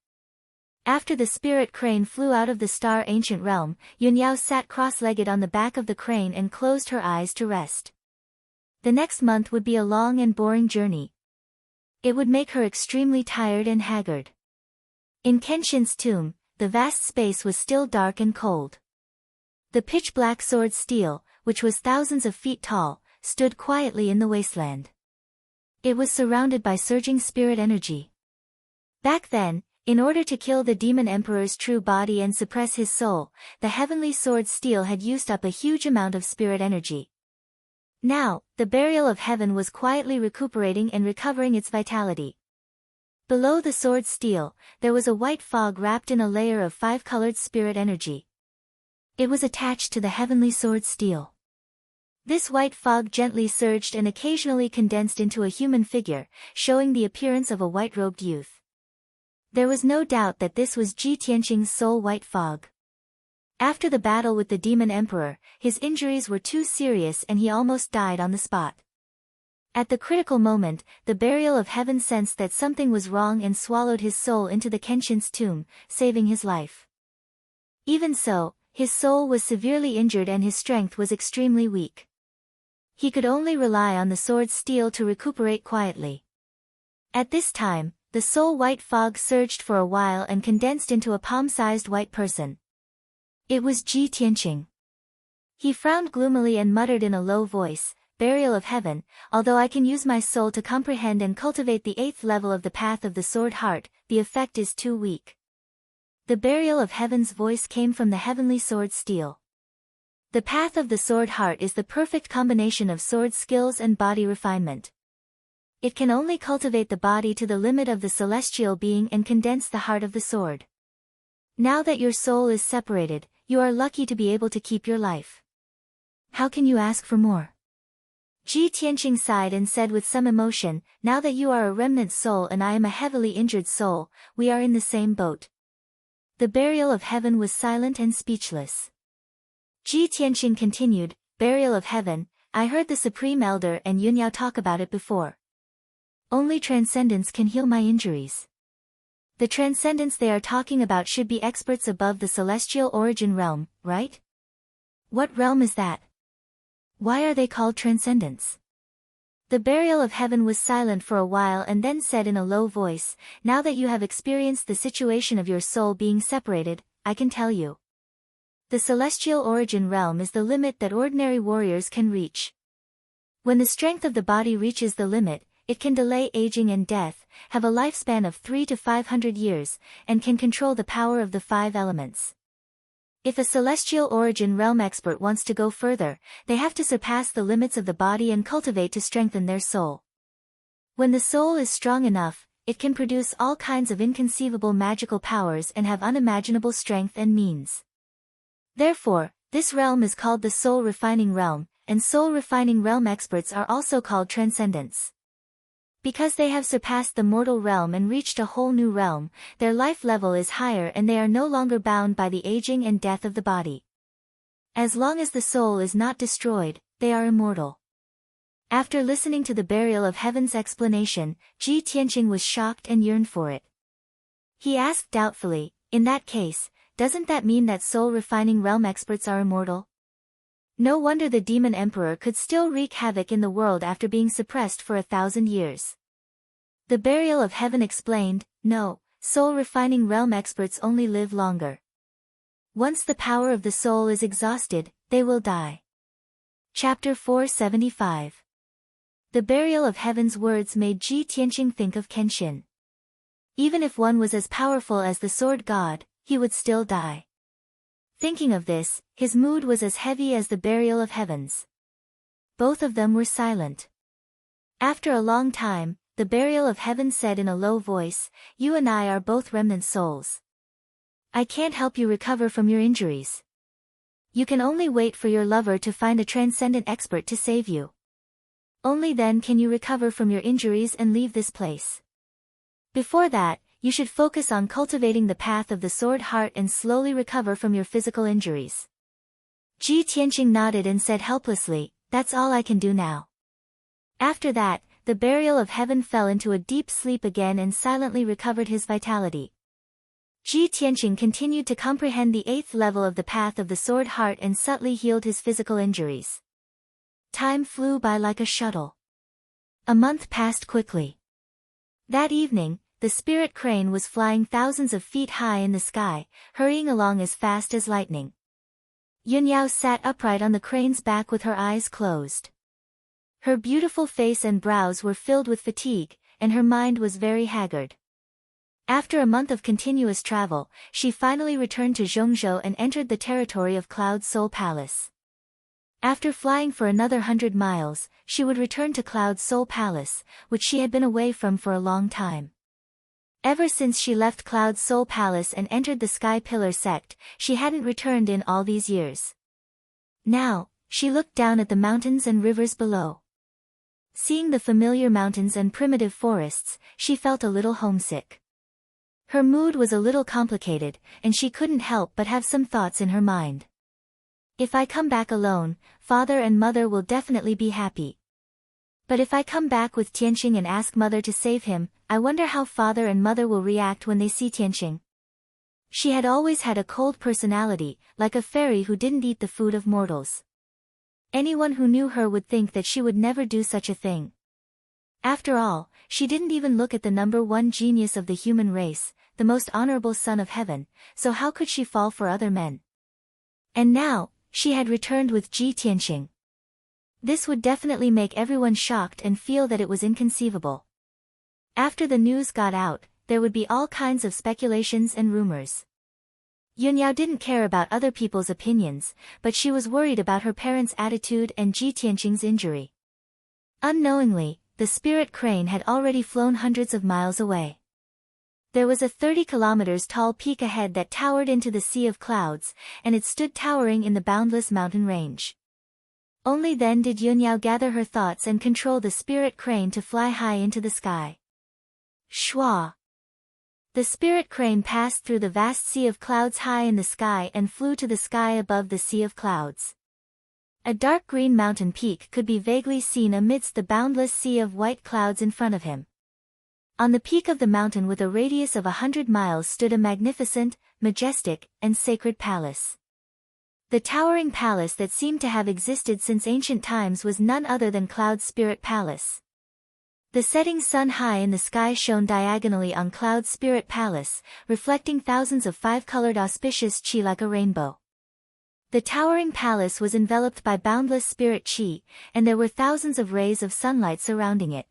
A: After the spirit crane flew out of the star ancient realm, Yunyao sat cross-legged on the back of the crane and closed her eyes to rest. The next month would be a long and boring journey. It would make her extremely tired and haggard. In Kenshin's tomb, the vast space was still dark and cold. The pitch-black sword steel, which was thousands of feet tall, stood quietly in the wasteland. It was surrounded by surging spirit energy. Back then, in order to kill the demon emperor's true body and suppress his soul, the heavenly sword steel had used up a huge amount of spirit energy. Now, the burial of heaven was quietly recuperating and recovering its vitality. Below the sword steel, there was a white fog wrapped in a layer of five-colored spirit energy. It was attached to the heavenly sword steel. This white fog gently surged and occasionally condensed into a human figure, showing the appearance of a white-robed youth. There was no doubt that this was Ji Tianqing's soul white fog. After the battle with the demon emperor, his injuries were too serious and he almost died on the spot. At the critical moment, the burial of heaven sensed that something was wrong and swallowed his soul into the Kenshin's tomb, saving his life. Even so, his soul was severely injured and his strength was extremely weak. He could only rely on the sword steel to recuperate quietly. At this time, the soul white fog surged for a while and condensed into a palm-sized white person. It was Ji Tianqing. He frowned gloomily and muttered in a low voice, "Burial of heaven, although I can use my soul to comprehend and cultivate the 8th level of the path of the sword heart, the effect is too weak." The burial of heaven's voice came from the heavenly sword steel. The path of the sword heart is the perfect combination of sword skills and body refinement. It can only cultivate the body to the limit of the celestial being and condense the heart of the sword. Now that your soul is separated, you are lucky to be able to keep your life. How can you ask for more? Ji Tianqing sighed and said with some emotion, "Now that you are a remnant soul and I am a heavily injured soul, we are in the same boat." The burial of heaven was silent and speechless. Ji Tianqing continued, "Burial of heaven, I heard the Supreme Elder and Yunyao talk about it before. Only transcendence can heal my injuries. The transcendence they are talking about should be experts above the celestial origin realm, right? What realm is that? Why are they called transcendents?" The burial of heaven was silent for a while and then said in a low voice, "Now that you have experienced the situation of your soul being separated, I can tell you. The celestial origin realm is the limit that ordinary warriors can reach. When the strength of the body reaches the limit, it can delay aging and death, have a lifespan of 300 to 500 years, and can control the power of the 5 elements. If a celestial origin realm expert wants to go further, they have to surpass the limits of the body and cultivate to strengthen their soul. When the soul is strong enough, it can produce all kinds of inconceivable magical powers and have unimaginable strength and means. Therefore, this realm is called the soul refining realm, and soul refining realm experts are also called transcendents. Because they have surpassed the mortal realm and reached a whole new realm, their life level is higher and they are no longer bound by the aging and death of the body. As long as the soul is not destroyed, they are immortal." After listening to the burial of heaven's explanation, Ji Tianqing was shocked and yearned for it. He asked doubtfully, "In that case, doesn't that mean that soul refining realm experts are immortal? No wonder the demon emperor could still wreak havoc in the world after being suppressed for 1,000 years." The burial of heaven explained, "No, soul refining realm experts only live longer. Once the power of the soul is exhausted, they will die." Chapter 475. The burial of heaven's words made Ji Tianqing think of Kenshin. Even if one was as powerful as the sword god, he would still die. Thinking of this, his mood was as heavy as the burial of heavens. Both of them were silent. After a long time, the burial of heaven said in a low voice, "You and I are both remnant souls. I can't help you recover from your injuries. You can only wait for your lover to find a transcendent expert to save you. Only then can you recover from your injuries and leave this place. Before that, you should focus on cultivating the path of the sword heart and slowly recover from your physical injuries." Ji Tianqing nodded and said helplessly, "That's all I can do now." After that, the burial of heaven fell into a deep sleep again and silently recovered his vitality. Ji Tianqing continued to comprehend the 8th level of the path of the sword heart and subtly healed his physical injuries. Time flew by like a shuttle. A month passed quickly. That evening, the spirit crane was flying thousands of feet high in the sky, hurrying along as fast as lightning. Yunyao sat upright on the crane's back with her eyes closed. Her beautiful face and brows were filled with fatigue, and her mind was very haggard. After a month of continuous travel, she finally returned to Zhongzhou and entered the territory of Cloud Soul Palace. After flying for another 100 miles, she would return to Cloud Soul Palace, which she had been away from for a long time. Ever since she left Cloud Soul Palace and entered the Sky Pillar sect, she hadn't returned in all these years. Now, she looked down at the mountains and rivers below. Seeing the familiar mountains and primitive forests, she felt a little homesick. Her mood was a little complicated, and she couldn't help but have some thoughts in her mind. If I come back alone, father and mother will definitely be happy. But if I come back with Tianqing and ask mother to save him, I wonder how father and mother will react when they see Tianqing. She had always had a cold personality, like a fairy who didn't eat the food of mortals. Anyone who knew her would think that she would never do such a thing. After all, she didn't even look at the number 1 genius of the human race, the most honorable son of heaven, so how could she fall for other men? And now, she had returned with Ji Tianqing. This would definitely make everyone shocked and feel that it was inconceivable. After the news got out, there would be all kinds of speculations and rumors. Yunyao didn't care about other people's opinions, but she was worried about her parents' attitude and Ji Tianqing's injury. Unknowingly, the spirit crane had already flown hundreds of miles away. There was a 30 kilometers tall peak ahead that towered into the sea of clouds, and it stood towering in the boundless mountain range. Only then did Yunyao gather her thoughts and control the spirit crane to fly high into the sky. Shwa! The spirit crane passed through the vast sea of clouds high in the sky and flew to the sky above the sea of clouds. A dark green mountain peak could be vaguely seen amidst the boundless sea of white clouds in front of him. On the peak of the mountain with a radius of 100 miles stood a magnificent, majestic, and sacred palace. The towering palace that seemed to have existed since ancient times was none other than Cloud Spirit Palace. The setting sun high in the sky shone diagonally on Cloud Spirit Palace, reflecting thousands of 5-colored auspicious chi like a rainbow. The towering palace was enveloped by boundless spirit chi, and there were thousands of rays of sunlight surrounding it.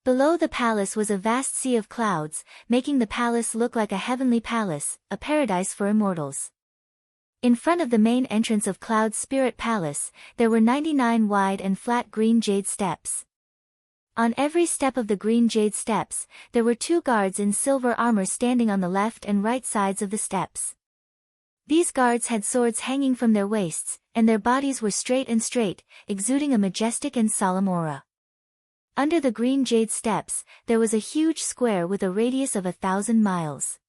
A: Below the palace was a vast sea of clouds, making the palace look like a heavenly palace, a paradise for immortals. In front of the main entrance of Cloud Spirit Palace, there were 99 wide and flat green jade steps. On every step of the green jade steps, there were 2 guards in silver armor standing on the left and right sides of the steps. These guards had swords hanging from their waists, and their bodies were straight, exuding a majestic and solemn aura. Under the green jade steps, there was a huge square with a radius of 1,000 miles.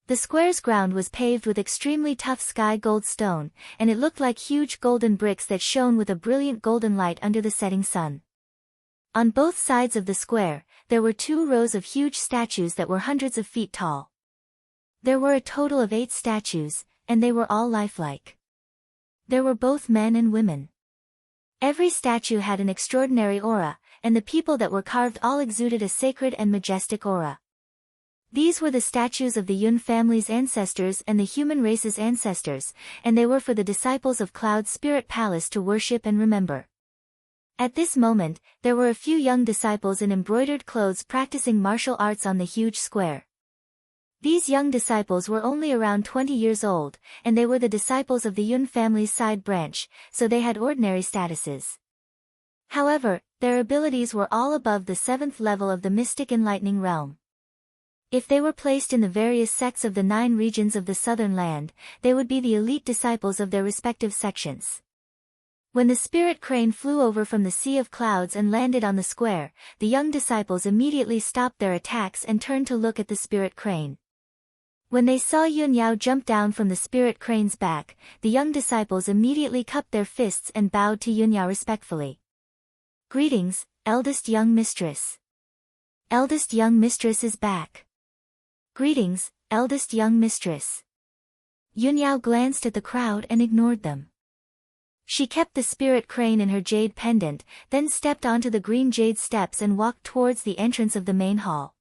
A: The square's ground was paved with extremely tough sky gold stone, and it looked like huge golden bricks that shone with a brilliant golden light under the setting sun. On both sides of the square, there were 2 rows of huge statues that were hundreds of feet tall. There were a total of 8 statues, and they were all lifelike. There were both men and women. Every statue had an extraordinary aura, and the people that were carved all exuded a sacred and majestic aura. These were the statues of the Yun family's ancestors and the human race's ancestors, and they were for the disciples of Cloud Spirit Palace to worship and remember. At this moment, there were a few young disciples in embroidered clothes practicing martial arts on the huge square. These young disciples were only around 20 years old, and they were the disciples of the Yun family's side branch, so they had ordinary statuses. However, Their abilities were all above the 7th level of the mystic enlightening realm. If they were placed in the various sects of the 9 regions of the southern land, they would be the elite disciples of their respective sections. When the spirit crane flew over from the sea of clouds and landed on the square, the young disciples immediately stopped their attacks and turned to look at the spirit crane. When they saw Yun Yao jump down from the spirit crane's back, the young disciples immediately cupped their fists and bowed to Yun Yao respectfully. "Greetings, eldest young mistress. Eldest young mistress is back. Greetings, eldest young mistress." Yun Yao glanced at the crowd and ignored them. She kept the spirit crane in her jade pendant, then stepped onto the green jade steps and walked towards the entrance of the main hall.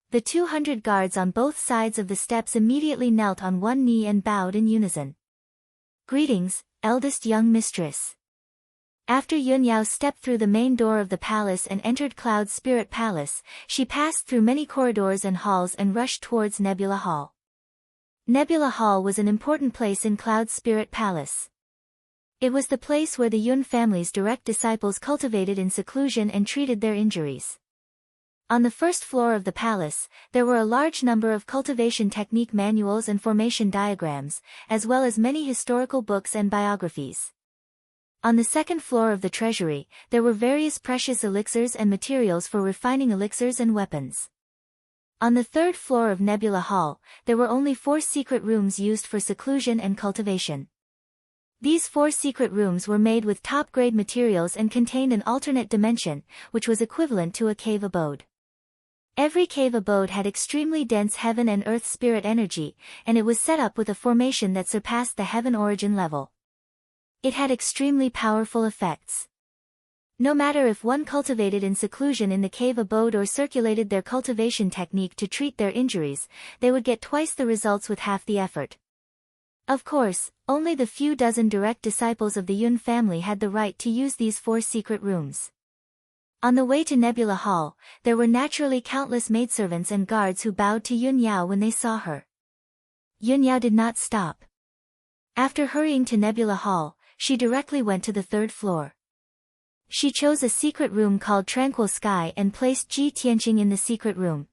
A: The 200 guards on both sides of the steps immediately knelt on one knee and bowed in unison. "Greetings, eldest young mistress." After Yun Yao stepped through the main door of the palace and entered Cloud's spirit palace, she passed through many corridors and halls and rushed towards Nebula Hall. Nebula Hall was an important place in Cloud's spirit palace. It was the place where the Yun family's direct disciples cultivated in seclusion and treated their injuries. On the first floor of the palace, there were a large number of cultivation technique manuals and formation diagrams, as well as many historical books and biographies. On the second floor of the treasury, there were various precious elixirs and materials for refining elixirs and weapons. On the third floor of Nebula Hall, there were only 4 secret rooms used for seclusion and cultivation. These 4 secret rooms were made with top-grade materials and contained an alternate dimension, which was equivalent to a cave abode. Every cave abode had extremely dense heaven and earth spirit energy, and it was set up with a formation that surpassed the heaven origin level. It had extremely powerful effects. No matter if one cultivated in seclusion in the cave abode or circulated their cultivation technique to treat their injuries, they would get twice the results with half the effort. Of course, only the few dozen direct disciples of the Yun family had the right to use these 4 secret rooms. On the way to Nebula Hall, there were naturally countless maidservants and guards who bowed to Yun Yao when they saw her. Yun Yao did not stop. After hurrying to Nebula Hall, she directly went to the 3rd floor. She chose a secret room called Tranquil Sky and placed Ji Tianqing in the secret room.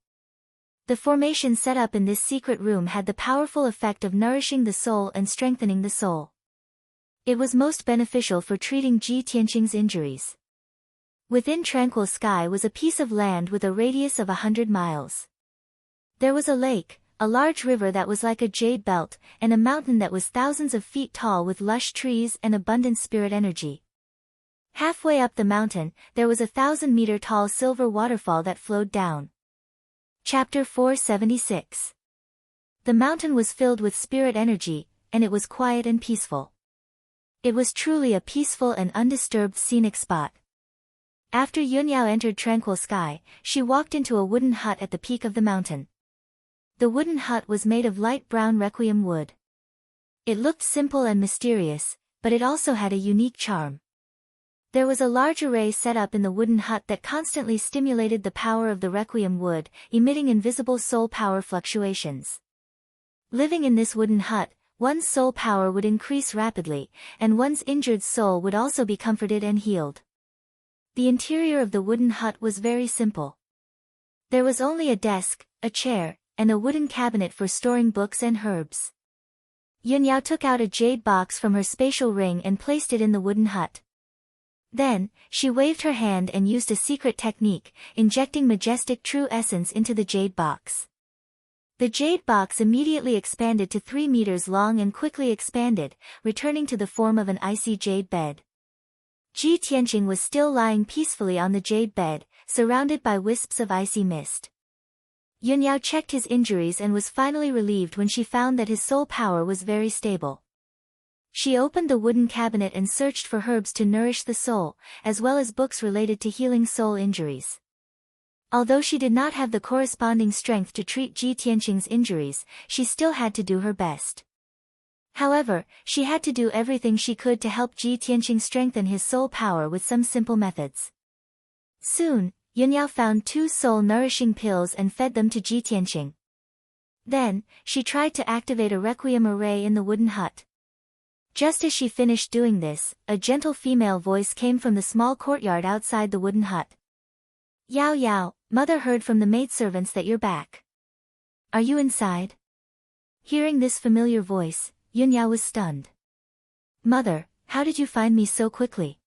A: The formation set up in this secret room had the powerful effect of nourishing the soul and strengthening the soul. It was most beneficial for treating Ji Tianqing's injuries. Within Tranquil Sky was a piece of land with a radius of 100 miles. There was a lake, a large river that was like a jade belt, and a mountain that was thousands of feet tall with lush trees and abundant spirit energy. Halfway up the mountain, there was a 1,000-meter tall silver waterfall that flowed down. Chapter 476. The mountain was filled with spirit energy, and it was quiet and peaceful. It was truly a peaceful and undisturbed scenic spot. After Yun Yao entered Tranquil Sky, she walked into a wooden hut at the peak of the mountain. The wooden hut was made of light brown requiem wood. It looked simple and mysterious, but it also had a unique charm. There was a large array set up in the wooden hut that constantly stimulated the power of the requiem wood, emitting invisible soul power fluctuations. Living in this wooden hut, one's soul power would increase rapidly, and one's injured soul would also be comforted and healed. The interior of the wooden hut was very simple. There was only a desk, a chair, and a wooden cabinet for storing books and herbs. Yun Yao took out a jade box from her spatial ring and placed it in the wooden hut. Then, she waved her hand and used a secret technique, injecting majestic true essence into the jade box. The jade box immediately expanded to 3 meters long and quickly expanded, returning to the form of an icy jade bed. Ji Tianqing was still lying peacefully on the jade bed, surrounded by wisps of icy mist. Yun Yao checked his injuries and was finally relieved when she found that his soul power was very stable. She opened the wooden cabinet and searched for herbs to nourish the soul, as well as books related to healing soul injuries. Although she did not have the corresponding strength to treat Ji Tianqing's injuries, she still had to do her best. However, she had to do everything she could to help Ji Tianqing strengthen his soul power with some simple methods. Soon, Yun Yao found 2 soul-nourishing pills and fed them to Ji Tianqing. Then, she tried to activate a requiem array in the wooden hut. Just as she finished doing this, a gentle female voice came from the small courtyard outside the wooden hut. Yao Yao, mother heard from the maidservants that you're back. Are you inside? Hearing this familiar voice, Yunyao was stunned. Mother, how did you find me so quickly?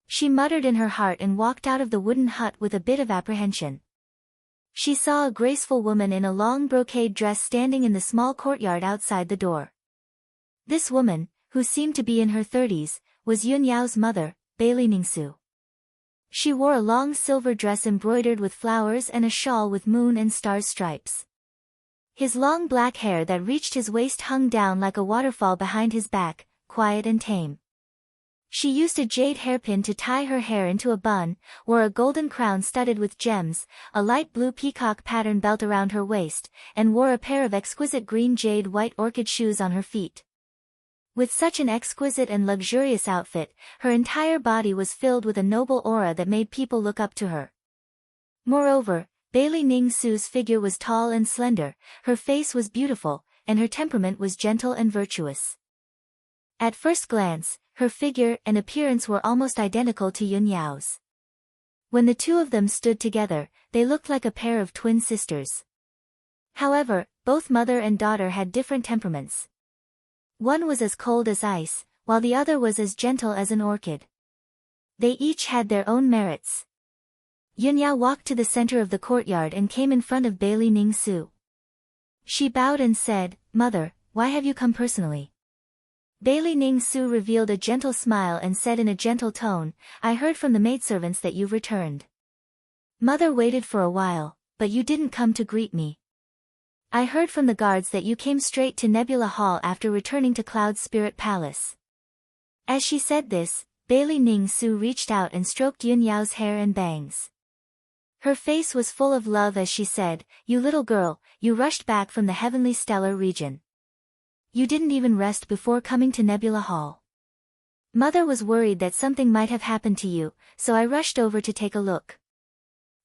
A: She muttered in her heart and walked out of the wooden hut with a bit of apprehension. She saw a graceful woman in a long brocade dress standing in the small courtyard outside the door. This woman, who seemed to be in her 30s, was Yunyao's mother, Bailey Ningsu. She wore a long silver dress embroidered with flowers and a shawl with moon and stars stripes. His long black hair that reached his waist hung down like a waterfall behind his back, quiet and tame. She used a jade hairpin to tie her hair into a bun, wore a golden crown studded with gems, a light blue peacock pattern belt around her waist, and wore a pair of exquisite green jade white orchid shoes on her feet. With such an exquisite and luxurious outfit, her entire body was filled with a noble aura that made people look up to her. Moreover, Bailey Ningsu's figure was tall and slender, her face was beautiful, and her temperament was gentle and virtuous. At first glance, her figure and appearance were almost identical to Yunyao's. When the two of them stood together, they looked like a pair of twin sisters. However, both mother and daughter had different temperaments. One was as cold as ice, while the other was as gentle as an orchid. They each had their own merits. Yunyao walked to the center of the courtyard and came in front of Bailey Ningsu. She bowed and said, "Mother, why have you come personally?" Bailey Ningsu revealed a gentle smile and said in a gentle tone, "I heard from the maidservants that you've returned. Mother waited for a while, but you didn't come to greet me. I heard from the guards that you came straight to Nebula Hall after returning to Cloud's Spirit Palace." As she said this, Bailey Ningsu reached out and stroked Yunyao's hair and bangs. Her face was full of love as she said, "You little girl, you rushed back from the heavenly stellar region. You didn't even rest before coming to Nebula Hall. Mother was worried that something might have happened to you, so I rushed over to take a look.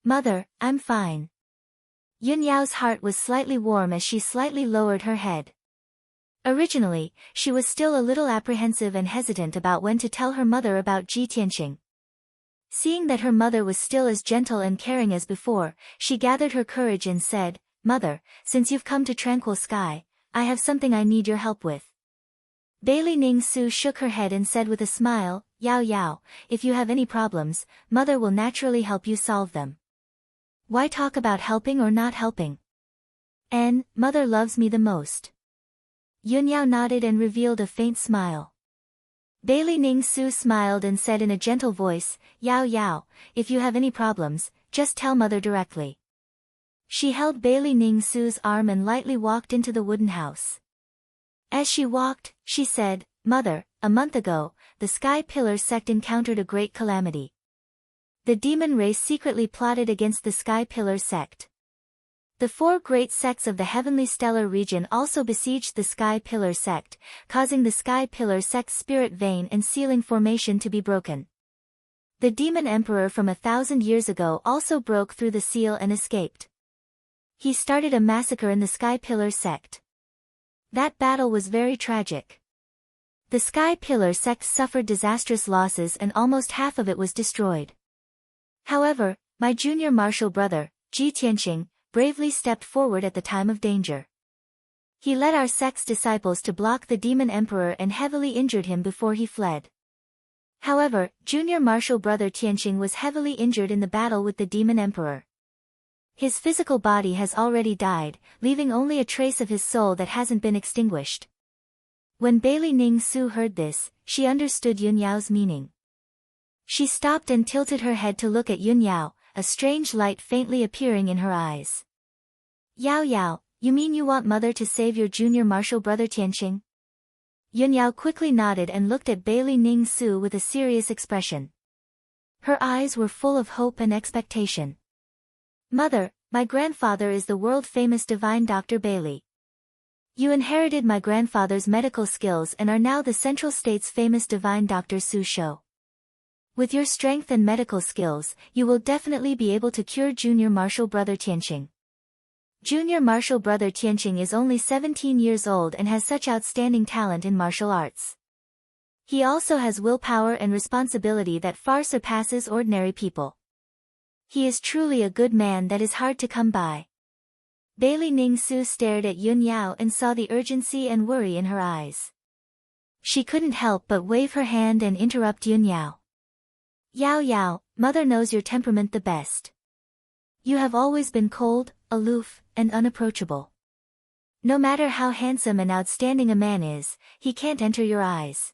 A: Mother, I'm fine." Yunyao's heart was slightly warm as she slightly lowered her head. Originally, she was still a little apprehensive and hesitant about when to tell her mother about Ji Tianqing. Seeing that her mother was still as gentle and caring as before, she gathered her courage and said, "Mother, since you've come to Tranquil Sky, I have something I need your help with." Bailey Ningsu shook her head and said with a smile, "Yao Yao, if you have any problems, Mother will naturally help you solve them. Why talk about helping or not helping? And, Mother loves me the most." Yunyao nodded and revealed a faint smile. Bailey Ningsu smiled and said in a gentle voice, "Yao Yao, if you have any problems, just tell Mother directly." She held Bailey Ningsu's arm and lightly walked into the wooden house. As she walked, she said, "Mother, a month ago, the Sky Pillar sect encountered a great calamity. The demon race secretly plotted against the Sky Pillar sect. The four great sects of the heavenly stellar region also besieged the Sky Pillar sect, causing the Sky Pillar sect's spirit vein and sealing formation to be broken. The demon emperor from 1,000 years ago also broke through the seal and escaped. He started a massacre in the Sky Pillar sect. That battle was very tragic. The Sky Pillar sect suffered disastrous losses and almost half of it was destroyed. However, my junior martial brother, Ji Tianqing, bravely stepped forward at the time of danger. He led our sect's disciples to block the demon emperor and heavily injured him before he fled. However, junior martial brother Tianqing was heavily injured in the battle with the demon emperor. His physical body has already died, leaving only a trace of his soul that hasn't been extinguished." When Bailey Ningsu heard this, she understood Yunyao's meaning. She stopped and tilted her head to look at Yunyao, a strange light faintly appearing in her eyes. "Yao Yao, you mean you want Mother to save your junior martial brother Tianqing?" Yunyao quickly nodded and looked at Bailey Ningsu with a serious expression. Her eyes were full of hope and expectation. "Mother, my grandfather is the world-famous divine Dr. Bailey. You inherited my grandfather's medical skills and are now the Central State's famous divine Dr. Su Shou. With your strength and medical skills, you will definitely be able to cure junior martial brother Tianqing. Junior martial brother Tianqing is only 17 years old and has such outstanding talent in martial arts. He also has willpower and responsibility that far surpasses ordinary people. He is truly a good man that is hard to come by. Bailey Ning-su stared at Yun Yao and saw the urgency and worry in her eyes. She couldn't help but wave her hand and interrupt Yun Yao. Yao Yao, mother knows your temperament the best. You have always been cold, aloof, and unapproachable. No matter how handsome and outstanding a man is, he can't enter your eyes.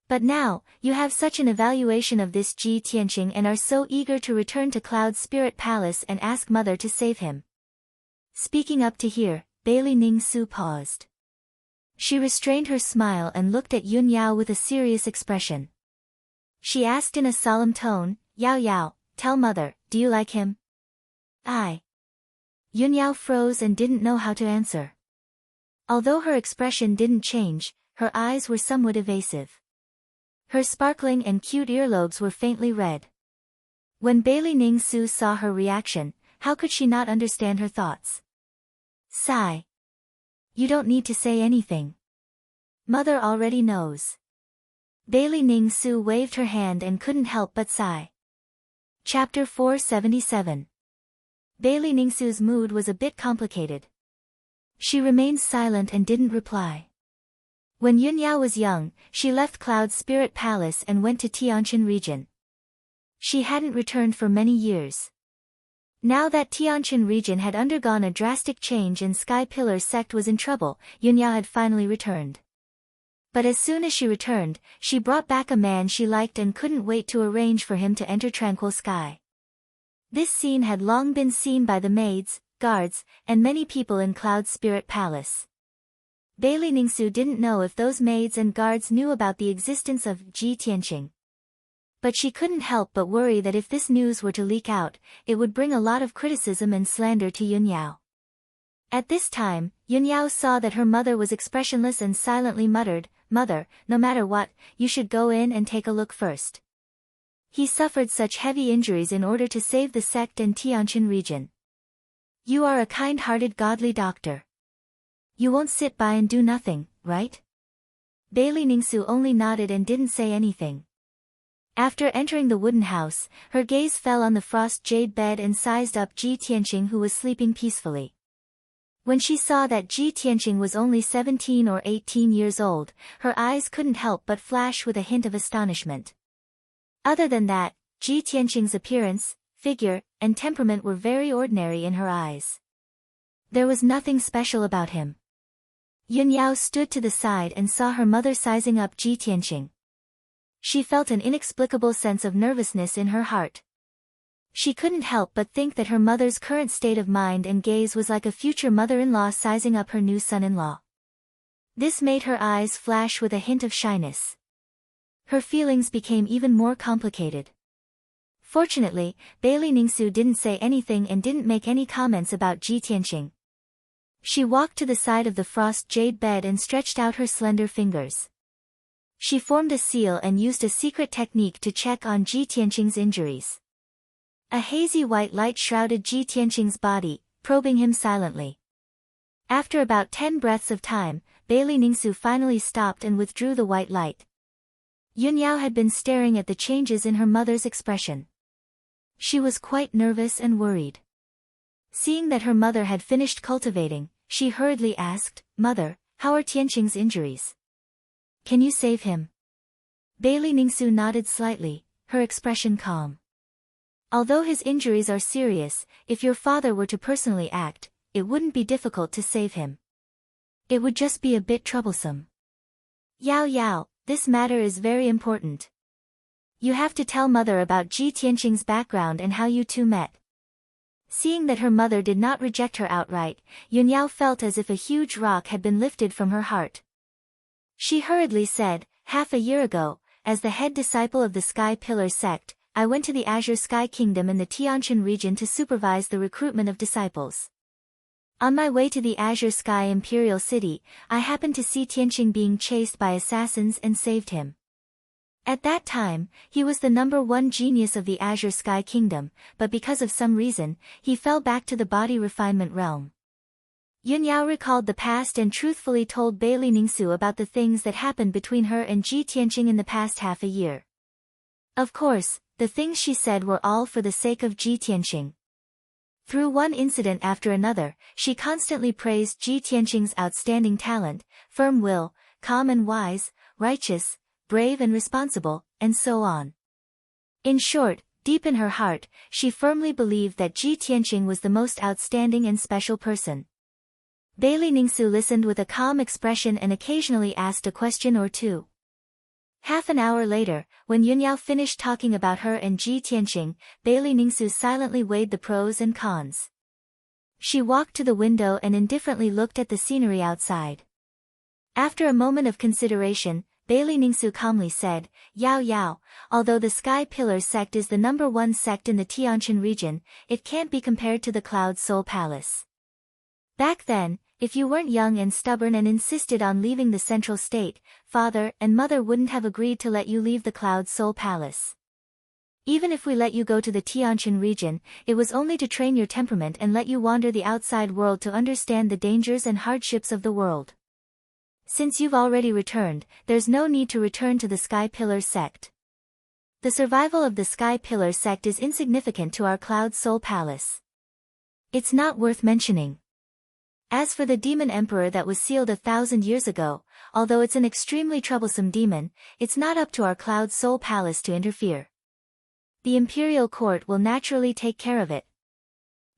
A: But now, you have such an evaluation of this Ji Tianqing and are so eager to return to Cloud's Spirit Palace and ask mother to save him. Speaking up to hear, Bailey Ning-su paused. She restrained her smile and looked at Yun Yao with a serious expression. She asked in a solemn tone, Yao Yao, tell mother, do you like him? Yun Yao froze and didn't know how to answer. Although her expression didn't change, her eyes were somewhat evasive. Her sparkling and cute earlobes were faintly red. When Bailey Ning-su saw her reaction, how could she not understand her thoughts? Sigh. You don't need to say anything. Mother already knows. Bailey Ning-su waved her hand and couldn't help but sigh. Chapter 477. Bailey Ning-su's mood was a bit complicated. She remained silent and didn't reply. When Yun Yao was young, she left Cloud's Spirit Palace and went to Tianjin region. She hadn't returned for many years. Now that Tianjin region had undergone a drastic change and Sky Pillar sect was in trouble, Yun Yao had finally returned. But as soon as she returned, she brought back a man she liked and couldn't wait to arrange for him to enter Tranquil Sky. This scene had long been seen by the maids, guards, and many people in Cloud's Spirit Palace. Bailey Ning-su didn't know if those maids and guards knew about the existence of Ji Tianqing. But she couldn't help but worry that if this news were to leak out, it would bring a lot of criticism and slander to Yun Yao. At this time, Yun Yao saw that her mother was expressionless and silently muttered, Mother, no matter what, you should go in and take a look first. He suffered such heavy injuries in order to save the sect and Tianjin region. You are a kind-hearted godly doctor. You won't sit by and do nothing, right? Bailey Ning-su only nodded and didn't say anything. After entering the wooden house, her gaze fell on the frost jade bed and sized up Ji Tianqing who was sleeping peacefully. When she saw that Ji Tianqing was only 17 or 18 years old, her eyes couldn't help but flash with a hint of astonishment. Other than that, Ji Tianqing's appearance, figure, and temperament were very ordinary in her eyes. There was nothing special about him. Yun Yao stood to the side and saw her mother sizing up Ji Tianqing. She felt an inexplicable sense of nervousness in her heart. She couldn't help but think that her mother's current state of mind and gaze was like a future mother-in-law sizing up her new son-in-law. This made her eyes flash with a hint of shyness. Her feelings became even more complicated. Fortunately, Bailey Ning-su didn't say anything and didn't make any comments about Ji Tianqing. She walked to the side of the frost jade bed and stretched out her slender fingers. She formed a seal and used a secret technique to check on Ji Tianqing's injuries. A hazy white light shrouded Ji Tianqing's body, probing him silently. After about 10 breaths of time, Bailey Ning-su finally stopped and withdrew the white light. Yun Yao had been staring at the changes in her mother's expression. She was quite nervous and worried. Seeing that her mother had finished cultivating, she hurriedly asked, Mother, how are Tianqing's injuries? Can you save him? Bailey Ning-su nodded slightly, her expression calm. Although his injuries are serious, if your father were to personally act, it wouldn't be difficult to save him. It would just be a bit troublesome. Yao Yao, this matter is very important. You have to tell mother about Ji Tianqing's background and how you two met. Seeing that her mother did not reject her outright, Yun Yao felt as if a huge rock had been lifted from her heart. She hurriedly said, half a year ago, as the head disciple of the Sky Pillar sect, I went to the Azure Sky Kingdom in the Tianjin region to supervise the recruitment of disciples. On my way to the Azure Sky Imperial City, I happened to see Tianqing being chased by assassins and saved him. At that time, he was the #1 genius of the Azure Sky Kingdom, but because of some reason, he fell back to the body refinement realm. Yunyao recalled the past and truthfully told Bei Ningsu about the things that happened between her and Ji Tianqing in the past half a year. Of course, the things she said were all for the sake of Ji Tianqing. Through one incident after another, she constantly praised Ji Tianqing's outstanding talent, firm will, calm and wise, righteous, brave and responsible, and so on. In short, deep in her heart, she firmly believed that Ji Tianqing was the most outstanding and special person. Bei Ningsu listened with a calm expression and occasionally asked a question or two. Half an hour later, when Yunyao finished talking about her and Ji Tianqing, Bei Ningsu silently weighed the pros and cons. She walked to the window and indifferently looked at the scenery outside. After a moment of consideration, Bei Ningsu calmly said, "Yao Yao, although the Sky Pillar sect is the #1 sect in the Tianjin region, it can't be compared to the Cloud Soul Palace. Back then, if you weren't young and stubborn and insisted on leaving the central state, father and mother wouldn't have agreed to let you leave the Cloud Soul Palace. Even if we let you go to the Tianjin region, it was only to train your temperament and let you wander the outside world to understand the dangers and hardships of the world. Since you've already returned, there's no need to return to the Sky Pillar sect. The survival of the Sky Pillar sect is insignificant to our Cloud Soul Palace. It's not worth mentioning. As for the demon emperor that was sealed 1,000 years ago, although it's an extremely troublesome demon, it's not up to our Cloud Soul Palace to interfere. The imperial court will naturally take care of it."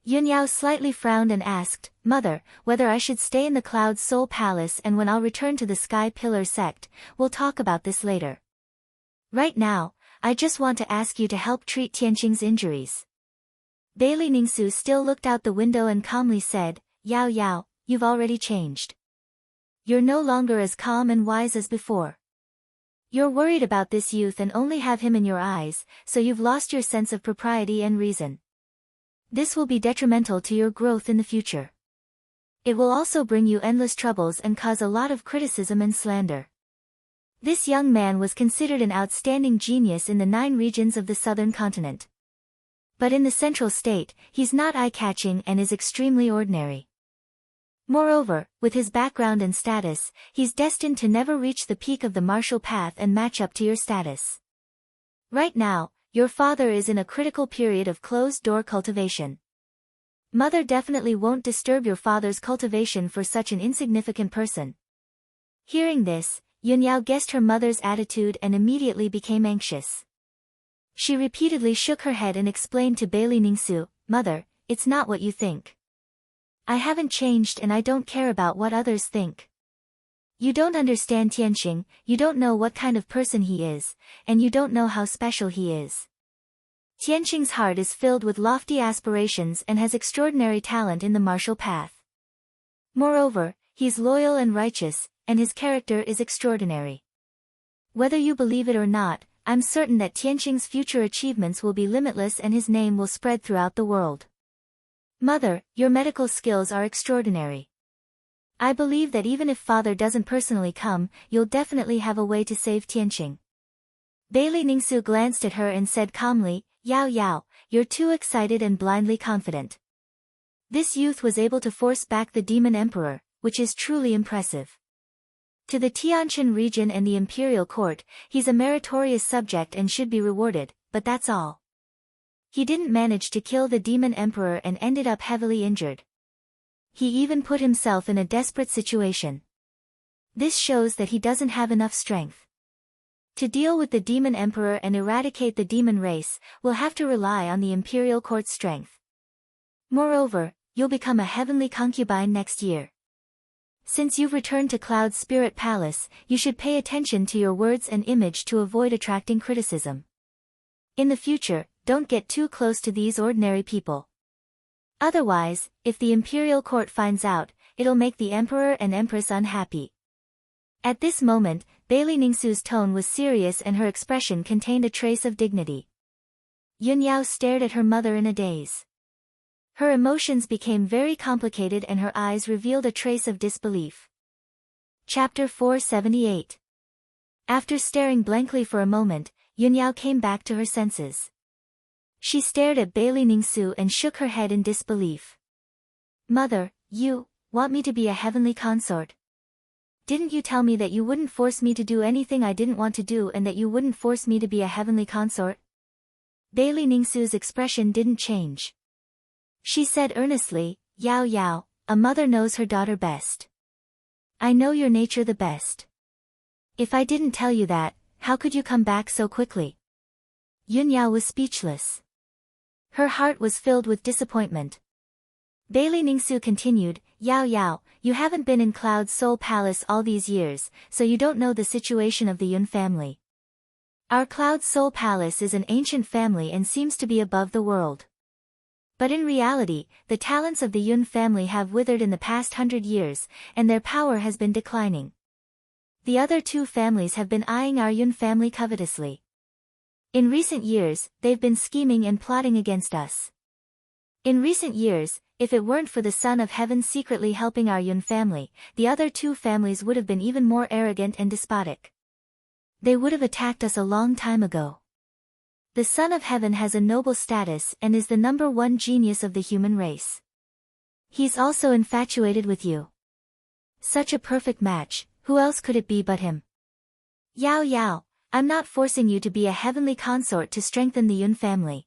A: Yunyao slightly frowned and asked, "Mother, whether I should stay in the Cloud Soul Palace and when I'll return to the Sky Pillar sect, we'll talk about this later. Right now, I just want to ask you to help treat Tianqing's injuries." Bei Ningsu still looked out the window and calmly said, "Yao Yao, you've already changed. You're no longer as calm and wise as before. You're worried about this youth and only have him in your eyes, so you've lost your sense of propriety and reason. This will be detrimental to your growth in the future. It will also bring you endless troubles and cause a lot of criticism and slander." This young man was considered an outstanding genius in the 9 regions of the southern continent. But in the central state, he's not eye-catching and is extremely ordinary. Moreover, with his background and status, he's destined to never reach the peak of the martial path and match up to your status. Right now, your father is in a critical period of closed-door cultivation. Mother definitely won't disturb your father's cultivation for such an insignificant person. Hearing this, Yunyao guessed her mother's attitude and immediately became anxious. She repeatedly shook her head and explained to Bei Ningsu, "Mother, it's not what you think. I haven't changed and I don't care about what others think. You don't understand Tianqing, you don't know what kind of person he is, and you don't know how special he is. Tianqing's heart is filled with lofty aspirations and has extraordinary talent in the martial path. Moreover, he's loyal and righteous, and his character is extraordinary. Whether you believe it or not, I'm certain that Tianqing's future achievements will be limitless and his name will spread throughout the world. Mother, your medical skills are extraordinary. I believe that even if father doesn't personally come, you'll definitely have a way to save Tianqing." Bei Ningsu glanced at her and said calmly, "Yao Yao, you're too excited and blindly confident. This youth was able to force back the demon emperor, which is truly impressive. To the Tianjin region and the imperial court, he's a meritorious subject and should be rewarded, but that's all. He didn't manage to kill the demon emperor and ended up heavily injured. He even put himself in a desperate situation. This shows that he doesn't have enough strength. To deal with the demon emperor and eradicate the demon race, we'll have to rely on the imperial court's strength. Moreover, you'll become a heavenly concubine next year. Since you've returned to Cloud Spirit Palace, you should pay attention to your words and image to avoid attracting criticism. In the future, don't get too close to these ordinary people. Otherwise, if the imperial court finds out, it'll make the emperor and empress unhappy." At this moment, Bei Ningsu's tone was serious and her expression contained a trace of dignity. Yunyao stared at her mother in a daze. Her emotions became very complicated and her eyes revealed a trace of disbelief. Chapter 478. After staring blankly for a moment, Yunyao came back to her senses. She stared at Bei Ningsu and shook her head in disbelief. "Mother, you Want me to be a heavenly consort? Didn't you tell me that you wouldn't force me to do anything I didn't want to do and that you wouldn't force me to be a heavenly consort? Bailey Ningsu's expression didn't change. She said earnestly, Yao Yao, a mother knows her daughter best. I know your nature the best. If I didn't tell you that, how could you come back so quickly? Yun Yao was speechless. Her heart was filled with disappointment. Bailey Ningsu continued, Yao Yao, you haven't been in Cloud's Soul Palace all these years, so you don't know the situation of the Yun family. Our Cloud's Soul Palace is an ancient family and seems to be above the world. But in reality, the talents of the Yun family have withered in the past 100 years, and their power has been declining. The other two families have been eyeing our Yun family covetously. In recent years, they've been scheming and plotting against us. In recent years, if it weren't for the Son of Heaven secretly helping our Yun family, the other two families would have been even more arrogant and despotic. They would have attacked us a long time ago. The Son of Heaven has a noble status and is the #1 genius of the human race. He's also infatuated with you. Such a perfect match, who else could it be but him? Yao Yao, I'm not forcing you to be a heavenly consort to strengthen the Yun family.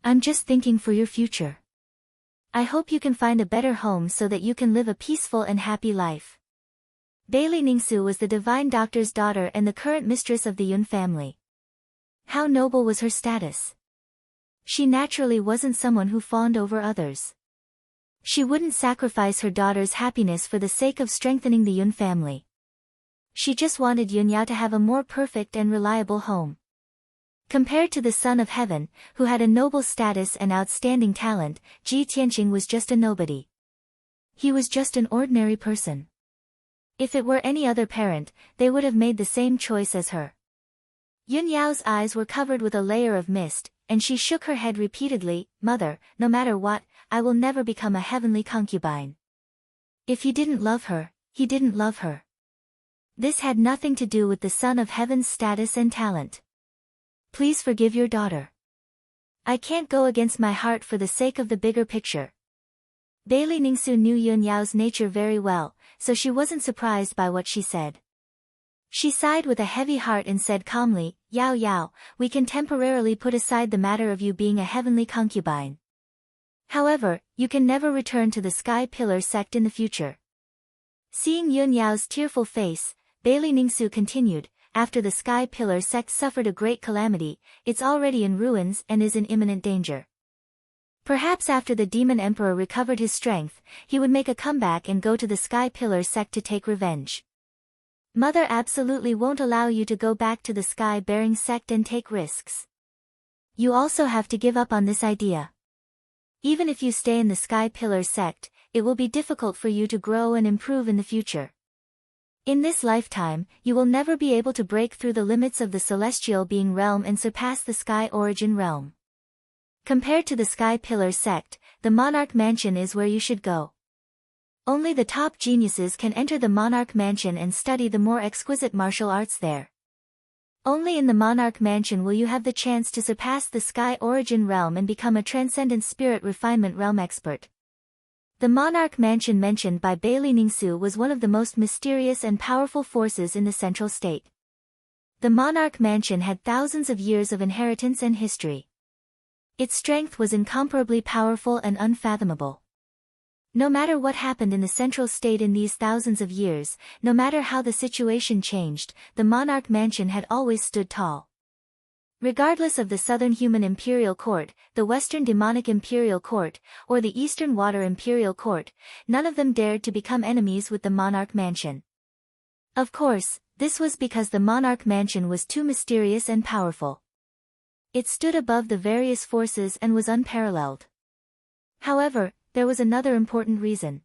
A: I'm just thinking for your future. I hope you can find a better home so that you can live a peaceful and happy life. Bailey Ningsu was the divine doctor's daughter and the current mistress of the Yun family. How noble was her status. She naturally wasn't someone who fawned over others. She wouldn't sacrifice her daughter's happiness for the sake of strengthening the Yun family. She just wanted Yun Yao to have a more perfect and reliable home. Compared to the Son of Heaven, who had a noble status and outstanding talent, Ji Tianqing was just a nobody. He was just an ordinary person. If it were any other parent, they would have made the same choice as her. Yun Yao's eyes were covered with a layer of mist, and she shook her head repeatedly, Mother, no matter what, I will never become a heavenly concubine. If he didn't love her, he didn't love her. This had nothing to do with the Son of Heaven's status and talent. Please forgive your daughter. I can't go against my heart for the sake of the bigger picture. Bailey Ningsu knew Yun Yao's nature very well, so she wasn't surprised by what she said. She sighed with a heavy heart and said calmly, Yao Yao, we can temporarily put aside the matter of you being a heavenly concubine. However, you can never return to the Sky Pillar sect in the future. Seeing Yun Yao's tearful face, Bailey Ningsu continued, after the Sky Pillar sect suffered a great calamity, it's already in ruins and is in imminent danger. Perhaps after the Demon Emperor recovered his strength, he would make a comeback and go to the Sky Pillar sect to take revenge. Mother absolutely won't allow you to go back to the Sky-bearing sect and take risks. You also have to give up on this idea. Even if you stay in the Sky Pillar sect, it will be difficult for you to grow and improve in the future. In this lifetime, you will never be able to break through the limits of the Celestial Being realm and surpass the Sky Origin realm. Compared to the Sky Pillar sect, the Monarch Mansion is where you should go. Only the top geniuses can enter the Monarch Mansion and study the more exquisite martial arts there. Only in the Monarch Mansion will you have the chance to surpass the Sky Origin realm and become a Transcendent Spirit Refinement realm expert. The Monarch Mansion mentioned by Bailey Ningsu was one of the most mysterious and powerful forces in the Central State. The Monarch Mansion had thousands of years of inheritance and history. Its strength was incomparably powerful and unfathomable. No matter what happened in the Central State in these thousands of years, no matter how the situation changed, the Monarch Mansion had always stood tall. Regardless of the Southern Human Imperial Court, the Western Demonic Imperial Court, or the Eastern Water Imperial Court, none of them dared to become enemies with the Monarch Mansion. Of course, this was because the Monarch Mansion was too mysterious and powerful. It stood above the various forces and was unparalleled. However, there was another important reason.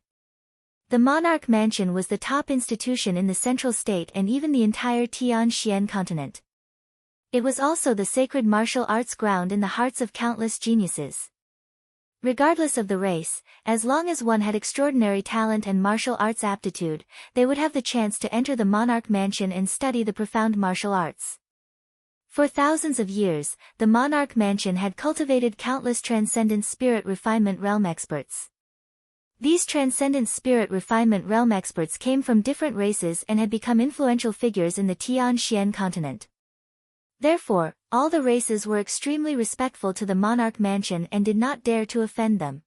A: The Monarch Mansion was the top institution in the Central State and even the entire Tianxian continent. It was also the sacred martial arts ground in the hearts of countless geniuses. Regardless of the race, as long as one had extraordinary talent and martial arts aptitude, they would have the chance to enter the Monarch Mansion and study the profound martial arts. For thousands of years, the Monarch Mansion had cultivated countless Transcendent Spirit Refinement realm experts. These transcendent spirit refinement realm experts came from different races and had become influential figures in the Tian-Xian continent. Therefore, all the races were extremely respectful to the monarch mansion and did not dare to offend them.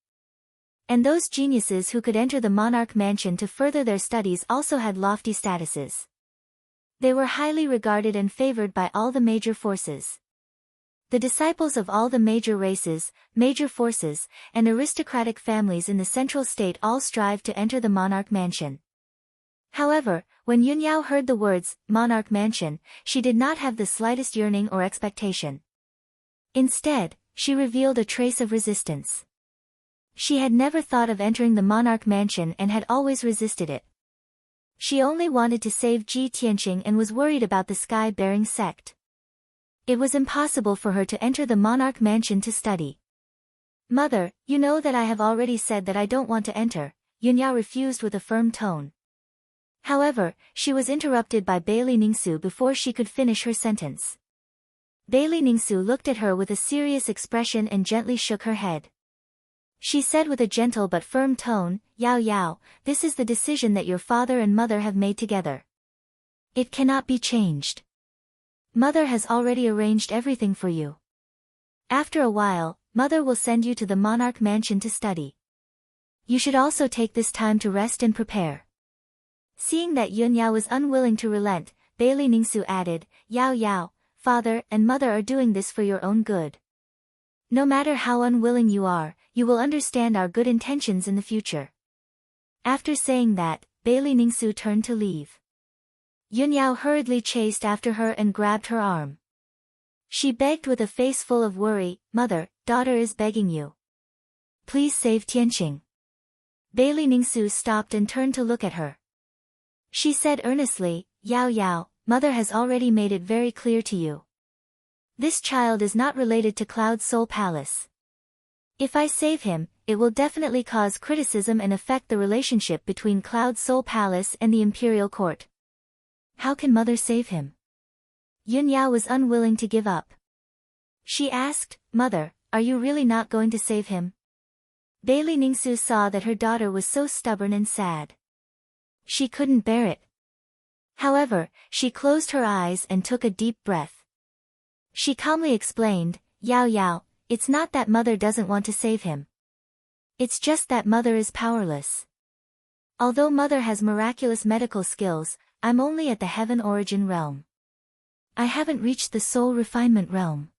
A: And those geniuses who could enter the monarch mansion to further their studies also had lofty statuses. They were highly regarded and favored by all the major forces. The disciples of all the major races, major forces, and aristocratic families in the central state all strived to enter the monarch mansion. However, when Yunyao heard the words, monarch mansion, she did not have the slightest yearning or expectation. Instead, she revealed a trace of resistance. She had never thought of entering the monarch mansion and had always resisted it. She only wanted to save Ji Tianqing and was worried about the sky-bearing sect. It was impossible for her to enter the monarch mansion to study. Mother, you know that I have already said that I don't want to enter, Yunyao refused with a firm tone. However, she was interrupted by Bailey Ningsu before she could finish her sentence. Bailey Ningsu looked at her with a serious expression and gently shook her head. She said with a gentle but firm tone, Yao Yao, this is the decision that your father and mother have made together. It cannot be changed. Mother has already arranged everything for you. After a while, mother will send you to the monarch mansion to study. You should also take this time to rest and prepare. Seeing that Yunyao was unwilling to relent, Bailey Ningsu added, Yao Yao, father and mother are doing this for your own good. No matter how unwilling you are, you will understand our good intentions in the future. After saying that, Bailey Ningsu turned to leave. Yunyao hurriedly chased after her and grabbed her arm. She begged with a face full of worry, Mother, daughter is begging you. Please save Tianqing. Bailey Ningsu stopped and turned to look at her. She said earnestly, Yao Yao, mother has already made it very clear to you. This child is not related to Cloud Soul Palace. If I save him, it will definitely cause criticism and affect the relationship between Cloud Soul Palace and the Imperial Court. How can mother save him? Yunyao was unwilling to give up. She asked, Mother, are you really not going to save him? Bailey Ningsu saw that her daughter was so stubborn and sad. She couldn't bear it. However, she closed her eyes and took a deep breath. She calmly explained, Yao Yao, it's not that mother doesn't want to save him. It's just that mother is powerless. Although mother has miraculous medical skills, I'm only at the heaven origin realm. I haven't reached the soul refinement realm.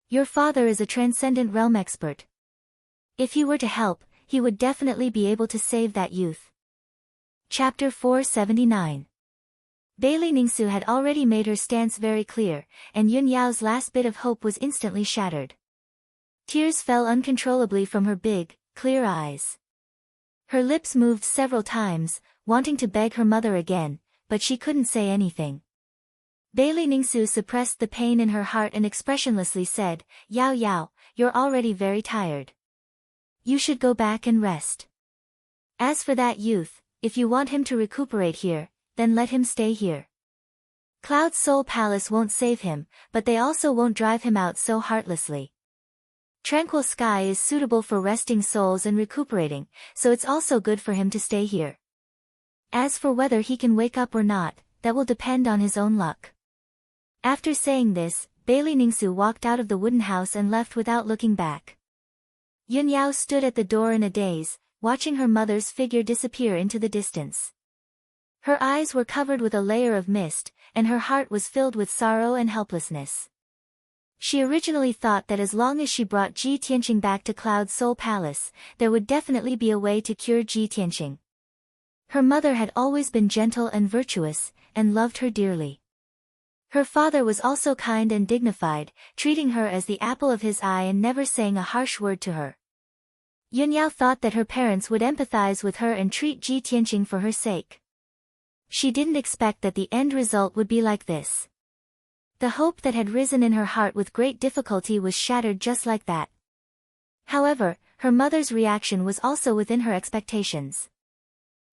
A: Your father is a transcendent realm expert. If he were to help, he would definitely be able to save that youth. Chapter 479. Bailey Ningsu had already made her stance very clear, and Yunyao's last bit of hope was instantly shattered. Tears fell uncontrollably from her big, clear eyes. Her lips moved several times, wanting to beg her mother again, but she couldn't say anything. Bailey Ningsu suppressed the pain in her heart and expressionlessly said, Yao Yao, you're already very tired. You should go back and rest. As for that youth, if you want him to recuperate here, then let him stay here. Cloud Soul Palace won't save him, but they also won't drive him out so heartlessly. Tranquil Sky is suitable for resting souls and recuperating, so it's also good for him to stay here. As for whether he can wake up or not, that will depend on his own luck. After saying this, Bailey Ningsu walked out of the wooden house and left without looking back. Yunyao stood at the door in a daze, watching her mother's figure disappear into the distance. Her eyes were covered with a layer of mist, and her heart was filled with sorrow and helplessness. She originally thought that as long as she brought Ji Tianqing back to Cloud Soul Palace, there would definitely be a way to cure Ji Tianqing. Her mother had always been gentle and virtuous, and loved her dearly. Her father was also kind and dignified, treating her as the apple of his eye and never saying a harsh word to her. Yunyao thought that her parents would empathize with her and treat Ji Tianqing for her sake. She didn't expect that the end result would be like this. The hope that had risen in her heart with great difficulty was shattered just like that. However, her mother's reaction was also within her expectations.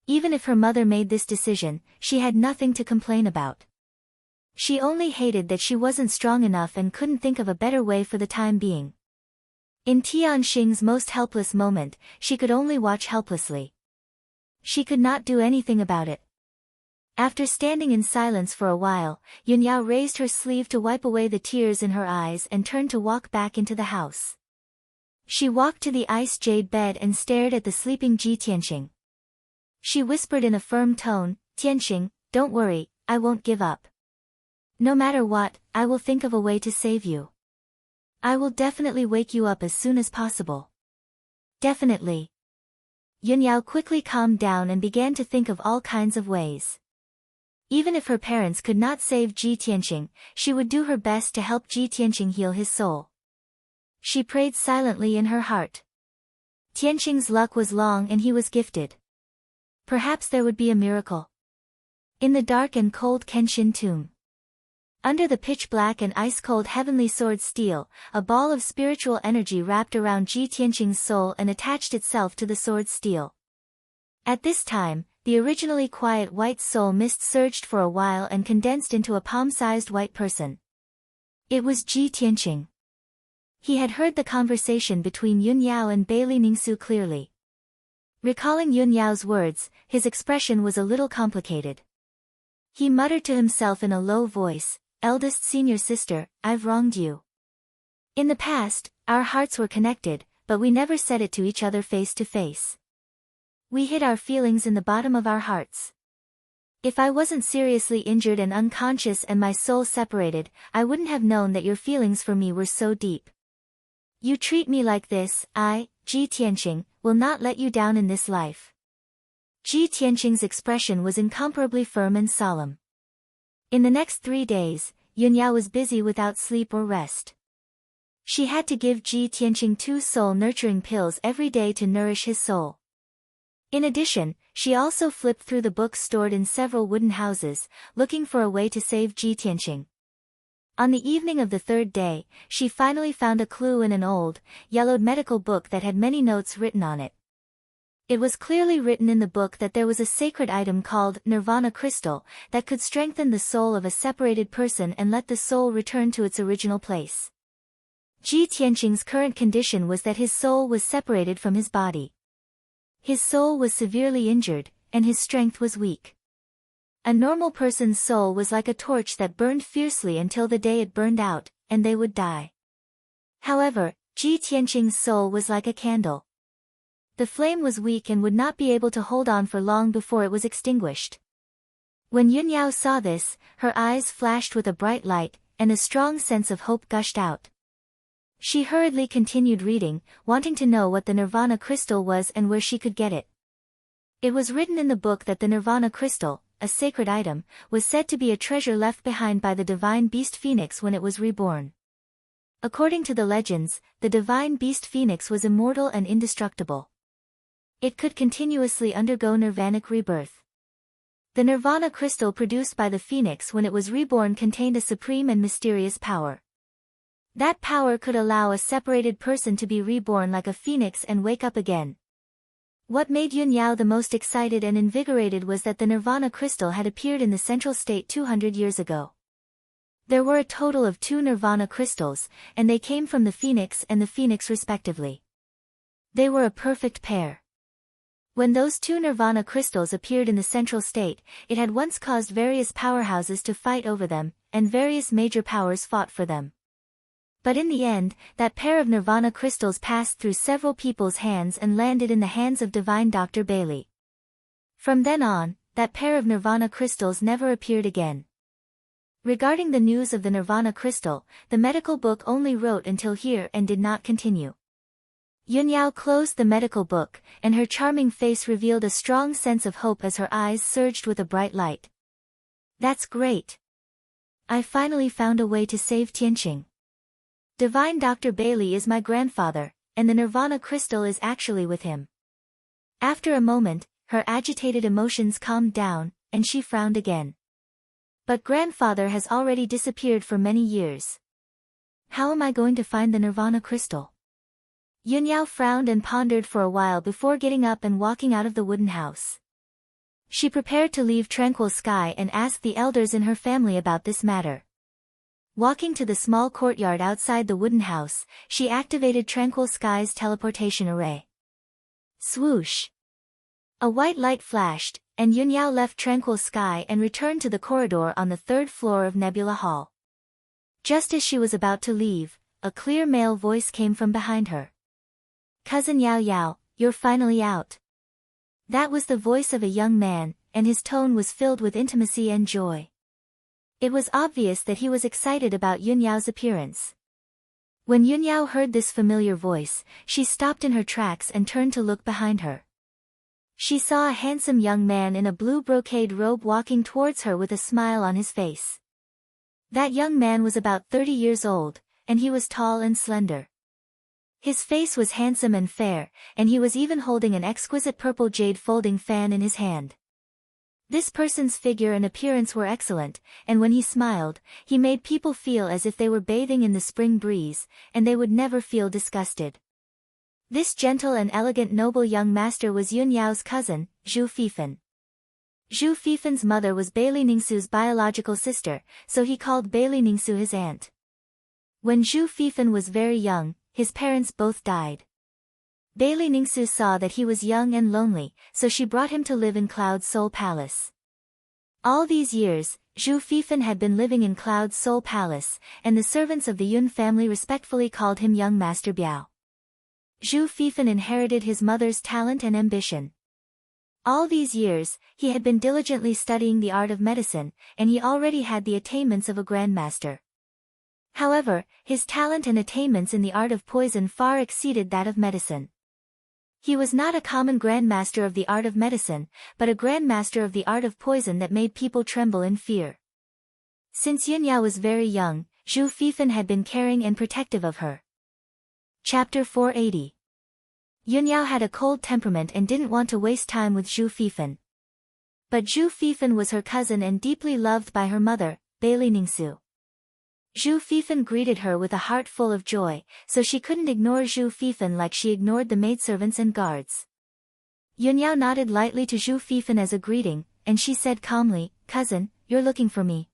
A: Even if her mother made this decision, she had nothing to complain about. She only hated that she wasn't strong enough and couldn't think of a better way for the time being. In Tianxing's most helpless moment, she could only watch helplessly. She could not do anything about it. After standing in silence for a while, Yunyao raised her sleeve to wipe away the tears in her eyes and turned to walk back into the house. She walked to the ice jade bed and stared at the sleeping Ji Tianxing. She whispered in a firm tone, "Tianxing, don't worry, I won't give up. No matter what, I will think of a way to save you. I will definitely wake you up as soon as possible." Definitely. Yunyao quickly calmed down and began to think of all kinds of ways. Even if her parents could not save Ji Tianxing, she would do her best to help Ji Tianxing heal his soul. She prayed silently in her heart. Tianxing's luck was long and he was gifted. Perhaps there would be a miracle. In the dark and cold Kenshin tomb. Under the pitch-black and ice-cold heavenly sword steel, a ball of spiritual energy wrapped around Ji Tianxing's soul and attached itself to the sword steel. At this time, the originally quiet white soul mist surged for a while and condensed into a palm-sized white person. It was Ji Tianxing. He had heard the conversation between Yunyao and Bei Li Ningsu clearly. Recalling Yunyao's words, his expression was a little complicated. He muttered to himself in a low voice, "Eldest senior sister, I've wronged you. In the past, our hearts were connected, but we never said it to each other face to face. We hid our feelings in the bottom of our hearts. If I wasn't seriously injured and unconscious and my soul separated, I wouldn't have known that your feelings for me were so deep. You treat me like this, I, Ji Tianxing, will not let you down in this life." Ji Tianxing's expression was incomparably firm and solemn. In the next 3 days, Yunyao was busy without sleep or rest. She had to give Ji Tianxing 2 soul-nurturing pills every day to nourish his soul. In addition, she also flipped through the books stored in several wooden houses, looking for a way to save Ji Tianxing. On the evening of the 3rd day, she finally found a clue in an old, yellowed medical book that had many notes written on it. It was clearly written in the book that there was a sacred item called Nirvana Crystal that could strengthen the soul of a separated person and let the soul return to its original place. Ji Tianxing's current condition was that his soul was separated from his body. His soul was severely injured, and his strength was weak. A normal person's soul was like a torch that burned fiercely until the day it burned out, and they would die. However, Ji Tianxing's soul was like a candle. The flame was weak and would not be able to hold on for long before it was extinguished. When Yunyao saw this, her eyes flashed with a bright light, and a strong sense of hope gushed out. She hurriedly continued reading, wanting to know what the Nirvana Crystal was and where she could get it. It was written in the book that the Nirvana Crystal, a sacred item, was said to be a treasure left behind by the divine beast Phoenix when it was reborn. According to the legends, the divine beast Phoenix was immortal and indestructible. It could continuously undergo nirvanic rebirth. The Nirvana Crystal produced by the Phoenix when it was reborn contained a supreme and mysterious power. That power could allow a separated person to be reborn like a phoenix and wake up again. What made Yunyao the most excited and invigorated was that the Nirvana Crystal had appeared in the Central State 200 years ago. There were a total of 2 Nirvana Crystals, and they came from the Phoenix and the Phoenix respectively. They were a perfect pair. When those 2 Nirvana Crystals appeared in the Central State, it had once caused various powerhouses to fight over them, and various major powers fought for them. But in the end, that pair of Nirvana Crystals passed through several people's hands and landed in the hands of divine Dr. Bei Li. From then on, that pair of Nirvana Crystals never appeared again. Regarding the news of the Nirvana Crystal, the medical book only wrote until here and did not continue. Yunyao closed the medical book, and her charming face revealed a strong sense of hope as her eyes surged with a bright light. "That's great. I finally found a way to save Tianxing. Divine Dr. Bei Li is my grandfather, and the Nirvana Crystal is actually with him." After a moment, her agitated emotions calmed down, and she frowned again. "But grandfather has already disappeared for many years. How am I going to find the Nirvana Crystal?" Yunyao frowned and pondered for a while before getting up and walking out of the wooden house. She prepared to leave Tranquil Sky and ask the elders in her family about this matter. Walking to the small courtyard outside the wooden house, she activated Tranquil Sky's teleportation array. Swoosh! A white light flashed, and Yunyao left Tranquil Sky and returned to the corridor on the third floor of Nebula Hall. Just as she was about to leave, a clear male voice came from behind her. "Cousin Yao Yao, you're finally out." That was the voice of a young man, and his tone was filled with intimacy and joy. It was obvious that he was excited about Yunyao's appearance. When Yunyao heard this familiar voice, she stopped in her tracks and turned to look behind her. She saw a handsome young man in a blue brocade robe walking towards her with a smile on his face. That young man was about 30 years old, and he was tall and slender. His face was handsome and fair, and he was even holding an exquisite purple jade folding fan in his hand. This person's figure and appearance were excellent, and when he smiled, he made people feel as if they were bathing in the spring breeze, and they would never feel disgusted. This gentle and elegant noble young master was Yunyao's cousin, Zhu Fifan. Zhu Fifan's mother was Bailey Ningsu's biological sister, so he called Bailey Ningsu his aunt. When Zhu Fifan was very young, his parents both died. Bailey Ningsu saw that he was young and lonely, so she brought him to live in Cloud Soul Palace. All these years, Zhu Fifan had been living in Cloud Soul Palace, and the servants of the Yun family respectfully called him Young Master Biao. Zhu Fifan inherited his mother's talent and ambition. All these years, he had been diligently studying the art of medicine, and he already had the attainments of a grandmaster. However, his talent and attainments in the art of poison far exceeded that of medicine. He was not a common grandmaster of the art of medicine, but a grandmaster of the art of poison that made people tremble in fear. Since Yunyao was very young, Zhu Fifan had been caring and protective of her. Chapter 480. Yunyao had a cold temperament and didn't want to waste time with Zhu Fifan. But Zhu Fifan was her cousin and deeply loved by her mother, Bailey Ningsu. Zhu Fifan greeted her with a heart full of joy, so she couldn't ignore Zhu Fifan like she ignored the maidservants and guards. Yunyao nodded lightly to Zhu Fifan as a greeting, and she said calmly, "Cousin, you're looking for me."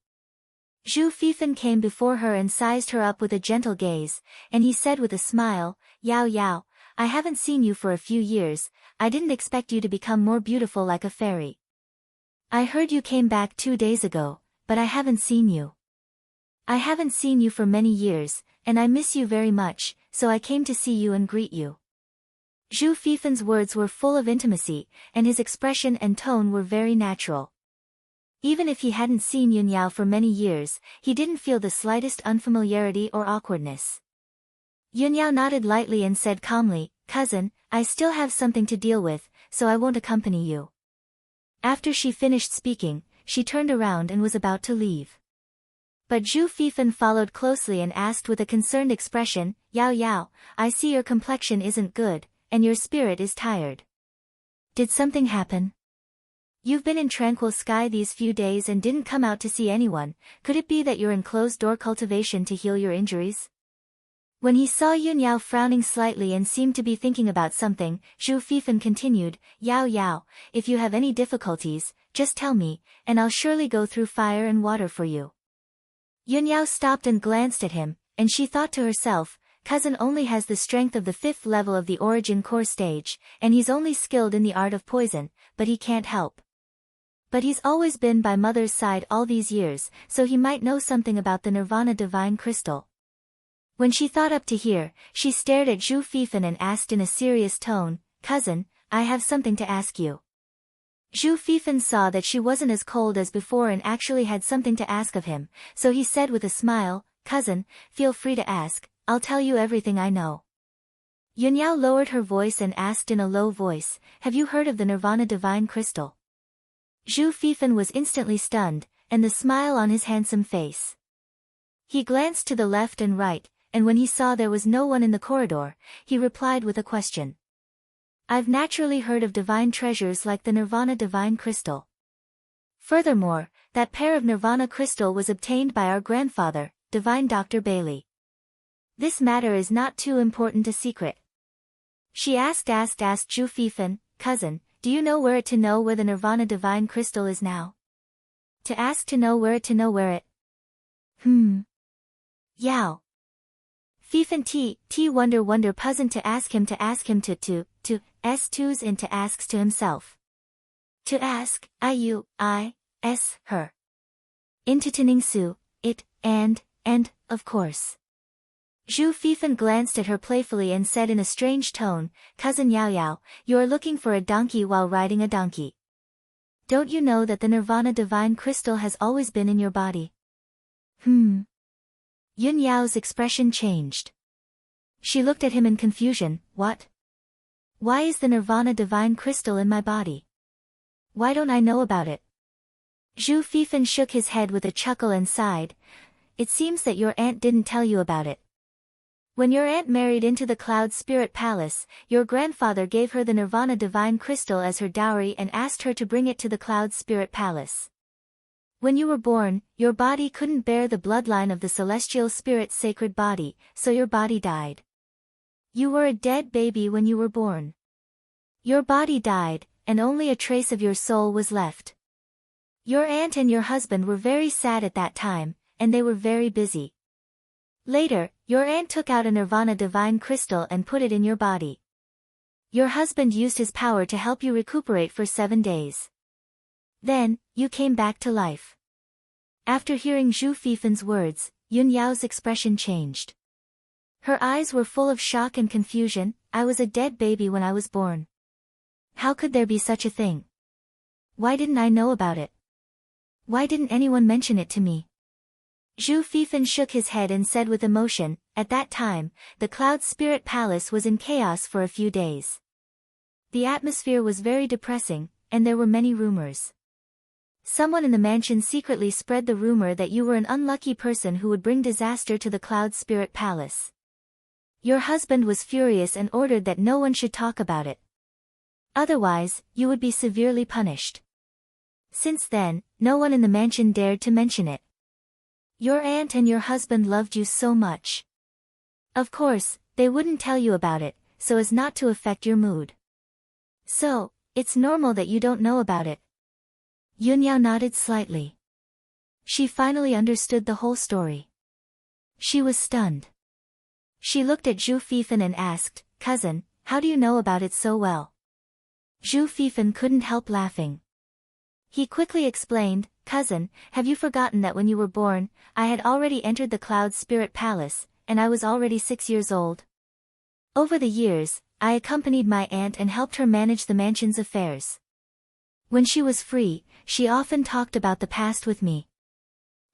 A: Zhu Fifan came before her and sized her up with a gentle gaze, and he said with a smile, "Yao Yao, I haven't seen you for a few years, I didn't expect you to become more beautiful like a fairy. I heard you came back 2 days ago, but I haven't seen you. I haven't seen you for many years, and I miss you very much, so I came to see you and greet you." Zhu Fifan's words were full of intimacy, and his expression and tone were very natural. Even if he hadn't seen Yunyao for many years, he didn't feel the slightest unfamiliarity or awkwardness. Yunyao nodded lightly and said calmly, "Cousin, I still have something to deal with, so I won't accompany you." After she finished speaking, she turned around and was about to leave. But Zhu Fifan followed closely and asked with a concerned expression, "Yao Yao, I see your complexion isn't good, and your spirit is tired. Did something happen? You've been in Tranquil Sky these few days and didn't come out to see anyone, could it be that you're in closed-door cultivation to heal your injuries?" When he saw Yunyao frowning slightly and seemed to be thinking about something, Zhu Fifan continued, "Yao Yao, if you have any difficulties, just tell me, and I'll surely go through fire and water for you." Yunyao stopped and glanced at him, and she thought to herself, "Cousin only has the strength of the 5th level of the Origin Core stage, and he's only skilled in the art of poison, but he can't help. But he's always been by mother's side all these years, so he might know something about the Nirvana Divine Crystal." When she thought up to here, she stared at Zhu Fifan and asked in a serious tone, "Cousin, I have something to ask you." Zhu Fifan saw that she wasn't as cold as before and actually had something to ask of him, so he said with a smile, "Cousin, feel free to ask, I'll tell you everything I know." Yunyao lowered her voice and asked in a low voice, "Have you heard of the Nirvana Divine Crystal?" Zhu Fifan was instantly stunned, and the smile on his handsome face. He glanced to the left and right, and when he saw there was no one in the corridor, he replied with a question. "I've naturally heard of divine treasures like the Nirvana Divine Crystal. Furthermore, that pair of Nirvana Crystal was obtained by our grandfather, Divine Dr. Bailey. This matter is not too important a secret." She asked Zhu Fifan, "Cousin, do you know where the Nirvana Divine Crystal is now?" To know where it. Yao. Fifan t wonder puzzled to ask him to s2's into asks to himself. To ask, her. Into Taningsu, it, and, of course. Zhu Fifan glanced at her playfully and said in a strange tone, Cousin Yao Yao, you are looking for a donkey while riding a donkey. Don't you know that the Nirvana divine crystal has always been in your body? Yun Yao's expression changed. She looked at him in confusion. What? Why is the Nirvana divine crystal in my body? Why don't I know about it? Zhu Fifan shook his head with a chuckle and sighed. It seems that your aunt didn't tell you about it. When your aunt married into the Cloud Spirit Palace, your grandfather gave her the Nirvana Divine Crystal as her dowry and asked her to bring it to the Cloud Spirit Palace. When you were born, your body couldn't bear the bloodline of the Celestial Spirit's sacred body, so your body died. You were a dead baby when you were born. Your body died, and only a trace of your soul was left. Your aunt and your husband were very sad at that time, and they were very busy. Later, your aunt took out a Nirvana Divine Crystal and put it in your body. Your husband used his power to help you recuperate for 7 days. Then, you came back to life. After hearing Zhu Fifan's words, Yun Yao's expression changed. Her eyes were full of shock and confusion. I was a dead baby when I was born. How could there be such a thing? Why didn't I know about it? Why didn't anyone mention it to me? Zhu Fifan shook his head and said with emotion, at that time, the Cloud Spirit Palace was in chaos for a few days. The atmosphere was very depressing, and there were many rumors. Someone in the mansion secretly spread the rumor that you were an unlucky person who would bring disaster to the Cloud Spirit Palace. Your husband was furious and ordered that no one should talk about it. Otherwise, you would be severely punished. Since then, no one in the mansion dared to mention it. Your aunt and your husband loved you so much. Of course, they wouldn't tell you about it, so as not to affect your mood. So, it's normal that you don't know about it. Yun Yao nodded slightly. She finally understood the whole story. She was stunned. She looked at Zhu Fifan and asked, Cousin, how do you know about it so well? Zhu Fifan couldn't help laughing. He quickly explained, Cousin, have you forgotten that when you were born, I had already entered the Cloud Spirit Palace, and I was already 6 years old? Over the years, I accompanied my aunt and helped her manage the mansion's affairs. When she was free, she often talked about the past with me.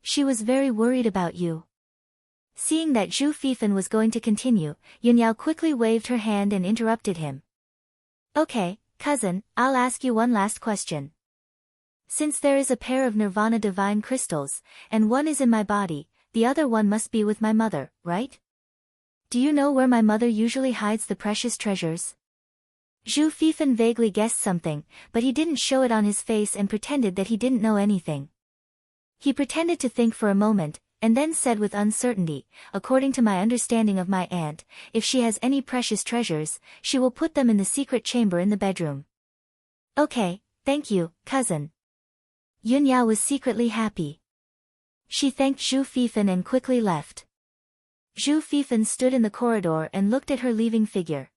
A: She was very worried about you. Seeing that Zhu Fifan was going to continue, Yun Yao quickly waved her hand and interrupted him. Okay, Cousin, I'll ask you one last question. Since there is a pair of Nirvana Divine Crystals, and one is in my body, the other one must be with my mother, right? Do you know where my mother usually hides the precious treasures? Zhu Fifan vaguely guessed something, but he didn't show it on his face and pretended that he didn't know anything. He pretended to think for a moment, and then said with uncertainty, according to my understanding of my aunt, if she has any precious treasures, she will put them in the secret chamber in the bedroom. Okay, thank you, cousin. Yun Yao was secretly happy. She thanked Zhu Fifan and quickly left. Zhu Fifan stood in the corridor and looked at her leaving figure.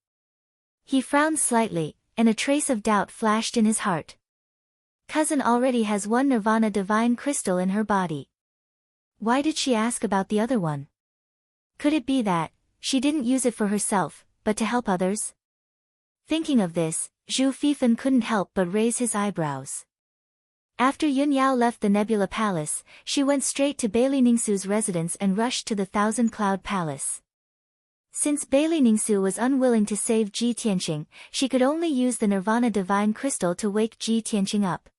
A: He frowned slightly, and a trace of doubt flashed in his heart. Cousin already has one Nirvana Divine Crystal in her body. Why did she ask about the other one? Could it be that she didn't use it for herself, but to help others? Thinking of this, Zhu Fifan couldn't help but raise his eyebrows. After Yun Yao left the Nebula Palace, she went straight to Bailey Ningsu's residence and rushed to the Thousand Cloud Palace. Since Bailey Ningsu was unwilling to save Ji Tianqing, she could only use the Nirvana Divine Crystal to wake Ji Tianqing up.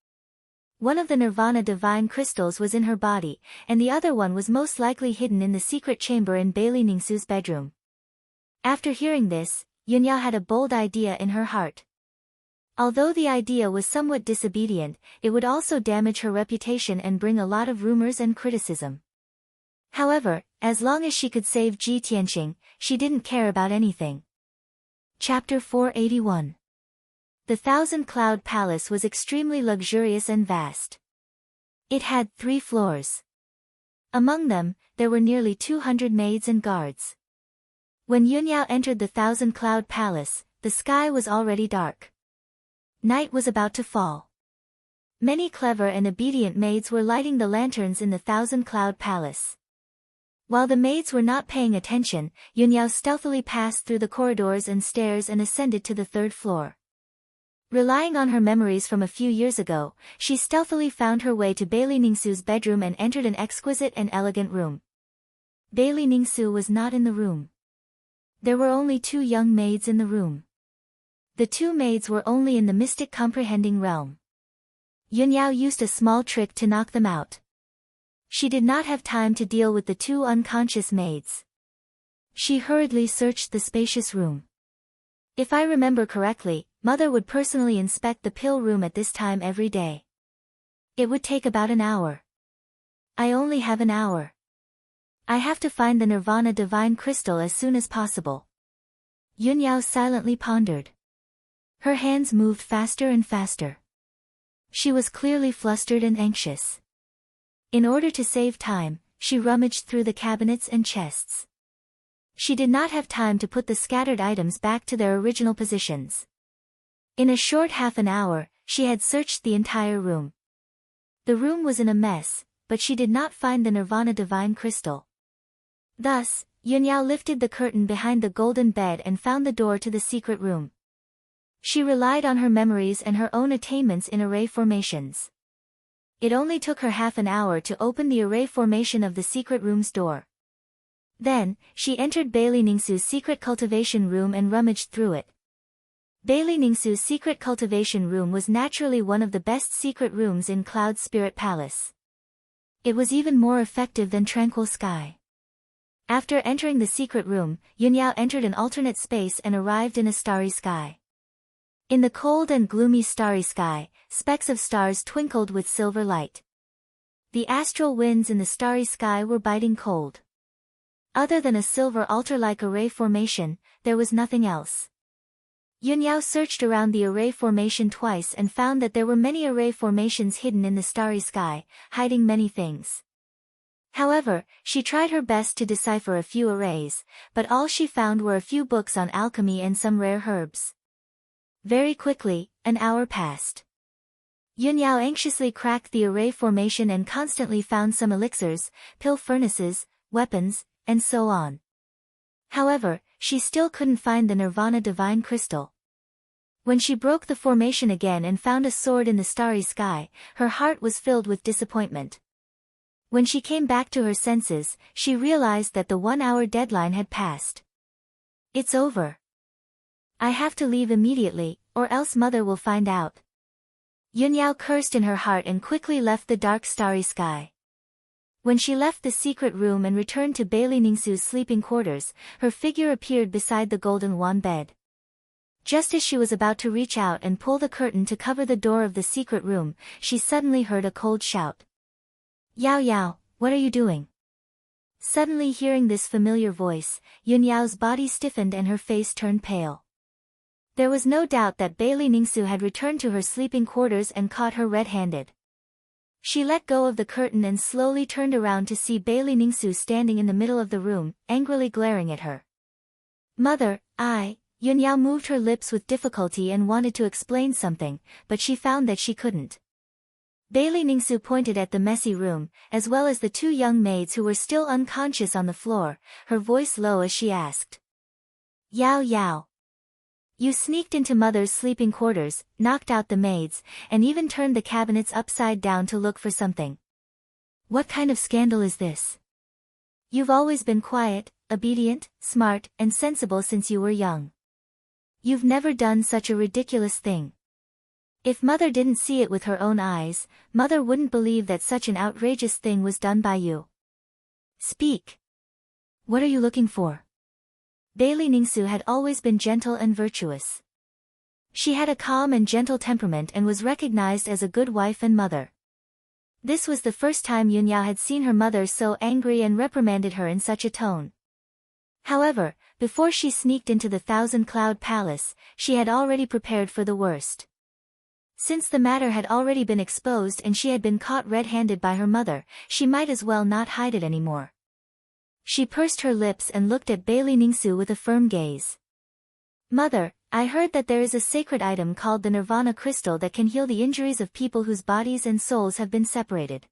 A: One of the Nirvana Divine Crystals was in her body, and the other one was most likely hidden in the secret chamber in Bailey Ningsu's bedroom. After hearing this, Yun Yao had a bold idea in her heart. Although the idea was somewhat disobedient, it would also damage her reputation and bring a lot of rumors and criticism. However, as long as she could save Ji Tianqing, she didn't care about anything. Chapter 481. The Thousand Cloud Palace was extremely luxurious and vast. It had 3 floors. Among them, there were nearly 200 maids and guards. When Yunyao entered the thousand-cloud palace, the sky was already dark. Night was about to fall. Many clever and obedient maids were lighting the lanterns in the thousand-cloud palace. While the maids were not paying attention, Yunyao stealthily passed through the corridors and stairs and ascended to the third floor. Relying on her memories from a few years ago, she stealthily found her way to Bailey Ningsu's bedroom and entered an exquisite and elegant room. Bailey Ningsu was not in the room. There were only 2 young maids in the room. The 2 maids were only in the mystic comprehending realm. Yunyao used a small trick to knock them out. She did not have time to deal with the 2 unconscious maids. She hurriedly searched the spacious room. If I remember correctly, Mother would personally inspect the pill room at this time every day. It would take about an hour. I only have an hour. I have to find the Nirvana Divine Crystal as soon as possible. Yunyao silently pondered. Her hands moved faster and faster. She was clearly flustered and anxious. In order to save time, she rummaged through the cabinets and chests. She did not have time to put the scattered items back to their original positions. In a short half an hour, she had searched the entire room. The room was in a mess, but she did not find the Nirvana Divine Crystal. Thus, Yunyao lifted the curtain behind the golden bed and found the door to the secret room. She relied on her memories and her own attainments in array formations. It only took her half an hour to open the array formation of the secret room's door. Then, she entered Bailey Ningsu's secret cultivation room and rummaged through it. Bailey Ningsu's secret cultivation room was naturally one of the best secret rooms in Cloud Spirit Palace. It was even more effective than Tranquil Sky. After entering the secret room, Yunyao entered an alternate space and arrived in a starry sky. In the cold and gloomy starry sky, specks of stars twinkled with silver light. The astral winds in the starry sky were biting cold. Other than a silver altar-like array formation, there was nothing else. Yunyao searched around the array formation twice and found that there were many array formations hidden in the starry sky, hiding many things. However, she tried her best to decipher a few arrays, but all she found were a few books on alchemy and some rare herbs. Very quickly, an hour passed. Yunyao anxiously cracked the array formation and constantly found some elixirs, pill furnaces, weapons, and so on. However, she still couldn't find the Nirvana Divine Crystal. When she broke the formation again and found a sword in the starry sky, her heart was filled with disappointment. When she came back to her senses, she realized that the 1-hour deadline had passed. It's over. I have to leave immediately, or else Mother will find out. Yunyao cursed in her heart and quickly left the dark starry sky. When she left the secret room and returned to Bailey Ningsu's sleeping quarters, her figure appeared beside the golden wand bed. Just as she was about to reach out and pull the curtain to cover the door of the secret room, she suddenly heard a cold shout. Yao Yao, what are you doing? Suddenly hearing this familiar voice, Yunyao's body stiffened and her face turned pale. There was no doubt that Bailey Ningsu had returned to her sleeping quarters and caught her red-handed. She let go of the curtain and slowly turned around to see Bailey Ningsu standing in the middle of the room, angrily glaring at her. Mother, Yunyao moved her lips with difficulty and wanted to explain something, but she found that she couldn't. Bailey Ningsu pointed at the messy room, as well as the 2 young maids who were still unconscious on the floor, her voice low as she asked. Yao Yao. You sneaked into Mother's sleeping quarters, knocked out the maids, and even turned the cabinets upside down to look for something. What kind of scandal is this? You've always been quiet, obedient, smart, and sensible since you were young. You've never done such a ridiculous thing. If Mother didn't see it with her own eyes, Mother wouldn't believe that such an outrageous thing was done by you. Speak. What are you looking for? Bailey Ningsu had always been gentle and virtuous. She had a calm and gentle temperament and was recognized as a good wife and mother. This was the first time Yunyao had seen her mother so angry and reprimanded her in such a tone. However, before she sneaked into the Thousand-Cloud Palace, she had already prepared for the worst. Since the matter had already been exposed and she had been caught red-handed by her mother, she might as well not hide it anymore. She pursed her lips and looked at Bailey Ningsu with a firm gaze. Mother, I heard that there is a sacred item called the Nirvana crystal that can heal the injuries of people whose bodies and souls have been separated.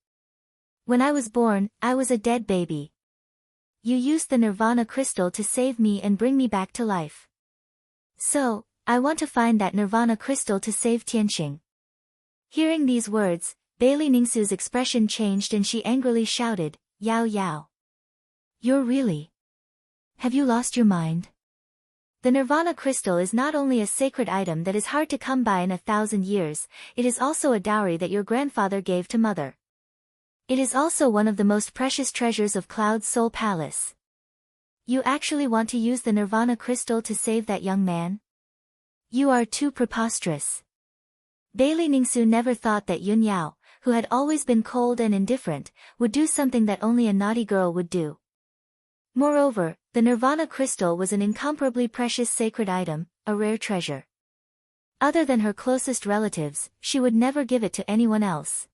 A: When I was born, I was a dead baby. You used the Nirvana crystal to save me and bring me back to life. So, I want to find that Nirvana crystal to save Tianqing. Hearing these words, Bailey Ningsu's expression changed and she angrily shouted, Yao Yao. You're really? Have you lost your mind? The Nirvana crystal is not only a sacred item that is hard to come by in 1,000 years, it is also a dowry that your grandfather gave to Mother. It is also one of the most precious treasures of Cloud's Soul Palace. You actually want to use the Nirvana crystal to save that young man? You are too preposterous. Bailey Ningsu never thought that Yun Yao, who had always been cold and indifferent, would do something that only a naughty girl would do. Moreover, the Nirvana crystal was an incomparably precious sacred item, a rare treasure. Other than her closest relatives, she would never give it to anyone else.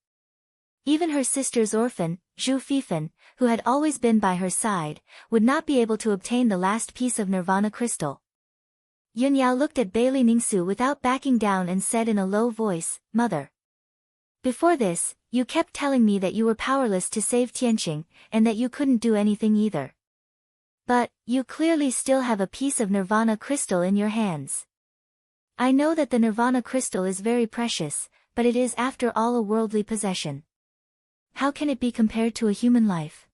A: Even her sister's orphan, Zhu Fifan, who had always been by her side, would not be able to obtain the last piece of Nirvana crystal. Yun Yao looked at Bailey Ningsu without backing down and said in a low voice, Mother. Before this, you kept telling me that you were powerless to save Tianqing, and that you couldn't do anything either. But, you clearly still have a piece of Nirvana crystal in your hands. I know that the Nirvana crystal is very precious, but it is after all a worldly possession. How can it be compared to a human life?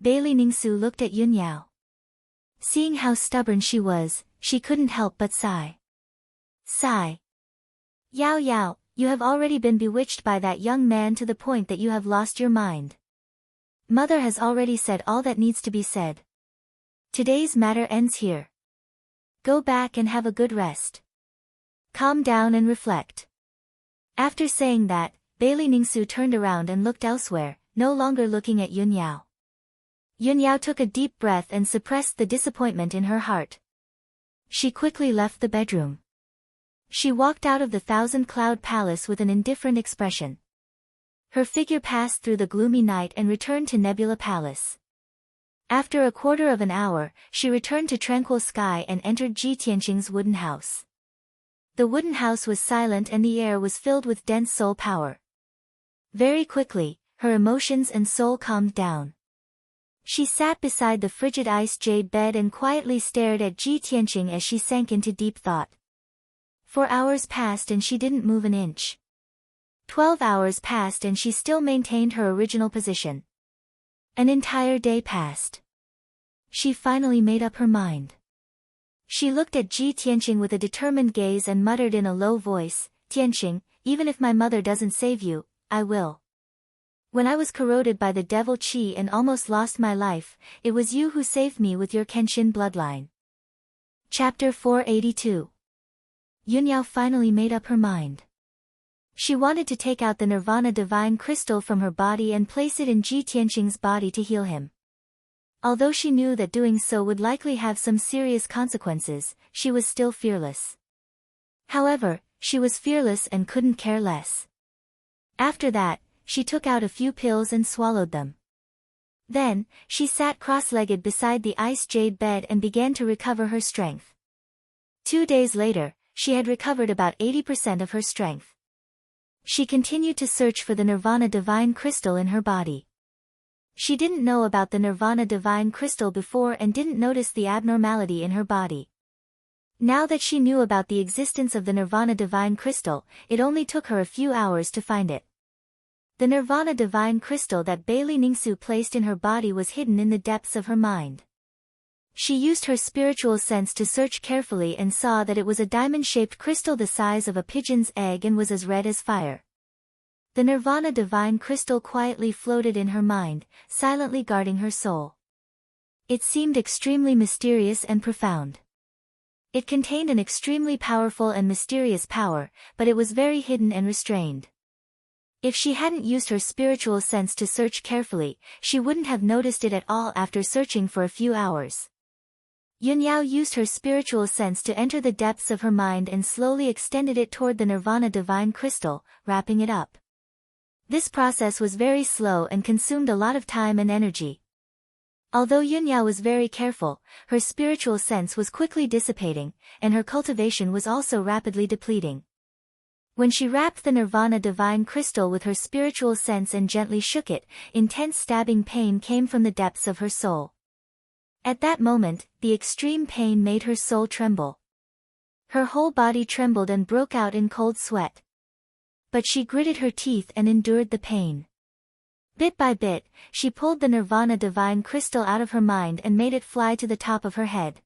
A: Bailey Ningsu looked at Yun Yao. Seeing how stubborn she was, she couldn't help but sigh. Sigh. Yao Yao, you have already been bewitched by that young man to the point that you have lost your mind. Mother has already said all that needs to be said. Today's matter ends here. Go back and have a good rest. Calm down and reflect. After saying that, Bailey Ningsu turned around and looked elsewhere, no longer looking at Yun Yao. Yun Yao took a deep breath and suppressed the disappointment in her heart. She quickly left the bedroom. She walked out of the Thousand Cloud Palace with an indifferent expression. Her figure passed through the gloomy night and returned to Nebula Palace. After a quarter of an hour, she returned to Tranquil Sky and entered Ji Tianqing's wooden house. The wooden house was silent and the air was filled with dense soul power. Very quickly, her emotions and soul calmed down. She sat beside the frigid ice jade bed and quietly stared at Ji Tianqing as she sank into deep thought. 4 hours passed and she didn't move an inch. 12 hours passed and she still maintained her original position. An entire day passed. She finally made up her mind. She looked at Ji Tianqing with a determined gaze and muttered in a low voice, Tianqing, even if my mother doesn't save you, I will. When I was corroded by the devil Qi and almost lost my life, it was you who saved me with your Kenshin bloodline. Chapter 482. Yun Yao finally made up her mind. She wanted to take out the Nirvana divine crystal from her body and place it in Ji Tianqing's body to heal him. Although she knew that doing so would likely have some serious consequences, she was still fearless. However, she was fearless and couldn't care less. After that, she took out a few pills and swallowed them. Then, she sat cross-legged beside the ice jade bed and began to recover her strength. 2 days later, she had recovered about 80% of her strength. She continued to search for the Nirvana divine crystal in her body. She didn't know about the Nirvana divine crystal before and didn't notice the abnormality in her body. Now that she knew about the existence of the Nirvana divine crystal, it only took her a few hours to find it. The Nirvana divine crystal that Bailey Ningsu placed in her body was hidden in the depths of her mind. She used her spiritual sense to search carefully and saw that it was a diamond-shaped crystal the size of a pigeon's egg and was as red as fire. The Nirvana divine crystal quietly floated in her mind, silently guarding her soul. It seemed extremely mysterious and profound. It contained an extremely powerful and mysterious power, but it was very hidden and restrained. If she hadn't used her spiritual sense to search carefully, she wouldn't have noticed it at all after searching for a few hours. Yun Yao used her spiritual sense to enter the depths of her mind and slowly extended it toward the Nirvana divine crystal, wrapping it up. This process was very slow and consumed a lot of time and energy. Although Yunyao was very careful, her spiritual sense was quickly dissipating, and her cultivation was also rapidly depleting. When she wrapped the Nirvana divine crystal with her spiritual sense and gently shook it, intense stabbing pain came from the depths of her soul. At that moment, the extreme pain made her soul tremble. Her whole body trembled and broke out in cold sweat. But she gritted her teeth and endured the pain. Bit by bit, she pulled the Nirvana divine crystal out of her mind and made it fly to the top of her head.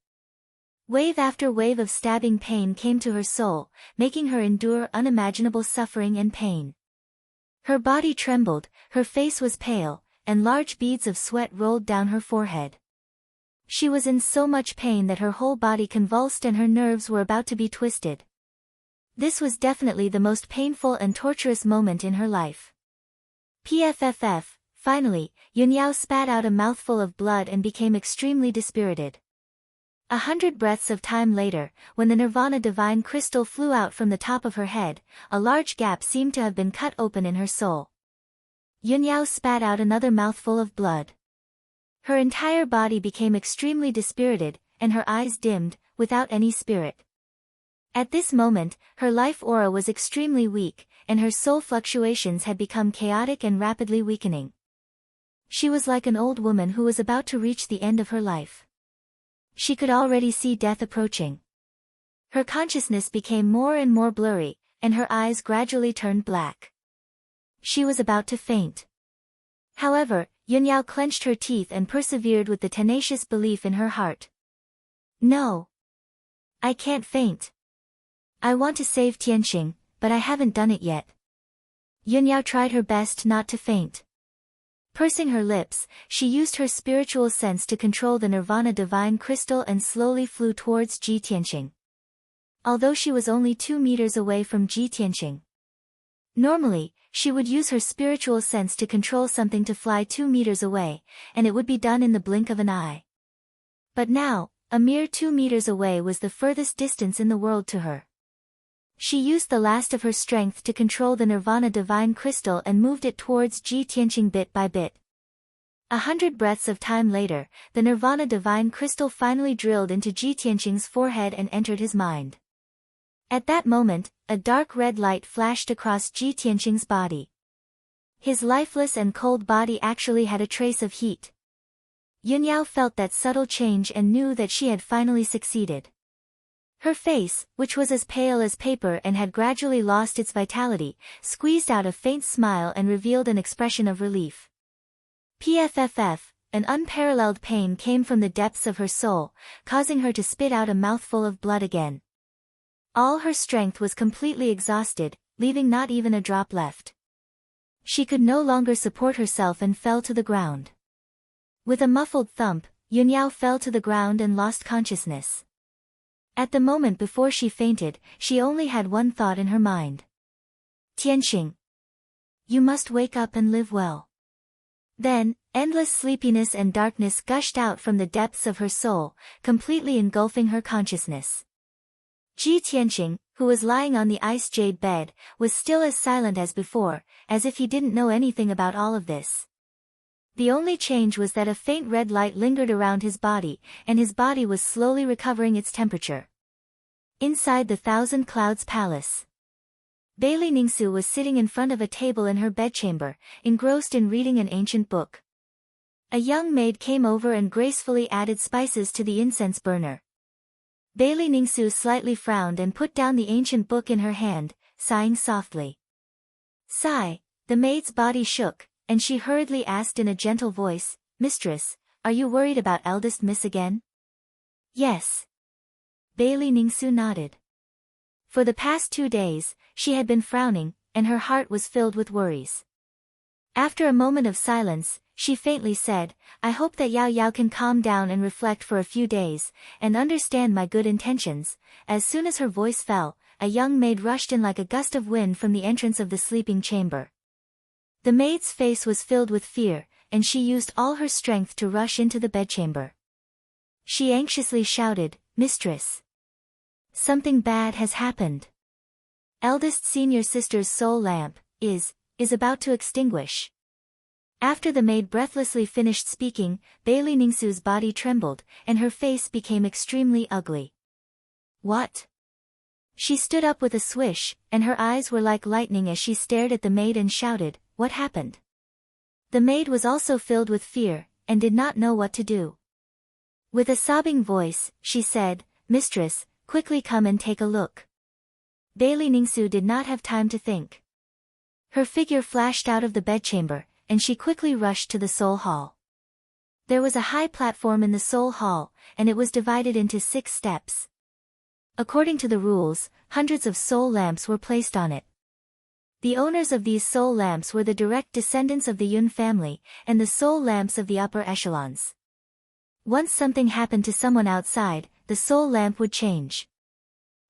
A: Wave after wave of stabbing pain came to her soul, making her endure unimaginable suffering and pain. Her body trembled, her face was pale, and large beads of sweat rolled down her forehead. She was in so much pain that her whole body convulsed and her nerves were about to be twisted. This was definitely the most painful and torturous moment in her life. PFFF, finally, Yunyao spat out a mouthful of blood and became extremely dispirited. 100 breaths of time later, when the Nirvana divine crystal flew out from the top of her head, a large gap seemed to have been cut open in her soul. Yunyao spat out another mouthful of blood. Her entire body became extremely dispirited, and her eyes dimmed, without any spirit. At this moment, her life aura was extremely weak, and her soul fluctuations had become chaotic and rapidly weakening. She was like an old woman who was about to reach the end of her life. She could already see death approaching. Her consciousness became more and more blurry, and her eyes gradually turned black. She was about to faint. However, Yunyao clenched her teeth and persevered with the tenacious belief in her heart. No. I can't faint. I want to save Tianqing, but I haven't done it yet. Yunyao tried her best not to faint. Pursing her lips, she used her spiritual sense to control the Nirvana divine crystal and slowly flew towards Ji Tianqing. Although she was only 2 meters away from Ji Tianqing. Normally, she would use her spiritual sense to control something to fly 2 meters away, and it would be done in the blink of an eye. But now, a mere 2 meters away was the furthest distance in the world to her. She used the last of her strength to control the Nirvana divine crystal and moved it towards Ji Tianqing bit by bit. 100 breaths of time later, the Nirvana divine crystal finally drilled into Ji Tianqing's forehead and entered his mind. At that moment, a dark red light flashed across Ji Tianqing's body. His lifeless and cold body actually had a trace of heat. Yunyao felt that subtle change and knew that she had finally succeeded. Her face, which was as pale as paper and had gradually lost its vitality, squeezed out a faint smile and revealed an expression of relief. PFFF, an unparalleled pain came from the depths of her soul, causing her to spit out a mouthful of blood again. All her strength was completely exhausted, leaving not even a drop left. She could no longer support herself and fell to the ground. With a muffled thump, Yunyao fell to the ground and lost consciousness. At the moment before she fainted, she only had one thought in her mind. Tianqing. You must wake up and live well. Then, endless sleepiness and darkness gushed out from the depths of her soul, completely engulfing her consciousness. Ji Tianqing, who was lying on the ice jade bed, was still as silent as before, as if he didn't know anything about all of this. The only change was that a faint red light lingered around his body, and his body was slowly recovering its temperature. Inside the Thousand Clouds Palace, Bailey Ningsu was sitting in front of a table in her bedchamber, engrossed in reading an ancient book. A young maid came over and gracefully added spices to the incense burner. Bailey Ningsu slightly frowned and put down the ancient book in her hand, sighing softly. Sigh, the maid's body shook, and she hurriedly asked in a gentle voice, Mistress, are you worried about eldest miss again? Yes. Bailey Ningsu nodded. For the past 2 days, she had been frowning, and her heart was filled with worries. After a moment of silence, she faintly said, I hope that Yao Yao can calm down and reflect for a few days, and understand my good intentions. As soon as her voice fell, a young maid rushed in like a gust of wind from the entrance of the sleeping chamber. The maid's face was filled with fear, and she used all her strength to rush into the bedchamber. She anxiously shouted, Mistress. Something bad has happened. Eldest senior sister's soul lamp is about to extinguish. After the maid breathlessly finished speaking, Bailey Ningsu's body trembled, and her face became extremely ugly. What? She stood up with a swish, and her eyes were like lightning as she stared at the maid and shouted, "What happened?" The maid was also filled with fear, and did not know what to do. With a sobbing voice, she said, "Mistress, quickly come and take a look." Bailey Ningsu did not have time to think. Her figure flashed out of the bedchamber, and she quickly rushed to the Soul Hall. There was a high platform in the Soul Hall, and it was divided into 6 steps. According to the rules, hundreds of soul lamps were placed on it. The owners of these soul lamps were the direct descendants of the Yun family, and the soul lamps of the upper echelons. Once something happened to someone outside, the soul lamp would change.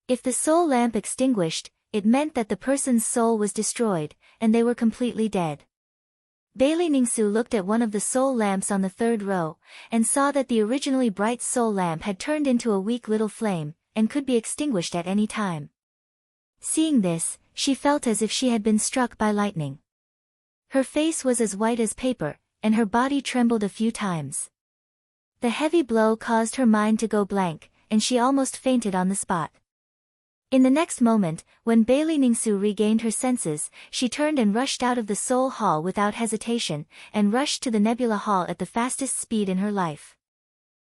A: If the soul lamp extinguished, it meant that the person's soul was destroyed, and they were completely dead. Bailey Ningsu looked at one of the soul lamps on the 3rd row, and saw that the originally bright soul lamp had turned into a weak little flame, and could be extinguished at any time. Seeing this, she felt as if she had been struck by lightning. Her face was as white as paper, and her body trembled a few times. The heavy blow caused her mind to go blank, and she almost fainted on the spot. In the next moment, when Bailey Ningsu regained her senses, she turned and rushed out of the Soul Hall without hesitation, and rushed to the Nebula Hall at the fastest speed in her life.